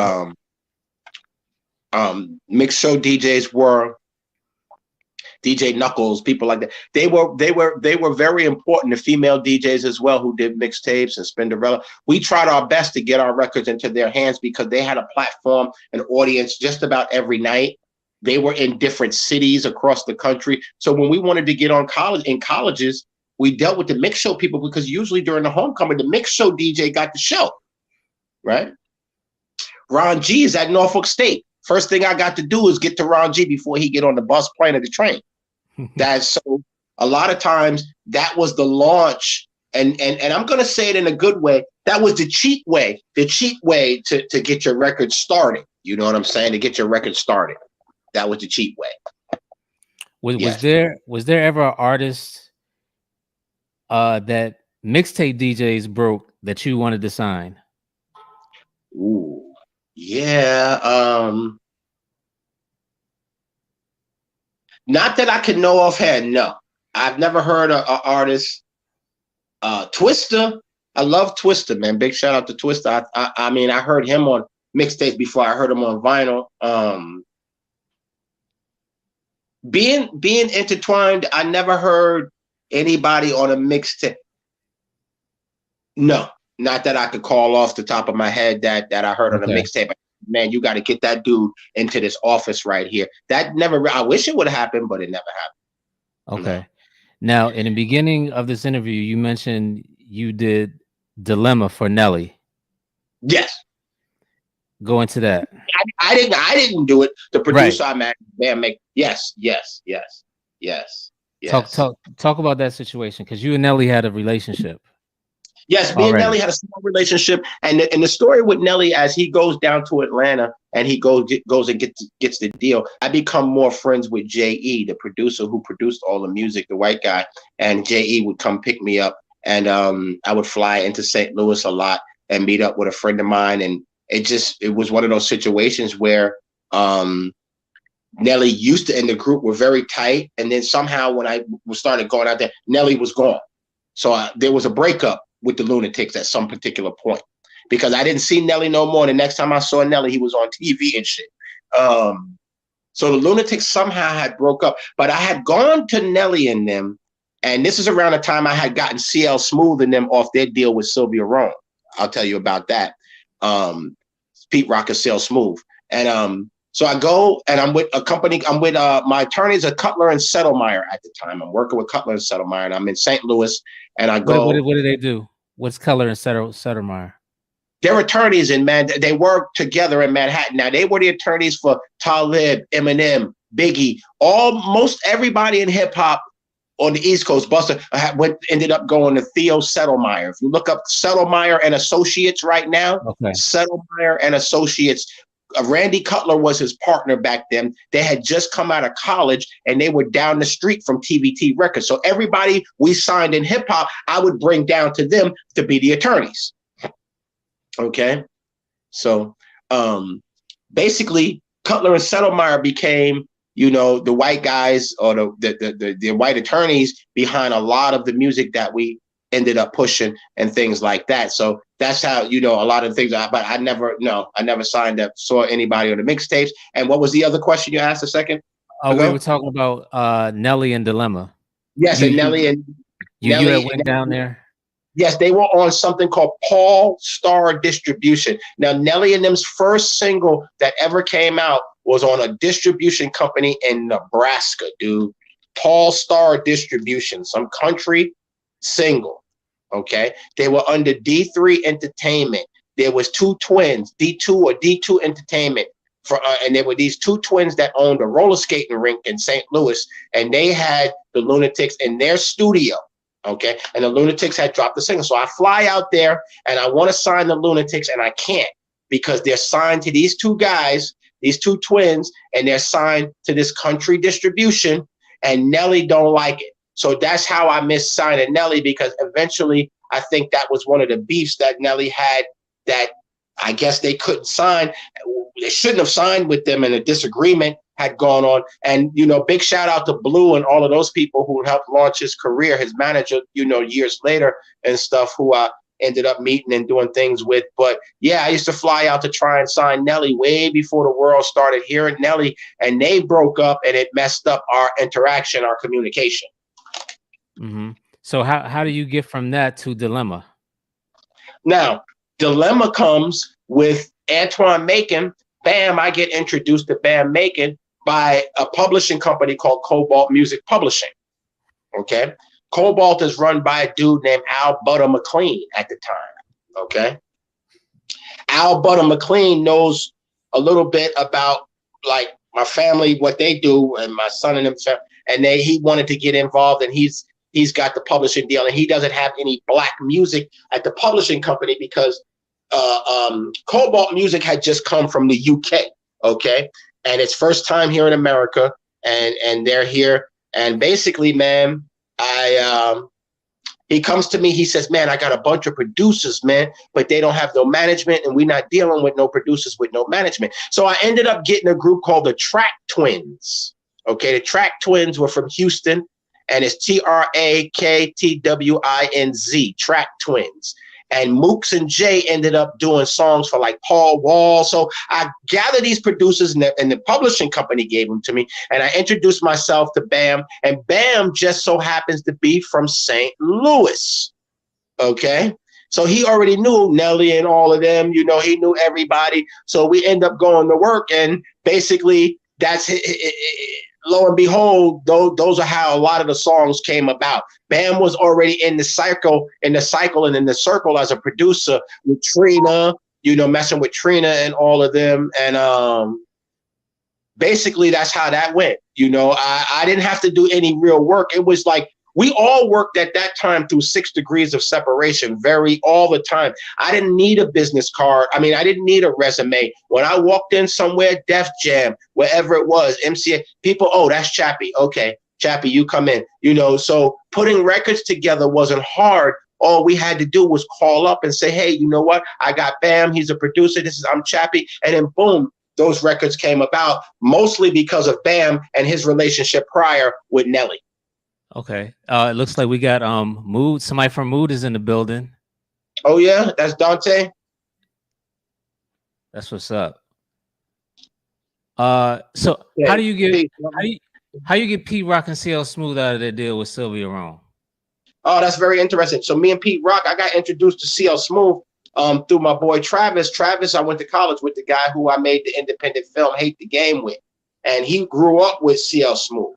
mixed show DJs were DJ Knuckles, people like that. They were very important. The female DJs as well, who did mixtapes, and Spinderella. We tried our best to get our records into their hands because they had a platform, an audience just about every night. They were in different cities across the country. So when we wanted to get on colleges, we dealt with the mix show people, because usually during the homecoming, the mix show DJ got the show, right? Ron G is at Norfolk State. First thing I got to do is get to Ron G before he get on the bus, plane, or the train. That's so. A lot of times that was the launch, and I'm gonna say it in a good way. That was the cheap way to get your record started. You know what I'm saying? To get your record started. That was the cheap way. Was Yes. was there ever an artist that mixtape DJs broke that you wanted to sign? Ooh. Yeah. Not that I can know offhand. No, I've never heard an artist. Twista. I love Twista, man. Big shout out to Twista. I mean, I heard him on mixtapes before I heard him on vinyl. Being intertwined, I never heard anybody on a mixtape. No, not that I could call off the top of my head that I heard on a mixtape. Man, you got to get that dude into this office right here. That never. I wish it would have happened, but it never happened. Okay. No. Now, in the beginning of this interview, you mentioned you did Dilemma for Nelly. Yes. Go into that. I didn't do it. The producer, I'm at, make. Yes. Talk about that situation, because you and Nelly had a relationship. Yes, me and Nelly had a small relationship, and the story with Nelly, as he goes down to Atlanta and he goes and gets the deal, I become more friends with J.E., the producer who produced all the music, the white guy, and J.E. would come pick me up, and I would fly into St. Louis a lot and meet up with a friend of mine, and it was one of those situations where Nelly used to, and the group were very tight, and then somehow when I started going out there, Nelly was gone, so there was a breakup with the Lunatics at some particular point, because I didn't see Nelly no more. The next time I saw Nelly, he was on TV and shit. So the Lunatics somehow had broke up, but I had gone to Nelly and them, and this is around the time I had gotten CL Smooth and them off their deal with Sylvia Rome. I'll tell you about that. Pete Rock and CL Smooth. And so I go and I'm with a company. I'm with my attorneys at Cutler and Settlemeyer at the time. I'm working with Cutler and Settlemeyer, and I'm in St. Louis. And I go. What do they do? What's Cutler and Settlemeyer? They're attorneys in they work together in Manhattan. Now, they were the attorneys for Talib, Eminem, Biggie, almost everybody in hip hop on the East Coast. Buster ended up going to Theo Settlemeyer. If you look up Settlemeyer and Associates right now, Settlemeyer and Associates. Randy Cutler was his partner back then. They had just come out of college and they were down the street from TVT Records. So everybody we signed in hip hop, I would bring down to them to be the attorneys. Okay. So basically Cutler and Settlemeyer became, the white guys or the white attorneys behind a lot of the music that we ended up pushing and things like that. So that's how, a lot of things, but I never signed up, saw anybody on the mixtapes. And what was the other question you asked a second ago? We were talking about Nelly and Dilemma. Yes, and Nelly and Nelly went down there. Yes, they were on something called Paul Star Distribution. Now, Nelly and them's first single that ever came out was on a distribution company in Nebraska, dude. Paul Star Distribution, some country single. Okay, they were under D3 Entertainment. There was two twins, D2 or D2 Entertainment, and there were these two twins that owned a roller skating rink in St. Louis, and they had the Lunatics in their studio. Okay, and the Lunatics had dropped the single. So I fly out there and I want to sign the Lunatics, and I can't, because they're signed to these two guys, these two twins, and they're signed to this country distribution, and Nelly don't like it. So that's how I missed signing Nelly, because eventually I think that was one of the beefs that Nelly had, that I guess they couldn't sign. They shouldn't have signed with them, and a disagreement had gone on. And, big shout out to Blue and all of those people who helped launch his career, his manager, years later and stuff, who I ended up meeting and doing things with. But yeah, I used to fly out to try and sign Nelly way before the world started hearing Nelly, and they broke up, and it messed up our interaction, our communication. Mm-hmm. So how do you get from that to Dilemma? Now, Dilemma comes with Antoine Macon. Bam, I get introduced to Bam Macon by a publishing company called Cobalt Music Publishing. Okay. Cobalt is run by a dude named Al Butter McLean at the time. Okay. Al Butter McLean knows a little bit about, like, my family, what they do, and my son and himself, and he wanted to get involved, and he's got the publishing deal, and he doesn't have any black music at the publishing company because Cobalt Music had just come from the UK. Okay. And it's first time here in America, and they're here. And basically, man, he comes to me, he says, man, I got a bunch of producers, man, but they don't have no management, and we're not dealing with no producers with no management. So I ended up getting a group called the Track Twins. Okay, the Track Twins were from Houston, and it's TRAKTWINZ, Track Twins. And Mooks and Jay ended up doing songs for like Paul Wall. So I gathered these producers, and the publishing company gave them to me. And I introduced myself to Bam. And Bam just so happens to be from St. Louis. Okay. So he already knew Nelly and all of them. You know, he knew everybody. So we end up going to work. And basically, that's it. Lo and behold, those are how a lot of the songs came about. Bam was already in the cycle and in the circle as a producer with Trina, you know, messing with Trina and all of them. And basically that's how that went. You know, I didn't have to do any real work. It was like we all worked at that time through 6 degrees of separation, all the time. I didn't need a business card. I mean, I didn't need a resume. When I walked in somewhere, Def Jam, wherever it was, MCA, people, oh, that's Chappy. Okay, Chappy, you come in. You know, so putting records together wasn't hard. All we had to do was call up and say, hey, you know what? I got Bam. He's a producer. I'm Chappy. And then boom, those records came about, mostly because of Bam and his relationship prior with Nelly. Okay. It looks like we got Mood. Somebody from Mood is in the building. Oh yeah, that's Dante. That's what's up. So yeah, how do you get Pete Rock and CL Smooth out of their deal with Sylvia Rome? Oh, that's very interesting. So me and Pete Rock, I got introduced to CL Smooth through my boy Travis. Travis, I went to college with the guy who I made the independent film Hate the Game with, and he grew up with CL Smooth.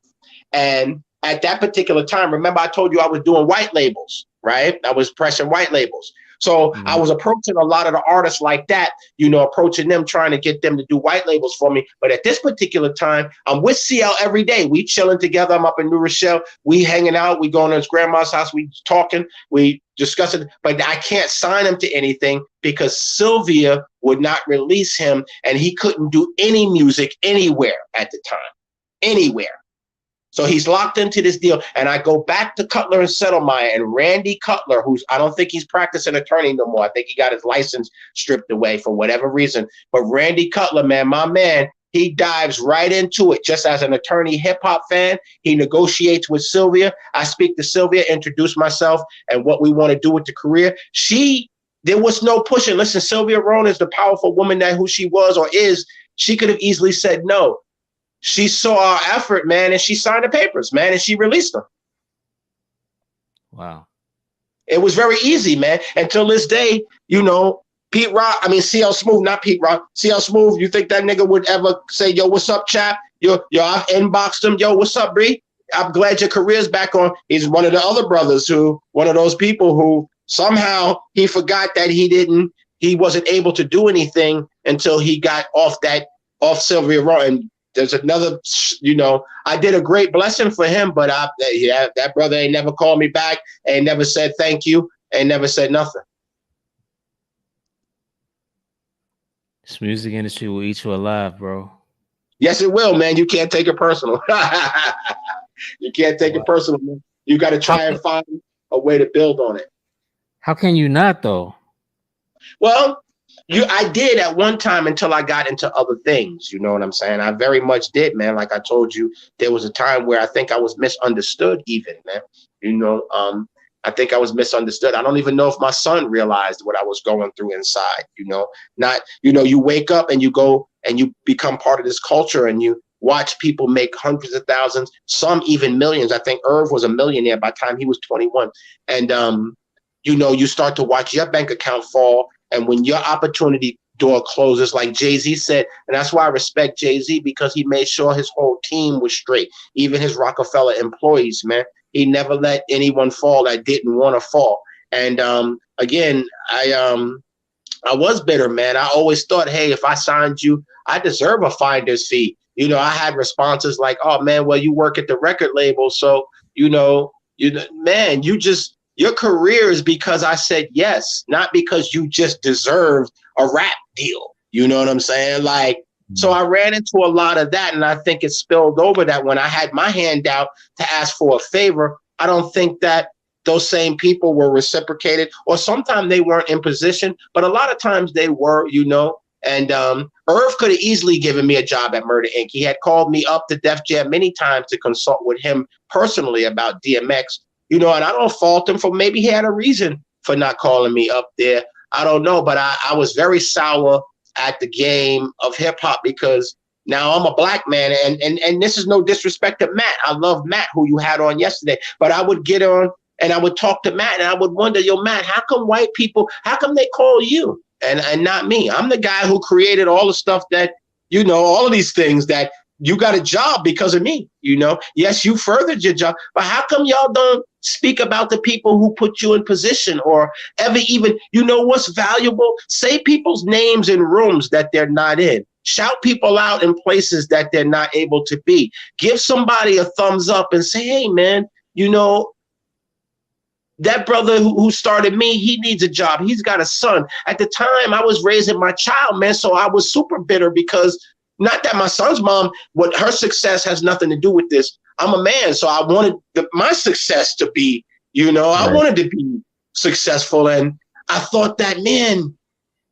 And at that particular time, remember I told you I was doing white labels, right? I was pressing white labels. So I was approaching a lot of the artists like that, you know, approaching them, trying to get them to do white labels for me. But at this particular time, I'm with CL every day. We chilling together. I'm up in New Rochelle. We hanging out. We going to his grandma's house. We talking. We discussing. But I can't sign him to anything because Sylvia would not release him, and he couldn't do any music anywhere at the time, anywhere. So he's locked into this deal. And I go back to Cutler and Settlemeyer, and Randy Cutler, I don't think he's practicing attorney no more. I think he got his license stripped away for whatever reason. But Randy Cutler, man, my man, he dives right into it. Just as an attorney hip hop fan, he negotiates with Sylvia. I speak to Sylvia, introduce myself and what we want to do with the career. There was no pushing. Listen, Sylvia Rome is the powerful woman that who she was or is. She could have easily said no. She saw our effort, man, and she signed the papers, man, and she released them. Wow. It was very easy, man. Until this day, you know, CL Smooth, not Pete Rock, CL Smooth, you think that nigga would ever say, yo, what's up, chap? Yo, I inboxed him. Yo, what's up, Bree? I'm glad your career's back on. He's one of the other brothers one of those people who somehow he forgot that he wasn't able to do anything until he got off Sylvia Rome. And there's another, you know, I did a great blessing for him, but that brother ain't never called me back, ain't never said thank you, ain't never said nothing. This music industry will eat you alive, bro. Yes, it will, man. You can't take it personal. You can't take it personal, man. You got to try and find a way to build on it. How can you not, though? Well, I did at one time until I got into other things. You know what I'm saying? I very much did, man. Like I told you, there was a time where I think I was misunderstood even, man. You know, I think I was misunderstood. I don't even know if my son realized what I was going through inside, you know. You wake up and you go and you become part of this culture and you watch people make hundreds of thousands, some even millions. I think Irv was a millionaire by the time he was 21. And, you know, you start to watch your bank account fall. And when your opportunity door closes, like Jay-Z said, and that's why I respect Jay-Z, because he made sure his whole team was straight, even his Rockefeller employees, man. He never let anyone fall that didn't want to fall. And again, I was bitter, man. I always thought, hey, if I signed you, I deserve a finder's fee. You know, I had responses like, oh, man, well, you work at the record label. So, man, your career is because I said yes, not because you just deserved a rap deal. You know what I'm saying? Like, So I ran into a lot of that, and I think it spilled over that when I had my hand out to ask for a favor, I don't think that those same people were reciprocated, or sometimes they weren't in position, but a lot of times they were, you know. And Irv could have easily given me a job at Murder Inc. He had called me up to Def Jam many times to consult with him personally about DMX, you know, and I don't fault him for maybe he had a reason for not calling me up there. I don't know, but I was very sour at the game of hip hop because now I'm a black man, and this is no disrespect to Matt. I love Matt, who you had on yesterday, but I would get on and I would talk to Matt, and I would wonder, yo, Matt, how come white people, how come they call you and not me? I'm the guy who created all the stuff that, you know, all of these things that you got a job because of me, you know. Yes, you furthered your job, but how come y'all don't speak about the people who put you in position, or ever even, you know, what's valuable? Say people's names in rooms that they're not in. Shout people out in places that they're not able to be. Give somebody a thumbs up and say, hey, man, you know, that brother who started me, he needs a job. He's got a son. At the time, I was raising my child, man, so I was super bitter because not that my son's mom, what her success has nothing to do with this. I'm a man, so I wanted my success to be, you know, I wanted to be successful. And I thought that, man,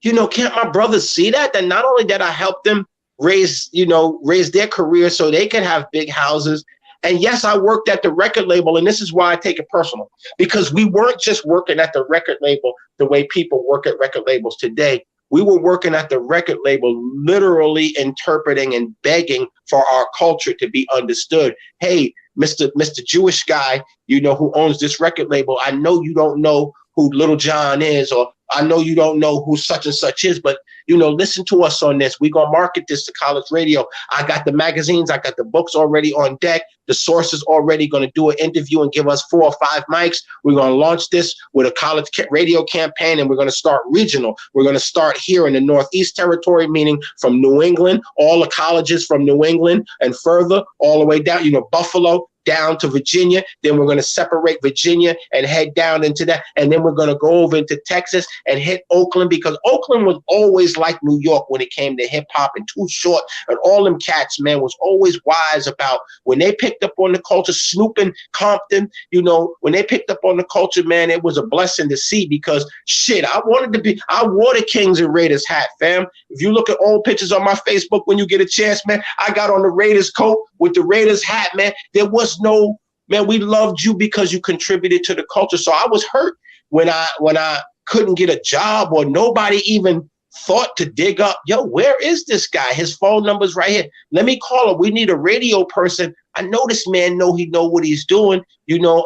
you know, can't my brothers see that? That not only that I helped them raise their career so they could have big houses. And yes, I worked at the record label, and this is why I take it personal, because we weren't just working at the record label the way people work at record labels today. We were working at the record label, literally interpreting and begging for our culture to be understood. Hey, Mr. Jewish guy, you know, who owns this record label, I know you don't know who Little John is, or I know you don't know who such and such is, but, you know, listen to us on this. We're going to market this to college radio. I got the magazines. I got the books already on deck. The source is already going to do an interview and give us 4 or 5 mics. We're going to launch this with a college radio campaign, and we're going to start regional. We're going to start here in the Northeast Territory, meaning from New England, all the colleges from New England and further, all the way down, you know, Buffalo, down to Virginia. Then we're going to separate Virginia and head down into that. And then we're going to go over into Texas and hit Oakland, because Oakland was always like New York when it came to hip hop, and Too Short and all them cats, man, was always wise about when they picked up on the culture. Snoop and Compton, you know, when they picked up on the culture, man, it was a blessing to see, because shit, I wore the Kings and Raiders hat, fam. If you look at old pictures on my Facebook when you get a chance, man, I got on the Raiders coat with the Raiders hat, man. There was no, man, we loved you because you contributed to the culture. So I was hurt when I couldn't get a job, or nobody even thought to dig up, yo, where is this guy? His phone number's right here. Let me call him. We need a radio person. I know this man know what he's doing. You know,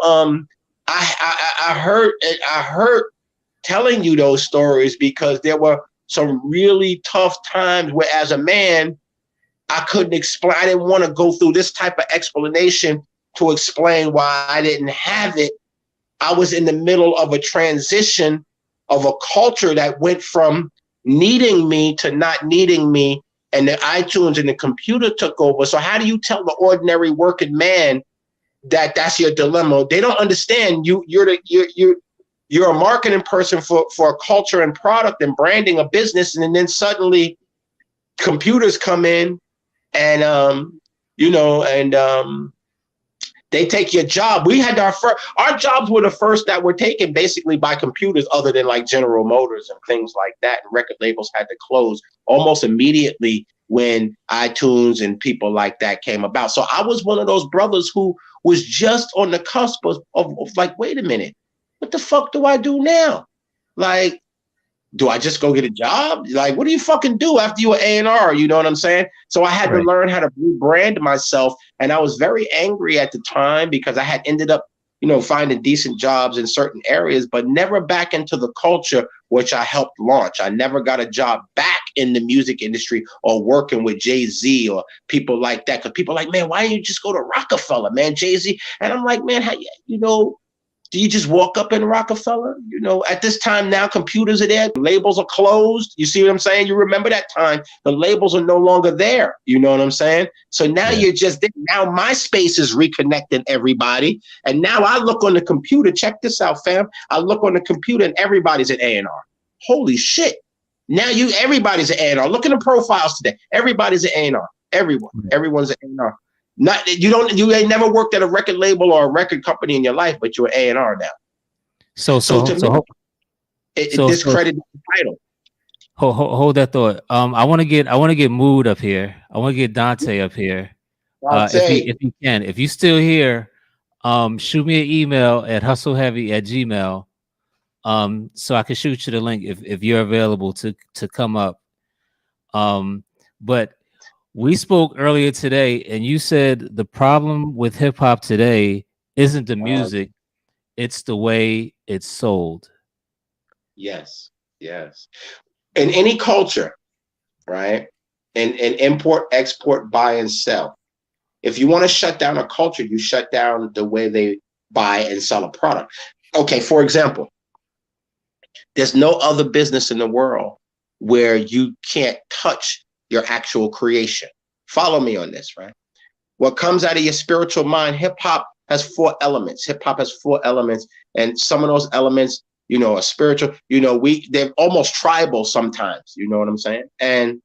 I heard telling you those stories because there were some really tough times where, as a man, I couldn't explain. I didn't want to go through this type of explanation to explain why I didn't have it. I was in the middle of a transition of a culture that went from needing me to not needing me, and the iTunes and the computer took over. So how do you tell the ordinary working man that that's your dilemma? They don't understand. You're a marketing person for a culture and product and branding a business, and then suddenly computers come in and they take your job. We had our jobs were the first that were taken basically by computers, other than like General Motors and things like that. And record labels had to close almost immediately when iTunes and people like that came about. So I was one of those brothers who was just on the cusp of like, wait a minute, what the fuck do I do now? Like, do I just go get a job? Like, what do you fucking do after you're A&R? You know what I'm saying? So I had to learn how to rebrand myself. And I was very angry at the time because I had ended up, you know, finding decent jobs in certain areas, but never back into the culture, which I helped launch. I never got a job back in the music industry or working with Jay-Z or people like that. Because people are like, man, why don't you just go to Rockefeller, man, Jay-Z? And I'm like, man, how, you know, do you just walk up in Rockefeller? You know, at this time now, computers are there. Labels are closed. You see what I'm saying? You remember that time. The labels are no longer there. You know what I'm saying? So now you're just there. Now MySpace is reconnecting everybody. And now I look on the computer. Check this out, fam. I look on the computer and everybody's at A&R. Holy shit. Now everybody's an A&R. Look at the profiles today. Everybody's an A&R. Everyone's an A&R. You ain't never worked at a record label or a record company in your life, but you're an A&R now. So to me, it discredits the title. Hold that thought. I want to get Mood up here. I want to get Dante up here. If he can. If you still here, shoot me an email at hustleheavy@gmail. So I can shoot you the link if you're available to come up. But we spoke earlier today, and you said the problem with hip hop today isn't the music, it's the way it's sold. Yes. In any culture, right? In import, export, buy, and sell. If you want to shut down a culture, you shut down the way they buy and sell a product. Okay, for example, there's no other business in the world where you can't touch your actual creation. Follow me on this, right? What comes out of your spiritual mind, hip hop has 4 elements. Hip hop has 4 elements, and some of those elements, are spiritual. They're almost tribal sometimes. You know what I'm saying? And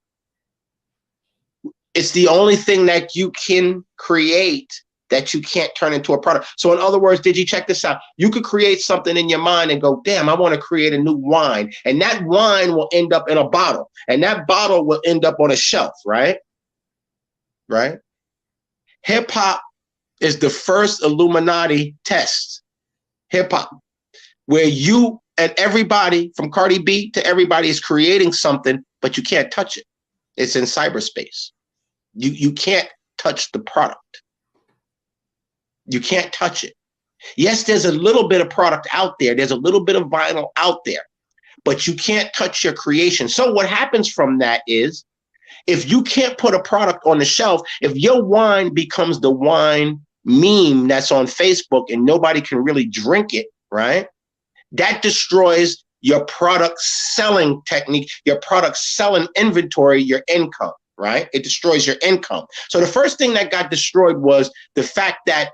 it's the only thing that you can create that you can't turn into a product. So in other words, did you check this out? You could create something in your mind and go, damn, I want to create a new wine. And that wine will end up in a bottle. And that bottle will end up on a shelf, right? Right? Hip hop is the first Illuminati test. Hip hop, where you and everybody from Cardi B to everybody is creating something, but you can't touch it. It's in cyberspace. You can't touch the product. You can't touch it. Yes, there's a little bit of product out there. There's a little bit of vinyl out there, but you can't touch your creation. So what happens from that is, if you can't put a product on the shelf, if your wine becomes the wine meme that's on Facebook and nobody can really drink it, right? That destroys your product selling technique, your product selling inventory, your income, right? It destroys your income. So the first thing that got destroyed was the fact that,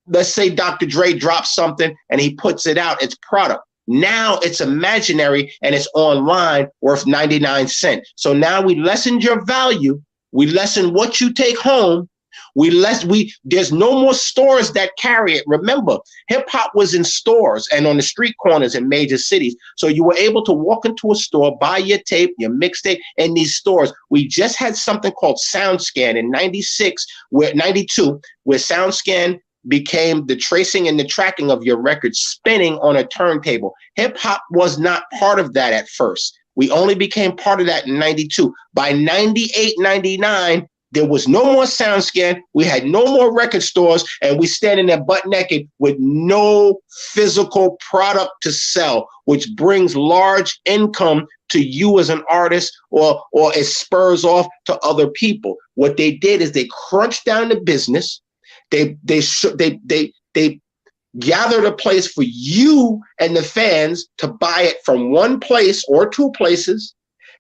let's say Dr. Dre drops something and he puts it out, it's product. Now it's imaginary and it's online worth 99 cents. So now we lessened your value. We lessen what you take home. There's no more stores that carry it. Remember, hip hop was in stores and on the street corners in major cities. So you were able to walk into a store, buy your tape, your mixtape in these stores. We just had something called SoundScan in 92, where SoundScan became the tracing and the tracking of your record spinning on a turntable. Hip hop was not part of that at first. We only became part of that in 92. By 98, 99, there was no more SoundScan. We had no more record stores, and we standing there butt naked with no physical product to sell, which brings large income to you as an artist, or it spurs off to other people. What they did is they crunched down the business. They gathered a place for you and the fans to buy it from one place or 2 places.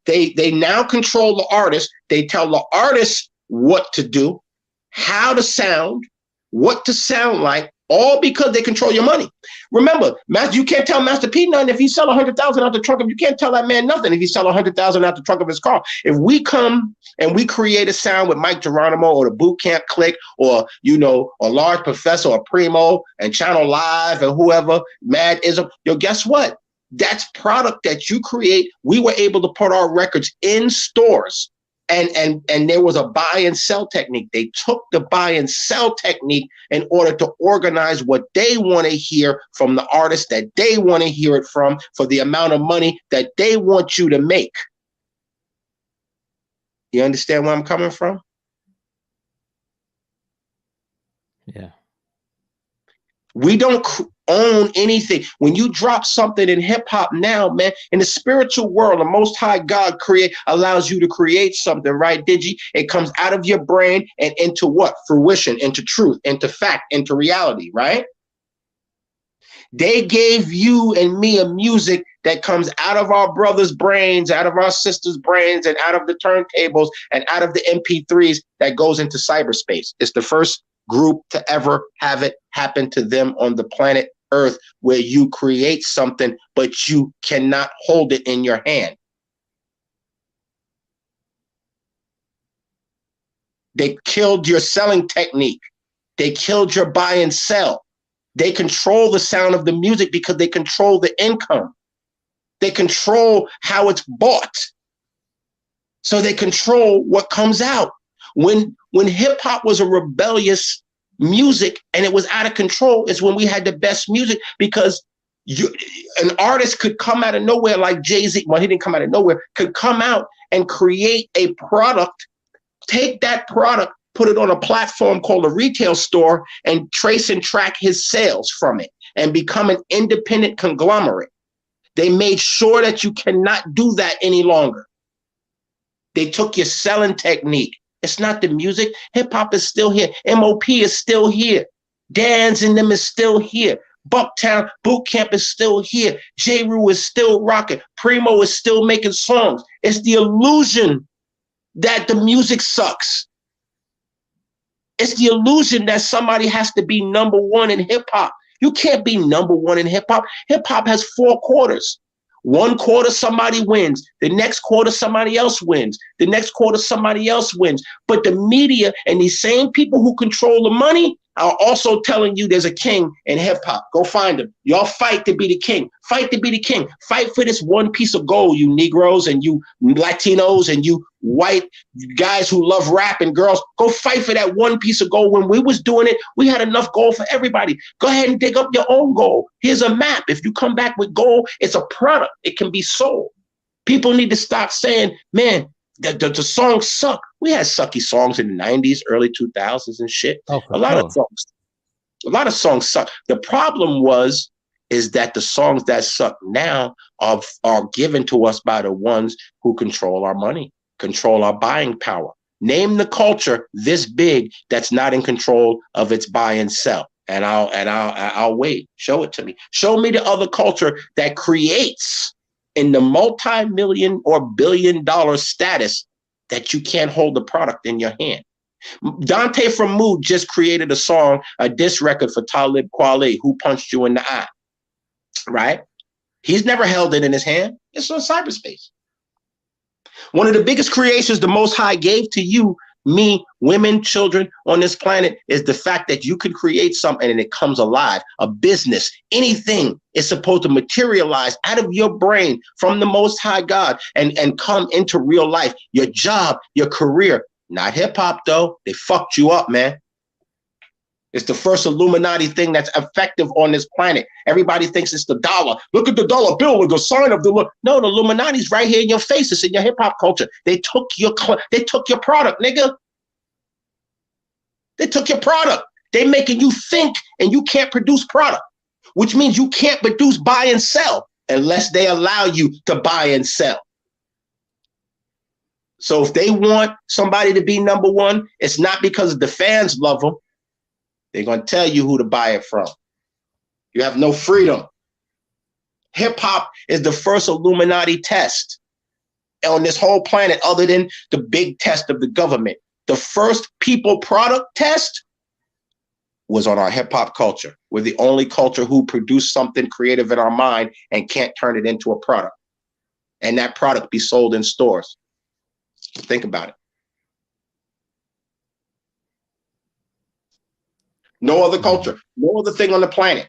They now control the artist. They tell the artist what to do, how to sound, what to sound like, all because they control your money. Remember, you can't tell Master P nothing if he sell 100,000 out the trunk of. You can't tell that man nothing if he sell 100,000 out the trunk of his car. If we come and we create a sound with Mike Geronimo or the Boot Camp Click, or a Large Professor or Primo and Channel Live and whoever, Mad Ism, guess what? That's product that you create. We were able to put our records in stores. And there was a buy and sell technique. They took the buy and sell technique in order to organize what they want to hear from the artist that they want to hear it from, for the amount of money that they want you to make. You understand where I'm coming from? Yeah. We don't own anything. When you drop something in hip hop now, man, in the spiritual world, the Most High God allows you to create something, right, Digi? It comes out of your brain and into what? Fruition, into truth, into fact, into reality, right? They gave you and me a music that comes out of our brothers' brains, out of our sisters' brains, and out of the turntables and out of the MP3s that goes into cyberspace. It's the first group to ever have it happen to them on the planet Earth, where you create something, but you cannot hold it in your hand. They killed your selling technique. They killed your buy and sell. They control the sound of the music because they control the income. They control how it's bought. So they control what comes out. When hip hop was a rebellious music and it was out of control, is when we had the best music, because an artist could come out of nowhere like Jay-Z. Well, he didn't come out of nowhere, could come out and create a product, take that product, put it on a platform called a retail store, and trace and track his sales from it and become an independent conglomerate. They made sure that you cannot do that any longer. They took your selling technique. It's not the music. Hip hop is still here. MOP is still here. Dan's and them is still here. Bucktown Boot Camp is still here. J. Rue is still rocking. Primo is still making songs. It's the illusion that the music sucks. It's the illusion that somebody has to be number one in hip hop. You can't be number one in hip hop. Hip hop has 4 quarters. 1 quarter, somebody wins. The next quarter, somebody else wins. The next quarter, somebody else wins. But the media and these same people who control the money are also telling you there's a king in hip hop. Go find him. Y'all fight to be the king. Fight to be the king. Fight for this one piece of gold, you Negroes and you Latinos and you white guys who love rap and girls. Go fight for that one piece of gold. When we was doing it, we had enough gold for everybody. Go ahead and dig up your own gold. Here's a map. If you come back with gold, it's a product. It can be sold. People need to stop saying, man, the songs suck. We had sucky songs in the 90s, early 2000s and shit. A lot of songs suck. The problem is that the songs that suck now are given to us by the ones who control our money, control our buying power. Name the culture this big that's not in control of its buy and sell. And I'll wait. Show it to me. Show me the other culture that creates in the multi-million or billion-dollar status that you can't hold the product in your hand. Dante from Mood just created a song, a diss record for Talib Kweli, Who Punched You in the Eye, right? He's never held it in his hand. It's on cyberspace. One of the biggest creations the Most High gave to you, me, women, children on this planet, is the fact that you can create something and it comes alive. A business, anything is supposed to materialize out of your brain from the Most High God and come into real life. Your job, your career. Not hip hop though. They fucked you up, man. It's the first Illuminati thing that's effective on this planet. Everybody thinks it's the dollar. Look at the dollar bill with the sign of the. No, the Illuminati's right here in your face. It's in your hip hop culture. They took your product, nigga. They took your product. They making you think, and you can't produce product, which means you can't produce buy and sell unless they allow you to buy and sell. So if they want somebody to be number one, it's not because the fans love them. They're going to tell you who to buy it from. You have no freedom. Hip hop is the first Illuminati test on this whole planet, other than the big test of the government. The first people product test was on our hip hop culture. We're the only culture who produced something creative in our mind and can't turn it into a product. And that product be sold in stores. Think about it. No other culture, no other thing on the planet.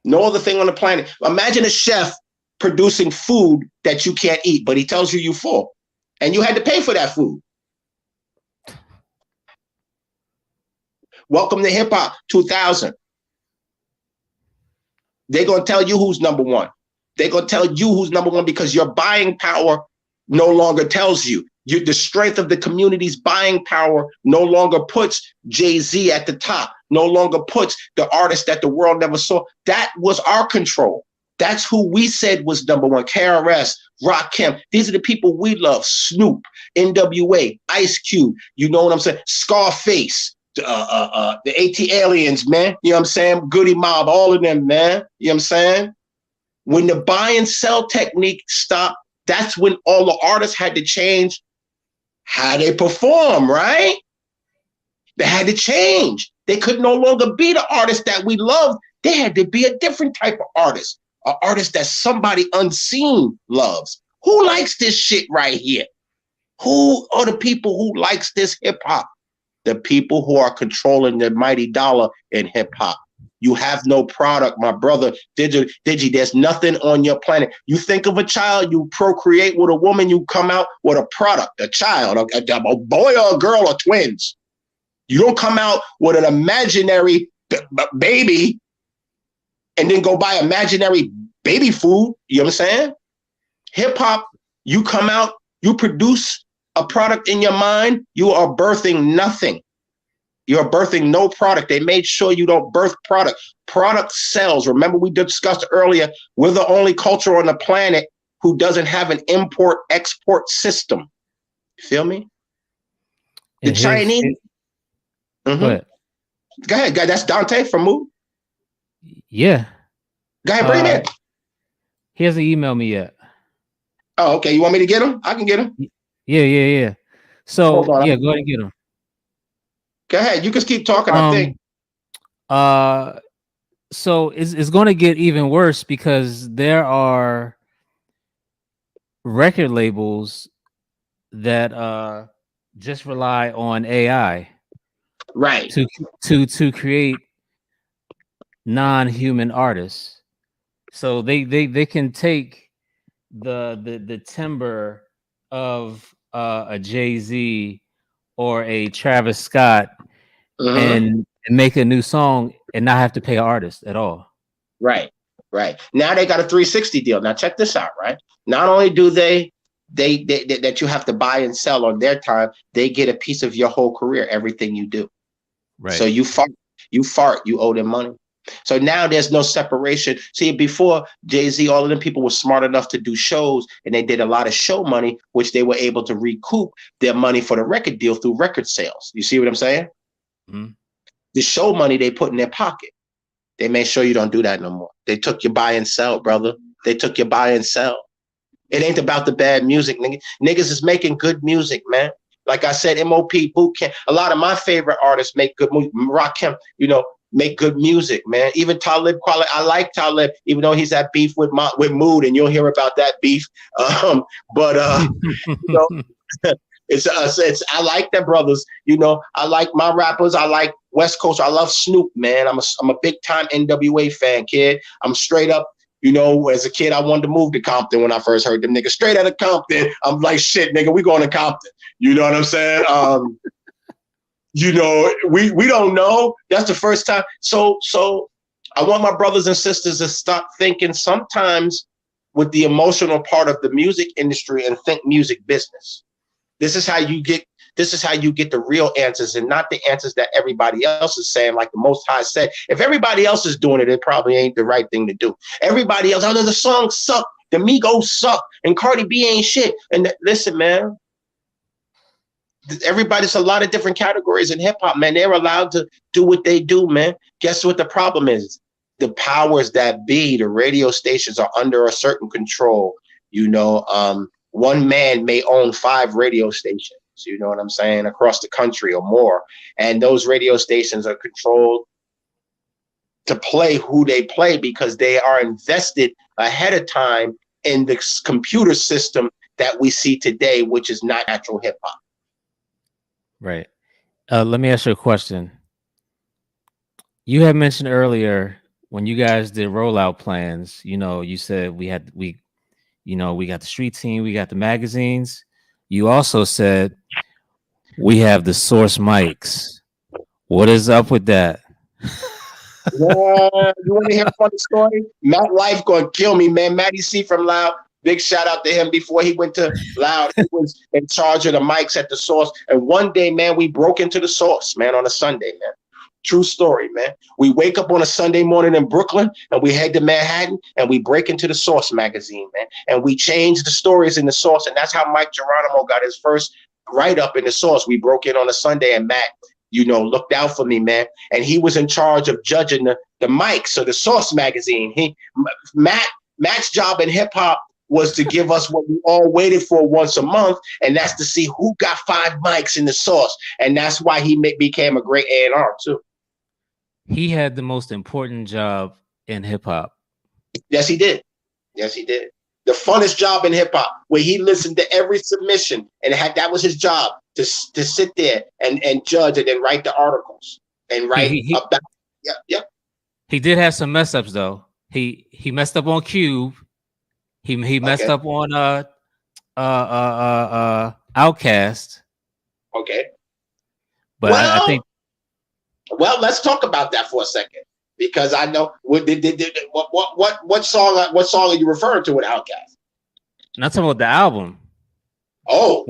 No other thing on the planet. Imagine a chef producing food that you can't eat, but he tells you you're full. And you had to pay for that food. Welcome to Hip Hop 2000. They're going to tell you who's number one. They're going to tell you who's number one because your buying power no longer tells you. The strength of the community's buying power no longer puts Jay-Z at the top, no longer puts the artist that the world never saw. That was our control. That's who we said was number one. KRS, Rakim. These are the people we love. Snoop, NWA, Ice Cube. You know what I'm saying? Scarface, the AT Aliens, man. You know what I'm saying? Goody Mob, all of them, man. You know what I'm saying? When the buy and sell technique stopped, that's when all the artists had to change how they perform, right? They had to change. They could no longer be the artists that we loved. They had to be a different type of artist, an artist that somebody unseen loves. Who likes this shit right here? Who are the people who likes this hip hop? The people who are controlling the mighty dollar in hip hop. You have no product, my brother. Digi, there's nothing on your planet. You think of a child, you procreate with a woman, you come out with a product, a child, a boy or a girl or twins. You don't come out with an imaginary baby and then go buy imaginary baby food. You know what I'm saying? Hip hop, you come out, you produce a product in your mind, you are birthing nothing. You're birthing no product. They made sure you don't birth product. Product sells. Remember, we discussed earlier, we're the only culture on the planet who doesn't have an import-export system. Feel me? The Chinese. Go ahead. Go ahead. That's Dante from Mood. Yeah. Go ahead, bring him in. He hasn't emailed me yet. Oh, okay. You want me to get him? I can get him. Yeah. So, yeah, go ahead and get him. Go ahead. You can keep talking, I think. So it's going to get even worse because there are record labels that just rely on AI, right, to create non-human artists. So they can take the timbre of a Jay-Z or a Travis Scott and make a new song and not have to pay an artist at all. Right. Now they got a 360 deal. Now check this out, right? Not only do they that you have to buy and sell on their time, they get a piece of your whole career, everything you do. Right. So you fart, you owe them money. So now there's no separation. See, before Jay-Z, all of them people were smart enough to do shows, and they did a lot of show money, which they were able to recoup their money for the record deal through record sales. You see what I'm saying? Mm-hmm. The show money they put in their pocket. They made sure you don't do that no more. They took your buy and sell, brother. They took your buy and sell. It ain't about the bad music, nigga. Niggas is making good music, man. Like I said, MOP, Boot Camp. A lot of my favorite artists make good music. Rakim, make good music, man. Even Talib Kweli, I like Talib, even though he's at beef with Mood, and you'll hear about that beef. It's I like them brothers. I like my rappers. I like West Coast. I love Snoop, man. I'm a big time NWA fan, kid. I'm straight up. As a kid, I wanted to move to Compton when I first heard them niggas. Straight out of Compton, I'm like, shit, nigga, we going to Compton. You know what I'm saying? We don't know. That's the first time. So I want my brothers and sisters to stop thinking sometimes with the emotional part of the music industry and think music business. This is how you get the real answers and not the answers that everybody else is saying. Like the Most High said, if everybody else is doing it, it probably ain't the right thing to do. Everybody else, the songs suck, the Migos suck, and Cardi B ain't shit. And listen, man, everybody's a lot of different categories in hip hop, man. They're allowed to do what they do, man. Guess what the problem is? The powers that be, the radio stations are under a certain control. One man may own 5 radio stations, you know what I'm saying, across the country or more. And those radio stations are controlled to play who they play because they are invested ahead of time in the computer system that we see today, which is not natural hip hop. Right. Let me ask you a question. You had mentioned earlier when you guys did rollout plans, you said we got the street team, we got the magazines. You also said we have the source mics. What is up with that? Yeah, you want to hear a funny story? Matt Life gonna kill me, man. Matty C from Loud. Big shout out to him. Before he went to Loud, he was in charge of the mics at the Source. And one day, man, we broke into the Source, man, on a Sunday, man. True story, man. We wake up on a Sunday morning in Brooklyn and we head to Manhattan and we break into the Source magazine, man. And we change the stories in the Source. And that's how Mike Geronimo got his first write-up in the Source. We broke in on a Sunday and Matt, looked out for me, man. And he was in charge of judging the mics of the Source magazine. Matt's job in hip hop was to give us what we all waited for once a month, and that's to see who got 5 mics in the Source. And that's why he became a great A&R too. He had the most important job in hip hop. Yes, he did. Yes, he did. the funnest job in hip hop, where he listened to every submission and that was his job to sit there and judge and then write the articles and write about. Yeah. He did have some mess ups though. He messed up on Cube. He messed up on Outcast. Okay. But I think. Well, let's talk about that for a second, because I know what song are you referring to with Outkast? Not talking about the album. Oh,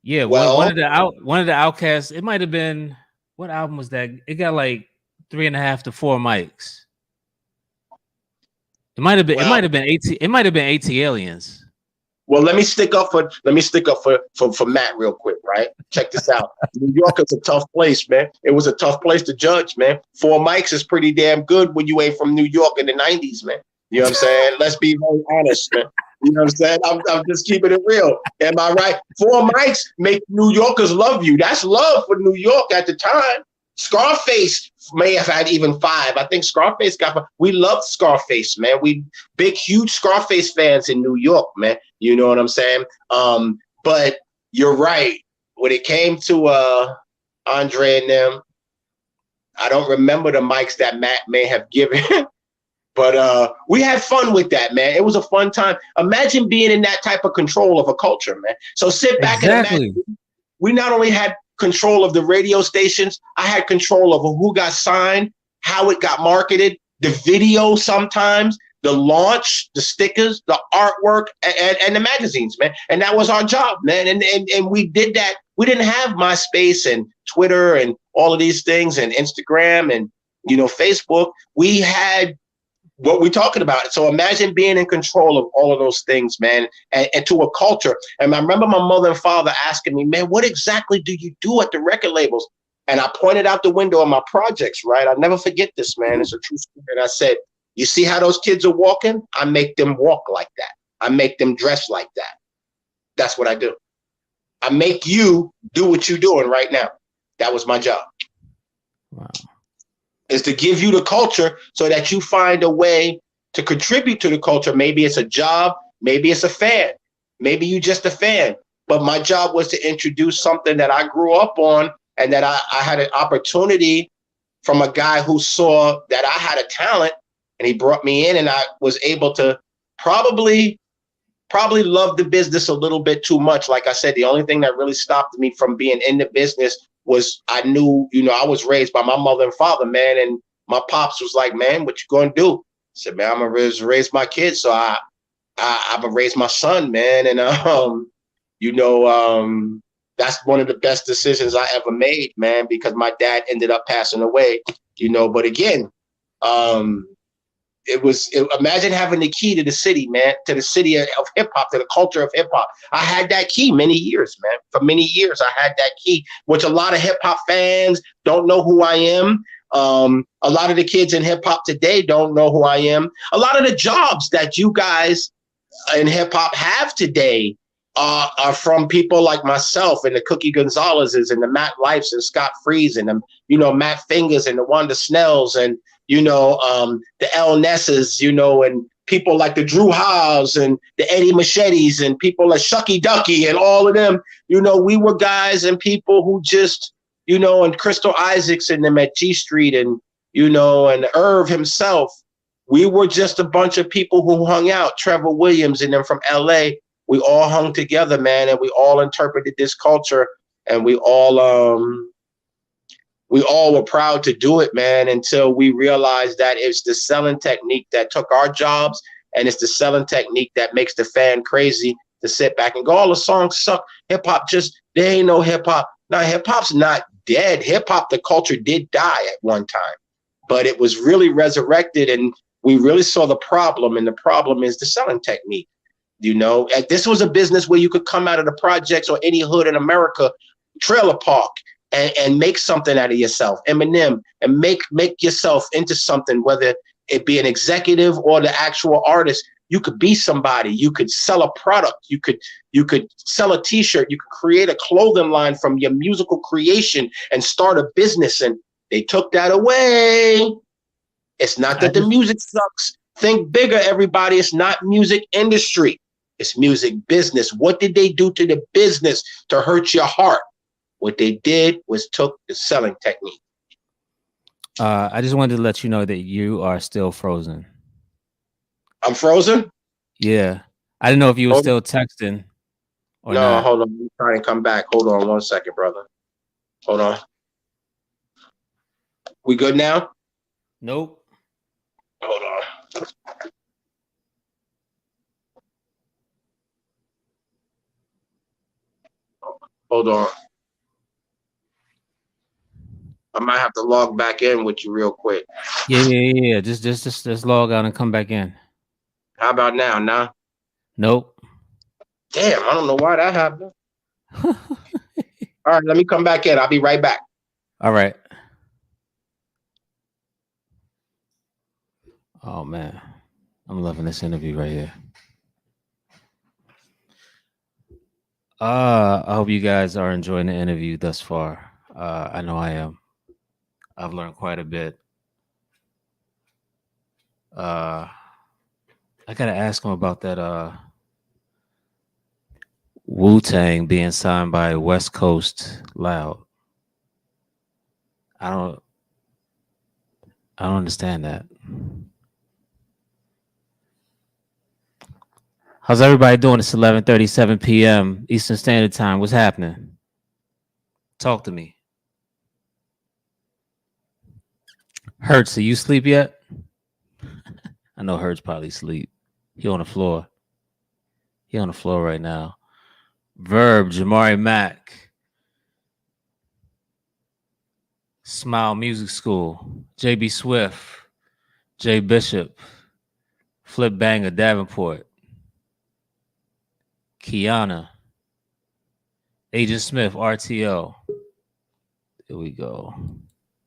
yeah. Well, one of the Outcasts. It might have been, what album was that? It got like 3.5 to 4 mics. It might have been. It might have been 18. It might have been 80 Aliens. Well, let me stick up for Matt real quick, right? Check this out. New York is a tough place, man. It was a tough place to judge, man. 4 mics is pretty damn good when you ain't from New York in the 90s, man. You know what I'm saying? Let's be very honest, man. You know what I'm saying? I'm just keeping it real. Am I right? 4 mics make New Yorkers love you. That's love for New York at the time. Scarface may have had even 5. I think Scarface got 5. We loved Scarface, man. We big, huge Scarface fans in New York, man. You know what I'm saying? But you're right. When it came to Andre and them, I don't remember the mics that Matt may have given. But we had fun with that, man. It was a fun time. Imagine being in that type of control of a culture, man. So sit back and imagine. We not only had control of the radio stations, I had control of who got signed, how it got marketed, the video sometimes, the launch, the stickers, the artwork, and the magazines, man. And that was our job, man. And we did that. We didn't have MySpace and Twitter and all of these things and Instagram and, Facebook. We had what we're talking about. So imagine being in control of all of those things, man, and to a culture. And I remember my mother and father asking me, man, what exactly do you do at the record labels? And I pointed out the window of my projects, right? I'll never forget this, man. It's a true story. And I said, you see how those kids are walking? I make them walk like that. I make them dress like that. That's what I do. I make you do what you're doing right now. That was my job. Wow. Is to give you the culture so that you find a way to contribute to the culture. Maybe it's a job, maybe it's a fan, maybe you just a fan. But my job was to introduce something that I grew up on and that I had an opportunity from a guy who saw that I had a talent, and he brought me in, and I was able to probably love the business a little bit too much. Like I said, the only thing that really stopped me from being in the business was I knew, I was raised by my mother and father, man. And my pops was like, man, what you going to do? I said, man, I'm going to raise my kids. So I'm going to raise my son, man. And, that's one of the best decisions I ever made, man, because my dad ended up passing away, but again, imagine having the key to the city, man, to the city of hip hop, to the culture of hip hop. I had that key many years, man. For many years, I had that key, which a lot of hip hop fans don't know who I am. A lot of the kids in hip hop today don't know who I am. A lot of the jobs that you guys in hip hop have today are from people like myself and the Cookie Gonzalez's and the Matt Lifes and Scott Freeze and Matt Fingers and the Wanda Snells and the El Nesses, and people like the Drew Hobbs and the Eddie Machetes and people like Shucky Ducky and all of them. We were guys and people who just, and Crystal Isaacs and them at G Street and, and Irv himself. We were just a bunch of people who hung out. Trevor Williams and them from LA. We all hung together, man, and we all interpreted this culture, and we all were proud to do it, man, until we realized that it's the selling technique that took our jobs, and it's the selling technique that makes the fan crazy to sit back and go, all the songs suck. Hip hop there ain't no hip hop. Now, hip hop's not dead. Hip hop, the culture did die at one time, but it was really resurrected, and we really saw the problem, and the problem is the selling technique. This was a business where you could come out of the projects or any hood in America, trailer park, and make something out of yourself, Eminem, and make yourself into something, whether it be an executive or the actual artist. You could be somebody. You could sell a product. You could sell a T-shirt. You could create a clothing line from your musical creation and start a business. And they took that away. It's not that the music sucks. Think bigger, everybody. It's not music industry. It's music business. What did they do to the business to hurt your heart? What they did was took the selling technique. I just wanted to let you know that you are still frozen. I'm frozen? Yeah. I didn't know if you were still texting or No, not. hold on. I'm trying to come back. Hold on 1 second, brother. Hold on. We good now? Nope. Hold on. Hold on. I might have to log back in with you real quick. Yeah. Just log out and come back in. How about now? Nah. Nope. Damn, I don't know why that happened. All right, let me come back in. I'll be right back. All right. Oh man, I'm loving this interview right here. I hope you guys are enjoying the interview thus far. I know I am. I've learned quite a bit. I gotta ask him about that Wu-Tang being signed by West Coast Loud. I don't understand that. How's everybody doing? It's 11:37 p.m. Eastern Standard Time. What's happening? Talk to me. Hertz, are you asleep yet? I know Hertz probably asleep. He on the floor. He on the floor right now. Verb, Jamari Mack. Smile Music School. JB Swift. Jay Bishop. Flip Banger Davenport. Kiana. Agent Smith, RTO. Here we go.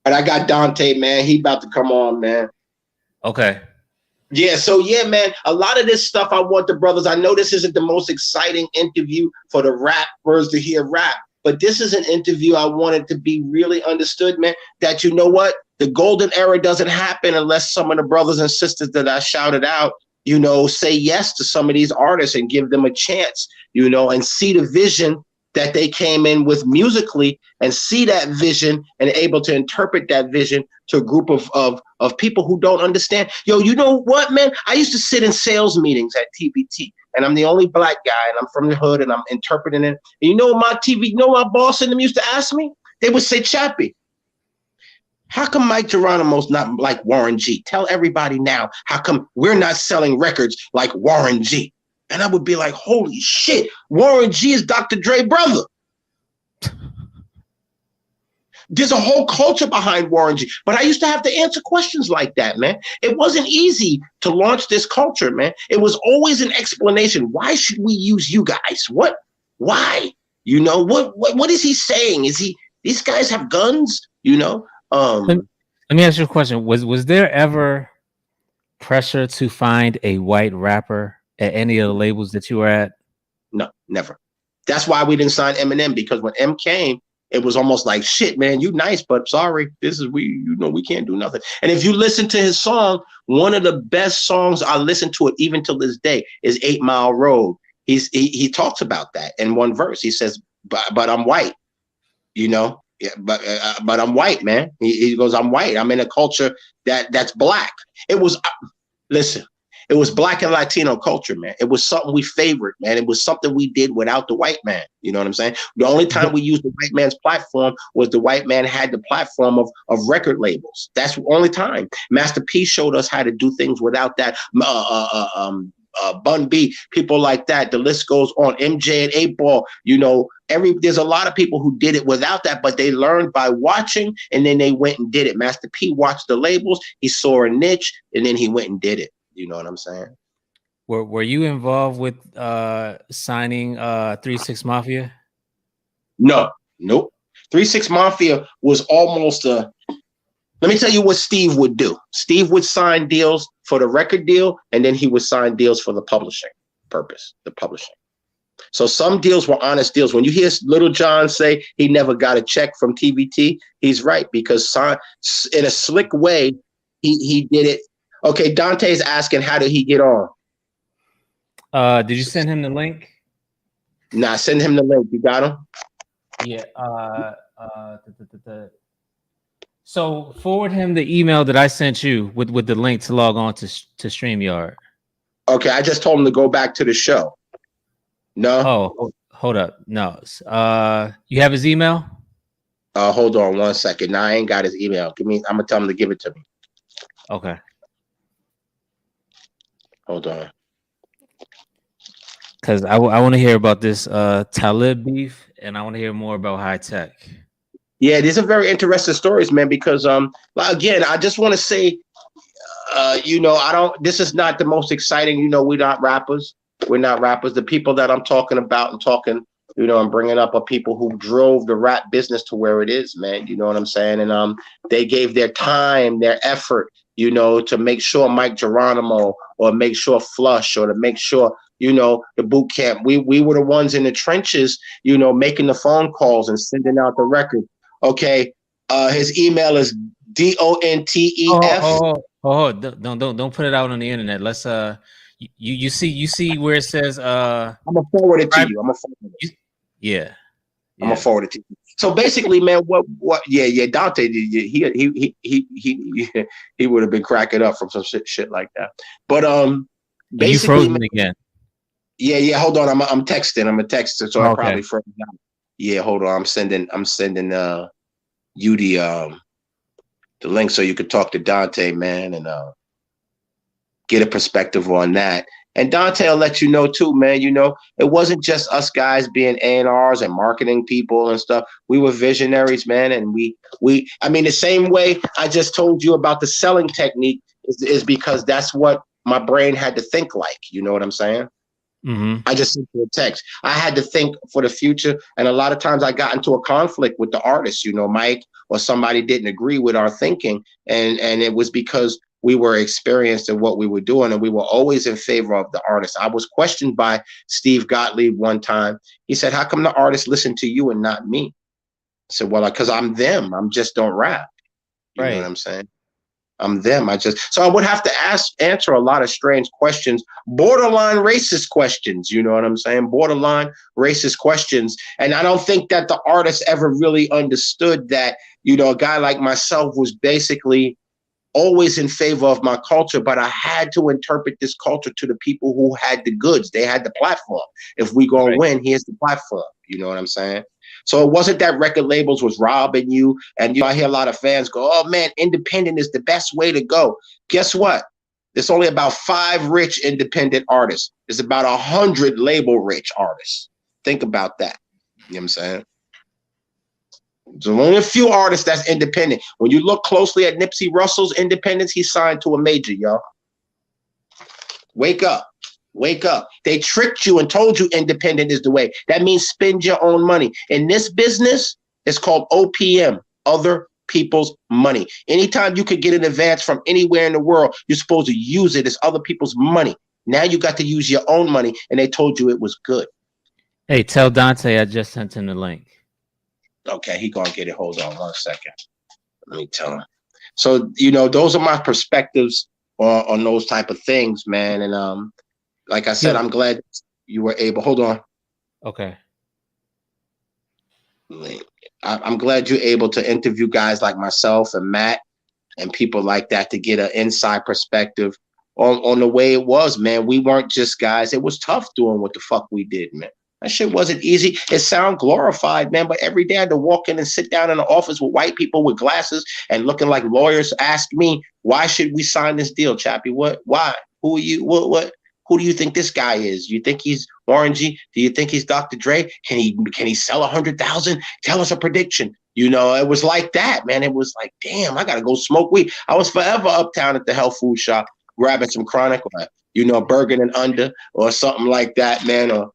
But I got Dante, man. He about to come on, man. Okay. Yeah, so yeah, man, a lot of this stuff I want the brothers. I know this isn't the most exciting interview for the rappers to hear rap, but this is an interview I wanted to be really understood, man, that you know what? The golden era doesn't happen unless some of the brothers and sisters that I shouted out, you know, say yes to some of these artists and give them a chance, you know, and see the vision that they came in with musically and see that vision and able to interpret that vision to a group of people who don't understand. Yo, you know what, man? I used to sit in sales meetings at TVT, and I'm the only black guy, and I'm from the hood, and I'm interpreting it. And you know my boss in them used to ask me? They would say, Chappy, how come Mike Geronimo's not like Warren G? Tell everybody now, how come we're not selling records like Warren G? And I would be like, holy shit, Warren G is Dr. Dre's brother. There's a whole culture behind Warren G. But I used to have to answer questions like that, man. It wasn't easy to launch this culture, man. It was always an explanation. Why should we use you guys? What? Why? You know, what is he saying? These guys have guns, you know? Let me ask you a question. Was there ever pressure to find a white rapper at any of the labels that you were at? No, never. That's why we didn't sign Eminem, because when M came, it was almost like, shit, man, you nice, but sorry, we can't do nothing. And if you listen to his song, one of the best songs, I listen to it even till this day, is 8 Mile Road. He talks about that in one verse. He says, but I'm white, you know? Yeah, but I'm white, man. He goes, I'm white. I'm in a culture that's black. It was, listen, it was black and Latino culture, man. It was something we favored, man. It was something we did without the white man. You know what I'm saying? The only time we used the white man's platform was the white man had the platform of record labels. That's the only time. Master P showed us how to do things without that. Bun B, people like that. The list goes on. MJ and 8 Ball, you know, there's a lot of people who did it without that, but they learned by watching, and then they went and did it. Master P watched the labels, he saw a niche, and then he went and did it. You know what I'm saying? Were you involved with signing 3-6 Mafia? No, nope. 3-6 Mafia was almost a. Let me tell you what Steve would do. Steve would sign deals for the record deal, and then he would sign deals for the publishing purpose, the publishing. So some deals were honest deals. When you hear Little John say he never got a check from TVT, he's right, because in a slick way, he did it Okay, Dante's asking, how did he get on? Did you send him the link? Nah, send him the link. You got him? Yeah. So forward him the email that I sent you with the link to log on to StreamYard. Okay, I just told him to go back to the show. No? Hold up. No. You have his email? Hold on 1 second. Nah, I ain't got his email. I'm gonna tell him to give it to me. Okay. Hold on. Because I want to hear about this Talib beef, and I want to hear more about high tech. Yeah, these are very interesting stories, man, because again, I just want to say, I don't, this is not the most exciting, we're not rappers. We're not rappers. The people that I'm talking about and talking, I'm bringing up are people who drove the rap business to where it is, man. You know what I'm saying? And they gave their time, their effort, to make sure Mike Geronimo or make sure Flush or to make sure, the boot camp. We were the ones in the trenches, making the phone calls and sending out the record. Okay. His email is DONTEF. Don't put it out on the internet. Let's you see where it says I'm gonna forward it to you. I'm gonna forward it. Yeah. I'm gonna forward it to you. So basically, man, what? Yeah. Dante, he would have been cracking up from some shit like that. But basically, you frozen again. Yeah. Hold on, I'm texting. I'm a texter, so I probably frozen out. Yeah, hold on. I'm sending you the link so you could talk to Dante, man, and get a perspective on that. And Dante will let you know too, man. It wasn't just us guys being A&Rs and marketing people and stuff. We were visionaries, man. And the same way I just told you about the selling technique is because that's what my brain had to think like. You know what I'm saying? Mm-hmm. I just sent you a text. I had to think for the future. And a lot of times I got into a conflict with the artist, Mike, or somebody didn't agree with our thinking. And it was because we were experienced in what we were doing, and we were always in favor of the artist. I was questioned by Steve Gottlieb one time. He said, how come the artists listen to you and not me? I said, well, because I'm them. I'm just don't rap. You know what I'm saying? I'm them. So I would have to answer a lot of strange questions, borderline racist questions. You know what I'm saying? Borderline racist questions. And I don't think that the artist ever really understood that, a guy like myself was basically always in favor of my culture, but I had to interpret this culture to the people who had the goods. They had the platform. If we gonna win, here's the platform. You know what I'm saying? So it wasn't that record labels was robbing you. And I hear a lot of fans go, oh man, independent is the best way to go. Guess what? There's only about 5 rich independent artists. There's about 100 label rich artists. Think about that. You know what I'm saying? There's only a few artists that's independent. When you look closely at Nipsey Russell's independence, he signed to a major, y'all. Wake up. Wake up. They tricked you and told you independent is the way. That means spend your own money. In this business, it's called OPM, other people's money. Anytime you could get an advance from anywhere in the world, you're supposed to use it as other people's money. Now you got to use your own money, and they told you it was good. Hey, tell Dante I just sent him the link. Okay, he gonna get it. Hold on 1 second. Let me tell him. So, those are my perspectives on those type of things, man. And like I said, I'm glad you were able. Hold on. Okay. I'm glad you're able to interview guys like myself and Matt and people like that to get an inside perspective on the way it was, man. We weren't just guys. It was tough doing what the fuck we did, man. That shit wasn't easy. It sounded glorified, man, but every day I had to walk in and sit down in the office with white people with glasses and looking like lawyers ask me, why should we sign this deal, Chappy? What? Why? Who are you? What? Who do you think this guy is? You think he's Orangey? Do you think he's Dr. Dre? Can he sell 100,000? Tell us a prediction. It was like that, man. It was like, damn, I got to go smoke weed. I was forever uptown at the health food shop grabbing some chronic, Bergen and Under or something like that, man. Or,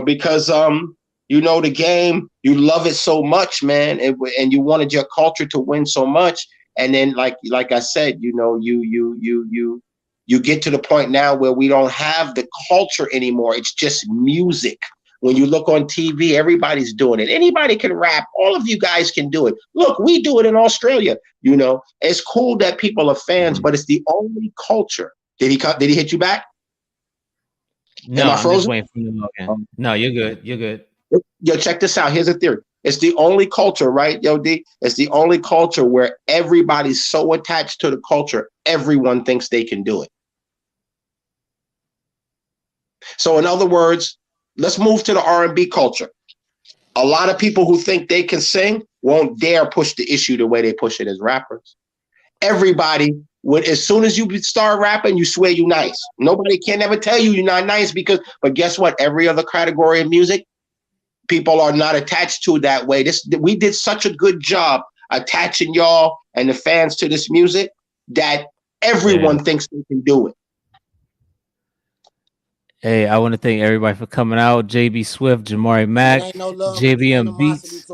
because, the game, you love it so much, man. And you wanted your culture to win so much. And then like I said, you get to the point now where we don't have the culture anymore. It's just music. When you look on TV, everybody's doing it. Anybody can rap. All of you guys can do it. Look, we do it in Australia. You know, it's cool that people are fans, but it's the only culture. Did he hit you back? Am No, I I'm just frozen? waiting for you to log in. No, you're good. You're good. Yo, check this out. Here's a theory. It's the only culture, right, yo, D? It's the only culture where everybody's so attached to the culture, everyone thinks they can do it. So in other words, let's move to the R&B culture. A lot of people who think they can sing won't dare push the issue the way they push it as rappers. Everybody, as soon as you start rapping, you swear you nice. Nobody can ever tell you you're not nice but guess what? Every other category of music, people are not attached to that way. We did such a good job attaching y'all and the fans to this music that everyone thinks they can do it. Hey, I want to thank everybody for coming out. JB Swift, Jamari Mack, JBM Beats,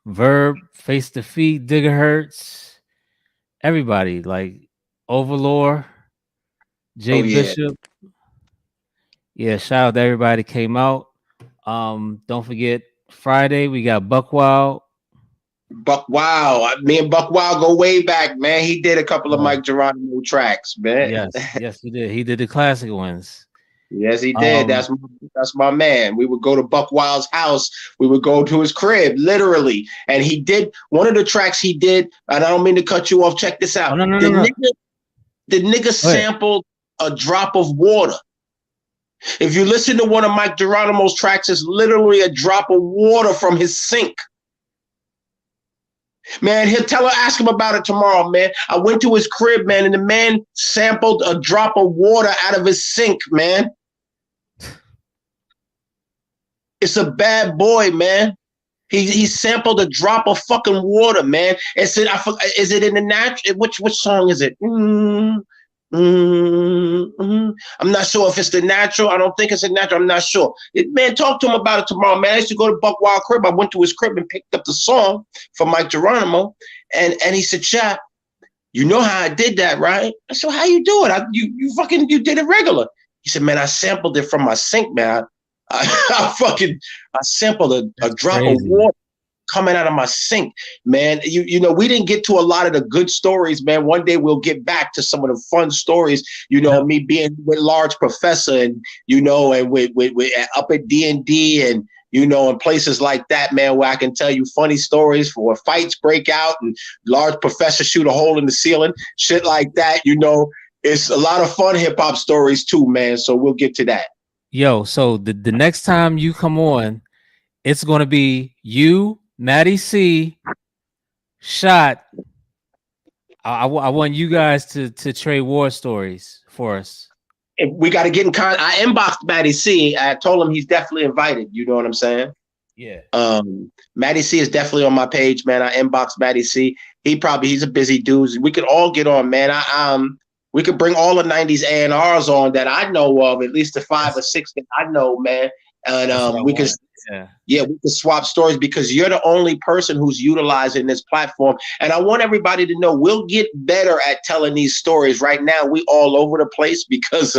Verb, Face to Feet, Digger Hertz, everybody, like Overlord, Jay Bishop. Yeah, shout out to everybody that came out. Don't forget Friday we got Buck Wild. Me and Buck Wild go way back, man. He did a couple of Mike Geronimo tracks, man. Yes, he did. He did the classic ones. Yes, he did. That's my man. We would go to Buck Wild's house. We would go to his crib, literally. And he did one of the tracks he did. And I don't mean to cut you off. Check this out. The nigga sampled a drop of water. If you listen to one of Mike Geronimo's tracks, it's literally a drop of water from his sink. Man, ask him about it tomorrow, man. I went to his crib, man, and the man sampled a drop of water out of his sink, man. It's a bad boy, man. He sampled a drop of fucking water, man. Is it in the natural? Which song is it? I'm not sure if it's the natural. I don't think it's a natural. I'm not sure. Man, talk to him about it tomorrow, man. I used to go to Buck Wild crib. I went to his crib and picked up the song from Mike Geronimo, and he said, "Chap, you know how I did that, right?" I said, "How you do it? You did it regular." He said, "Man, I sampled it from my sink, man. I sampled a drop of water coming out of my sink, man." You know, we didn't get to a lot of the good stories, man. One day we'll get back to some of the fun stories. You know, me being with Large Professor, and you know, and with up at D&D, and you know, in places like that, man, where I can tell you funny stories for fights break out and Large Professor shoot a hole in the ceiling, shit like that. You know, it's a lot of fun hip hop stories too, man. So we'll get to that. Yo, so the next time you come on, it's gonna be you, Maddie C, Shot. I want you guys to trade war stories for us. We got to get in contact. I inboxed Maddie C. I told him he's definitely invited. You know what I'm saying? Yeah. Maddie C is definitely on my page, man. I inboxed Maddie C. He's a busy dude. We could all get on, man. We could bring all the 90s A&Rs on that I know of, at least the 5 or 6 that I know, man. And we could swap stories, because you're the only person who's utilizing this platform. And I want everybody to know we'll get better at telling these stories. Right now, we all over the place because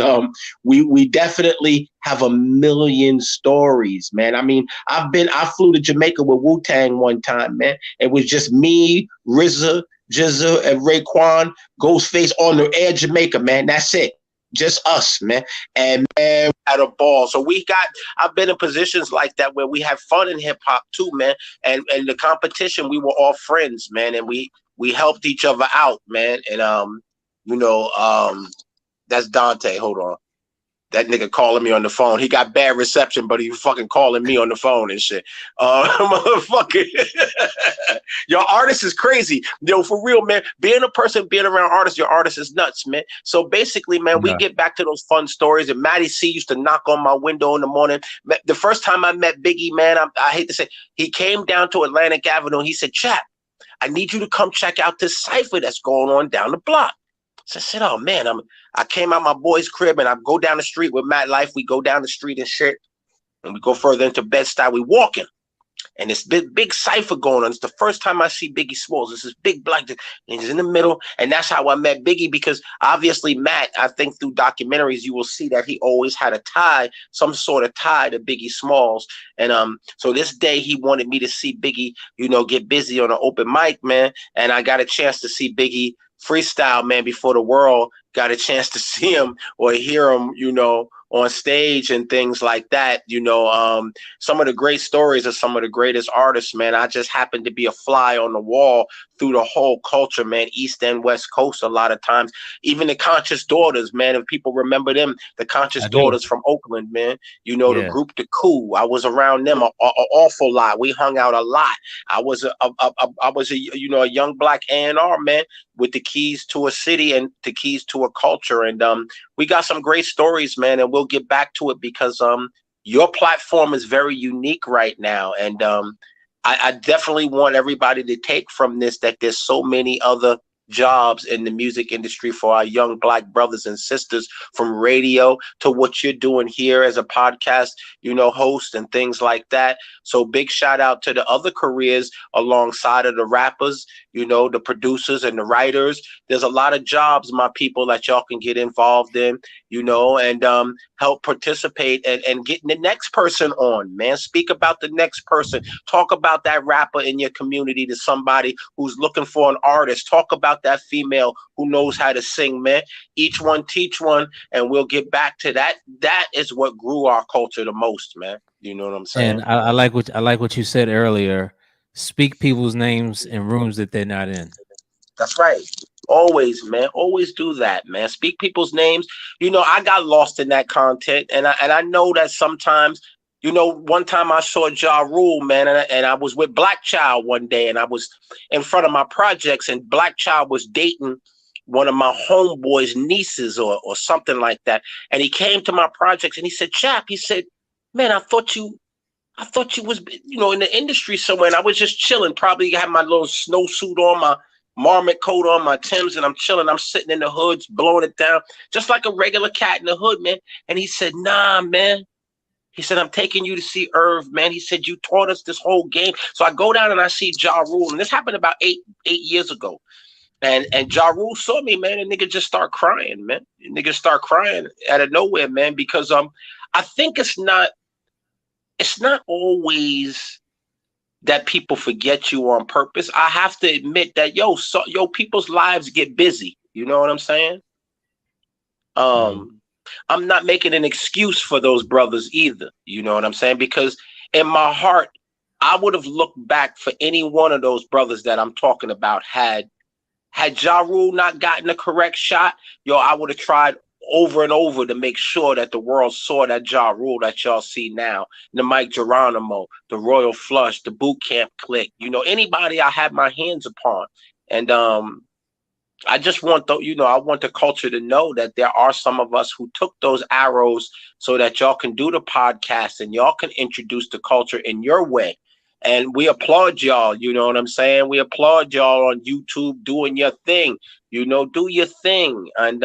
we definitely have a million stories, man. I mean, I flew to Jamaica with Wu-Tang one time, man. It was just me, RZA, Jizza, and Raekwon, Ghostface on the air Jamaica, man. That's it. Just us, man. And man, at a ball. So I've been in positions like that where we have fun in hip hop too, man. And the competition, we were all friends, man. And we helped each other out, man. And that's Dante. Hold on. That nigga calling me on the phone. He got bad reception, but he fucking calling me on the phone and shit. Motherfucker. Your artist is crazy. Yo, for real, man. Being around artists, your artist is nuts, man. So basically, man, we get back to those fun stories. And Matty C used to knock on my window in the morning. The first time I met Biggie, man, I hate to say, he came down to Atlantic Avenue and he said, "Chap, I need you to come check out this cypher that's going on down the block." So I said, "Oh man," I came out my boy's crib and I go down the street with Matt Life. We go down the street and shit, and we go further into Bed-Stuy. We walking. and this big cipher going on. It's the first time I see Biggie Smalls. This is big black, and he's in the middle, and that's how I met Biggie, because obviously Matt, I think through documentaries you will see that he always had a tie, some sort of tie to Biggie Smalls, and so this day he wanted me to see Biggie, get busy on an open mic, man, and I got a chance to see Biggie freestyle, man, before the world got a chance to see him or hear him, on stage and things like that. Some of the great stories of some of the greatest artists, man. I just happened to be a fly on the wall through the whole culture, man, East and West Coast a lot of times. Even the Conscious Daughters, man, if people remember them, the Conscious I do. Daughters from Oakland, man, the Yeah. group The Coup. I was around them an awful lot. We hung out a lot. I was a young black A&R, man, with the keys to a city and the keys to a culture. And we got some great stories, man, and we'll get back to it, because your platform is very unique right now. And I definitely want everybody to take from this that there's so many other jobs in the music industry for our young black brothers and sisters, from radio to what you're doing here as a podcast, host and things like that. So big shout out to the other careers alongside of the rappers, the producers and the writers. There's a lot of jobs, my people, that y'all can get involved in, and help participate and getting the next person on, man. Speak about the next person. Talk about that rapper in your community to somebody who's looking for an artist. Talk about that female who knows how to sing, man. Each one teach one, and we'll get back to that. That is what grew our culture the most, man. You know what I'm And saying? I like what you said earlier. Speak people's names in rooms that they're not in. That's right. Always, man. Always do that, man. Speak people's names. I got lost in that content, and I know that sometimes, one time I saw Ja Rule, man, and I was with Black Child one day, and I was in front of my projects, and Black Child was dating one of my homeboys' nieces or something like that. And he came to my projects and he said, Chap, he said, man, I thought you was, in the industry somewhere. And I was just chilling. Probably had my little snowsuit on, my marmot coat on, my Timbs, and I'm chilling. I'm sitting in the hoods, blowing it down, just like a regular cat in the hood, man. And he said, nah, man. He said, I'm taking you to see Irv, man. He said, you taught us this whole game. So I go down and I see Ja Rule. And this happened about eight years ago. And Ja Rule saw me, man, and nigga just start crying, man. Nigga start crying out of nowhere, man, because I think it's not always that people forget you on purpose. I have to admit that people's lives get busy. You know what I'm saying? Mhm. I'm not making an excuse for those brothers either. You know what I'm saying? Because in my heart, I would have looked back for any one of those brothers that I'm talking about had Ja Rule not gotten the correct shot. I would have tried over and over to make sure that the world saw that Ja Rule that y'all see now. The Mike Geronimo, the Royal Flush, the Boot Camp Clique, anybody I had my hands upon. And I just want I want the culture to know that there are some of us who took those arrows so that y'all can do the podcast and y'all can introduce the culture in your way. And we applaud y'all, you know what I'm saying? We applaud y'all on YouTube doing your thing, do your thing. And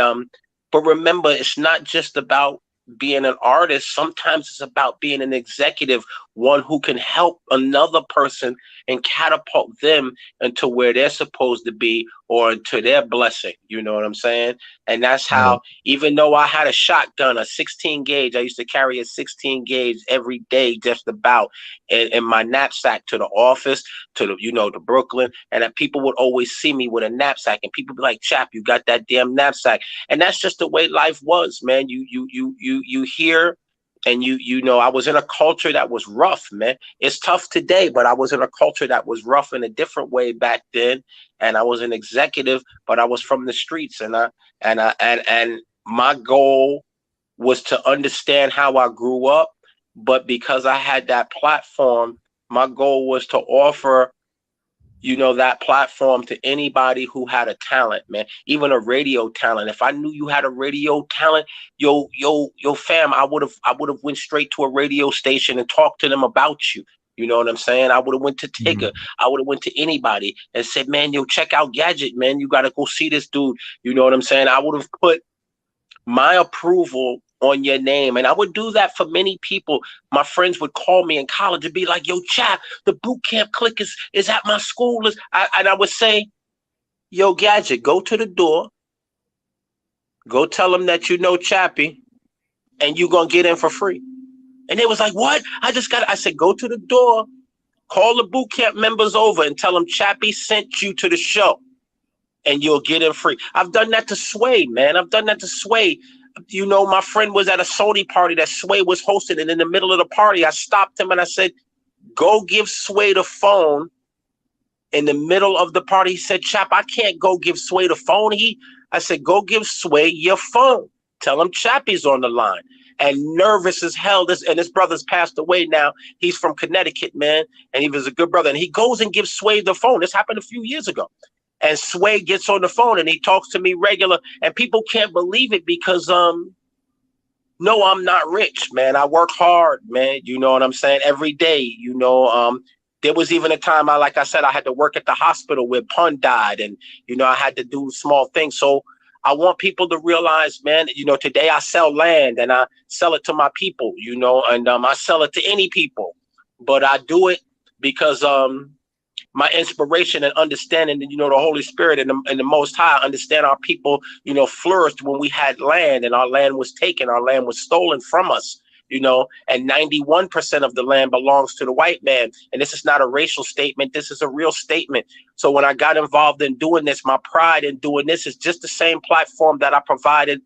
but remember, it's not just about being an artist. Sometimes it's about being an executive, one who can help another person and catapult them into where they're supposed to be or into their blessing. You know what I'm saying? And that's Right. how, even though I had a shotgun, a 16 gauge, I used to carry a 16 gauge every day, just about in my knapsack to the office, to to Brooklyn. And that people would always see me with a knapsack, and people be like, Chap, you got that damn knapsack. And that's just the way life was, man. You hear, and I was in a culture that was rough, man. It's tough today, but I was in a culture that was rough in a different way back then. And I was an executive, but I was from the streets, and my goal was to understand how I grew up. But because I had that platform, my goal was to offer that platform to anybody who had a talent, man, even a radio talent. If I knew you had a radio talent, yo, fam, I would have went straight to a radio station and talked to them about you. You know what I'm saying? I would have went to Tigger. Mhm. I would have went to anybody and said, man, yo, check out Gadget, man. You got to go see this dude. You know what I'm saying? I would have put my approval on your name. And I would do that for many people. My friends would call me in college and be like, yo, Chap, the boot camp clique is at my school. And I would say, yo, Gadget, go to the door, go tell them that you know Chappy, and you gonna get in for free. And they was like, what? I said, go to the door, call the boot camp members over and tell them Chappy sent you to the show and you'll get in free. I've done that to Sway, man. I've done that to Sway. You know, my friend was at a Sony party that Sway was hosting, and in the middle of the party, I stopped him and I said, go give Sway the phone. In the middle of the party, he said, Chap, I can't go give Sway the phone. I said, go give Sway your phone. Tell him Chappy's on the line. And nervous as hell. And his brother's passed away now. He's from Connecticut, man. And he was a good brother. And he goes and gives Sway the phone. This happened a few years ago. And Sway gets on the phone and he talks to me regular. And people can't believe it because, no, I'm not rich, man. I work hard, man. You know what I'm saying? Every day, you know, there was even a time like I said, I had to work at the hospital where Pun died, and, you know, I had to do small things. So I want people to realize, man, you know, today I sell land and I sell it to my people, you know, and I sell it to any people, but I do it because my inspiration and understanding, you know, the Holy Spirit and the Most High understand our people, you know, flourished when we had land and our land was taken, our land was stolen from us. You know, and 91% of the land belongs to the white man. And this is not a racial statement. This is a real statement. So when I got involved in doing this, my pride in doing this is just the same platform that I provided,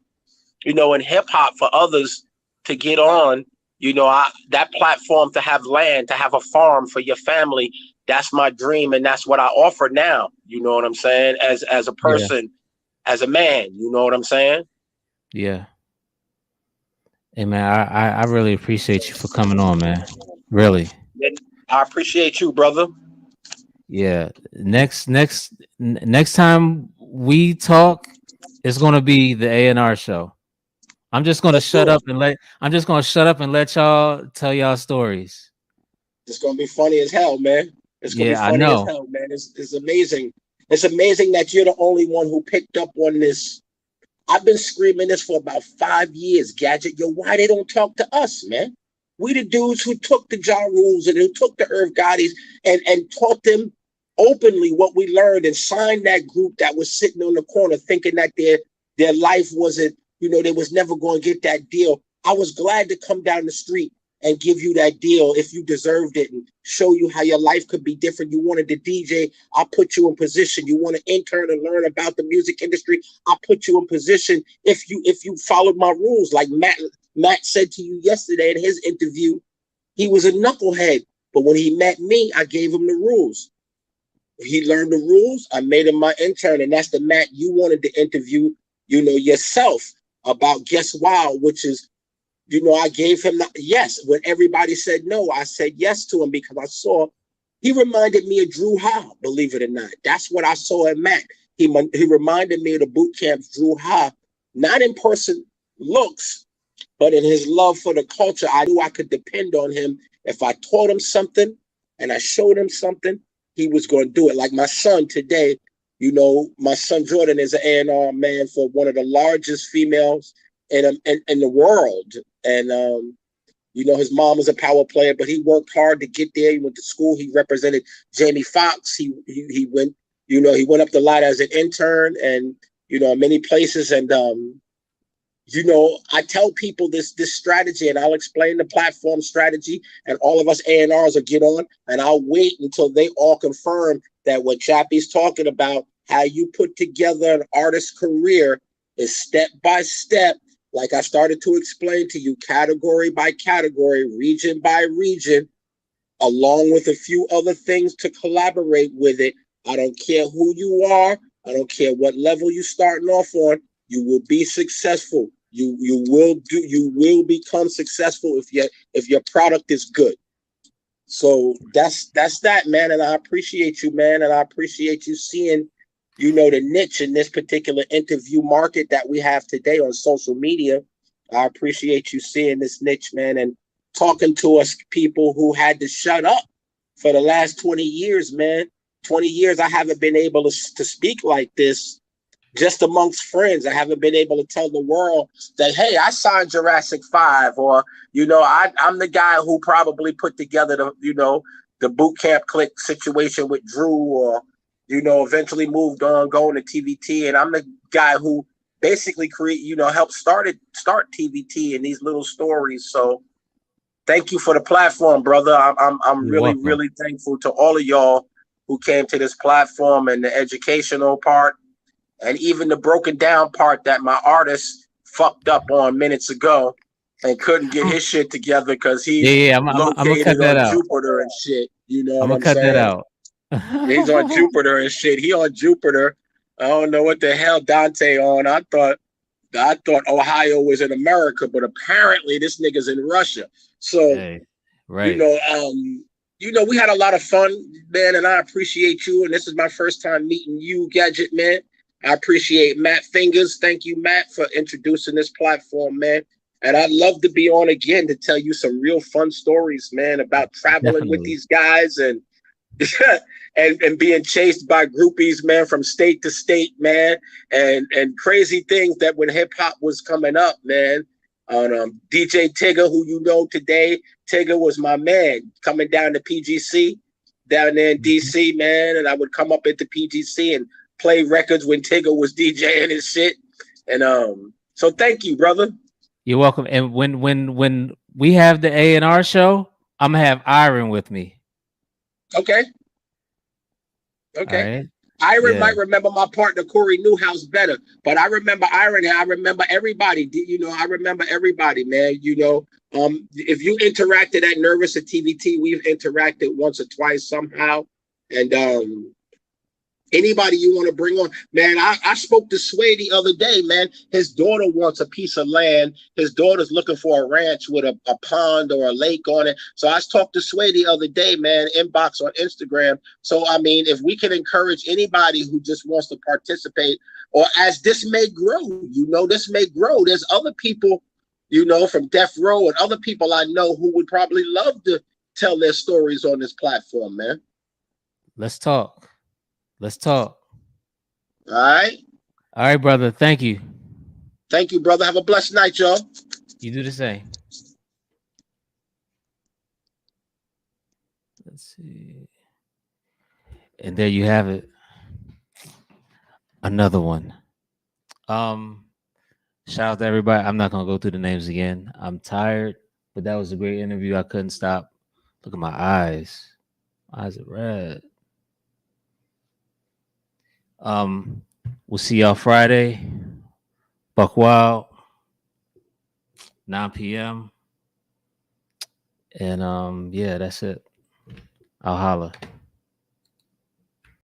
you know, in hip hop for others to get on, you know, that platform to have land, to have a farm for your family. That's my dream. And that's what I offer now. You know what I'm saying? As a person, as a man, you know what I'm saying? Yeah. Hey man, I really appreciate you for coming on, man. Really. I appreciate you, brother. Yeah. Next time we talk, it's gonna be the A&R show. I'm just gonna shut up and let y'all tell y'all stories. It's gonna be funny as hell, man. It's gonna be funny as hell, man. It's amazing. It's amazing that you're the only one who picked up on this. I've been screaming this for about 5 years, Gadget. Yo, why they don't talk to us, man? We the dudes who took the Ja Rules and who took the Irv Gottis and taught them openly what we learned and signed that group that was sitting on the corner thinking that their life wasn't, you know, they was never going to get that deal. I was glad to come down the street and give you that deal if you deserved it and show you how your life could be different. You wanted to DJ, I'll put you in position. You want to intern and learn about the music industry, I'll put you in position if you followed my rules. Like Matt said to you yesterday in his interview, he was a knucklehead, but when he met me, I gave him the rules. He learned the rules, I made him my intern, and that's the Matt you wanted to interview, you know, yourself about Guess Wild, which is, you know, I gave him yes. When everybody said no, I said yes to him because I saw he reminded me of Drew Ha, believe it or not. That's what I saw in Matt. He reminded me of the boot camp's Drew Ha, not in person looks, but in his love for the culture. I knew I could depend on him. If I taught him something and I showed him something, he was going to do it. Like my son today, you know, my son Jordan is an A&R man for one of the largest females in the world. And, you know, his mom was a power player, but he worked hard to get there. He went to school. He represented Jamie Foxx. He went, you know, he went up the ladder as an intern and, you know, many places. And, you know, I tell people this strategy, and I'll explain the platform strategy, and all of us A&Rs will get on, and I'll wait until they all confirm that what Chappy's talking about, how you put together an artist's career is step by step. Like I started to explain to you, category by category, region by region, along with a few other things to collaborate with it. I don't care who you are. I don't care what level you're starting off on. You will be successful. You will become successful if your product is good. So that's that, man. And I appreciate you, man. And I appreciate you seeing, you know, the niche in this particular interview market that we have today on social media. I appreciate you seeing this niche, man, and talking to us people who had to shut up for the last 20 years, man. 20 years I haven't been able to speak like this just amongst friends. I haven't been able to tell the world that, hey, I signed Jurassic 5, or, I'm the guy who probably put together the boot camp click situation with Drew, or, eventually moved on going to TVT. And I'm the guy who basically helped start TVT and these little stories. So thank you for the platform, brother. I'm You're really, welcome. really thankful to all of y'all who came to this platform, and the educational part, and even the broken down part that my artist fucked up on minutes ago and couldn't get his shit together because Yeah, he's yeah. I'm gonna cut located that on out. Jupiter and shit. You know I'm what gonna I'm cut that saying? out. He's on Jupiter and shit. He on Jupiter. I don't know what the hell Dante on. I thought Ohio was in America, but apparently this nigga's in Russia. So, Hey, you right. know, um, we had a lot of fun, man, and I appreciate you. And this is my first time meeting you, Gadget Man. I appreciate Matt Fingers. Thank you, Matt, for introducing this platform, man. And I'd love to be on again to tell you some real fun stories, man, about traveling with Definitely. these guys and and being chased by groupies, man, from state to state, man, and crazy things that when hip hop was coming up, man. On DJ Tigger, who you know today, Tigger was my man coming down to PGC down there in Mhm. DC, man, and I would come up into PGC and play records when Tigger was DJing and shit. And so thank you, brother. You're welcome. And when we have the A&R show, I'm gonna have Iron with me. Okay, All okay. right. Iron Yeah. might remember my partner Corey Newhouse better, but I remember Iron and I remember everybody. I remember everybody, man. If you interacted at Nervous at TVT, we've interacted once or twice somehow. And anybody you want to bring on, man. I spoke to Sway the other day, man. His daughter wants a piece of land. His daughter's looking for a ranch with a pond or a lake on it. So I talked to Sway the other day, man, inbox on Instagram. So I mean, if we can encourage anybody who just wants to participate, or as this may grow, this may grow. There's other people, from Death Row and other people I know who would probably love to tell their stories on this platform, man. Let's talk. Let's talk. All right. All right, brother. Thank you. Thank you, brother. Have a blessed night, y'all. You do the same. Let's see. And there you have it. Another one. Um, Shout out to everybody. I'm not gonna go through the names again. I'm tired, but that was a great interview. I couldn't stop. Look at my eyes. My eyes are red. Um, we'll see y'all Friday. Buck Wild, 9 p.m. And yeah, that's it. I'll holla.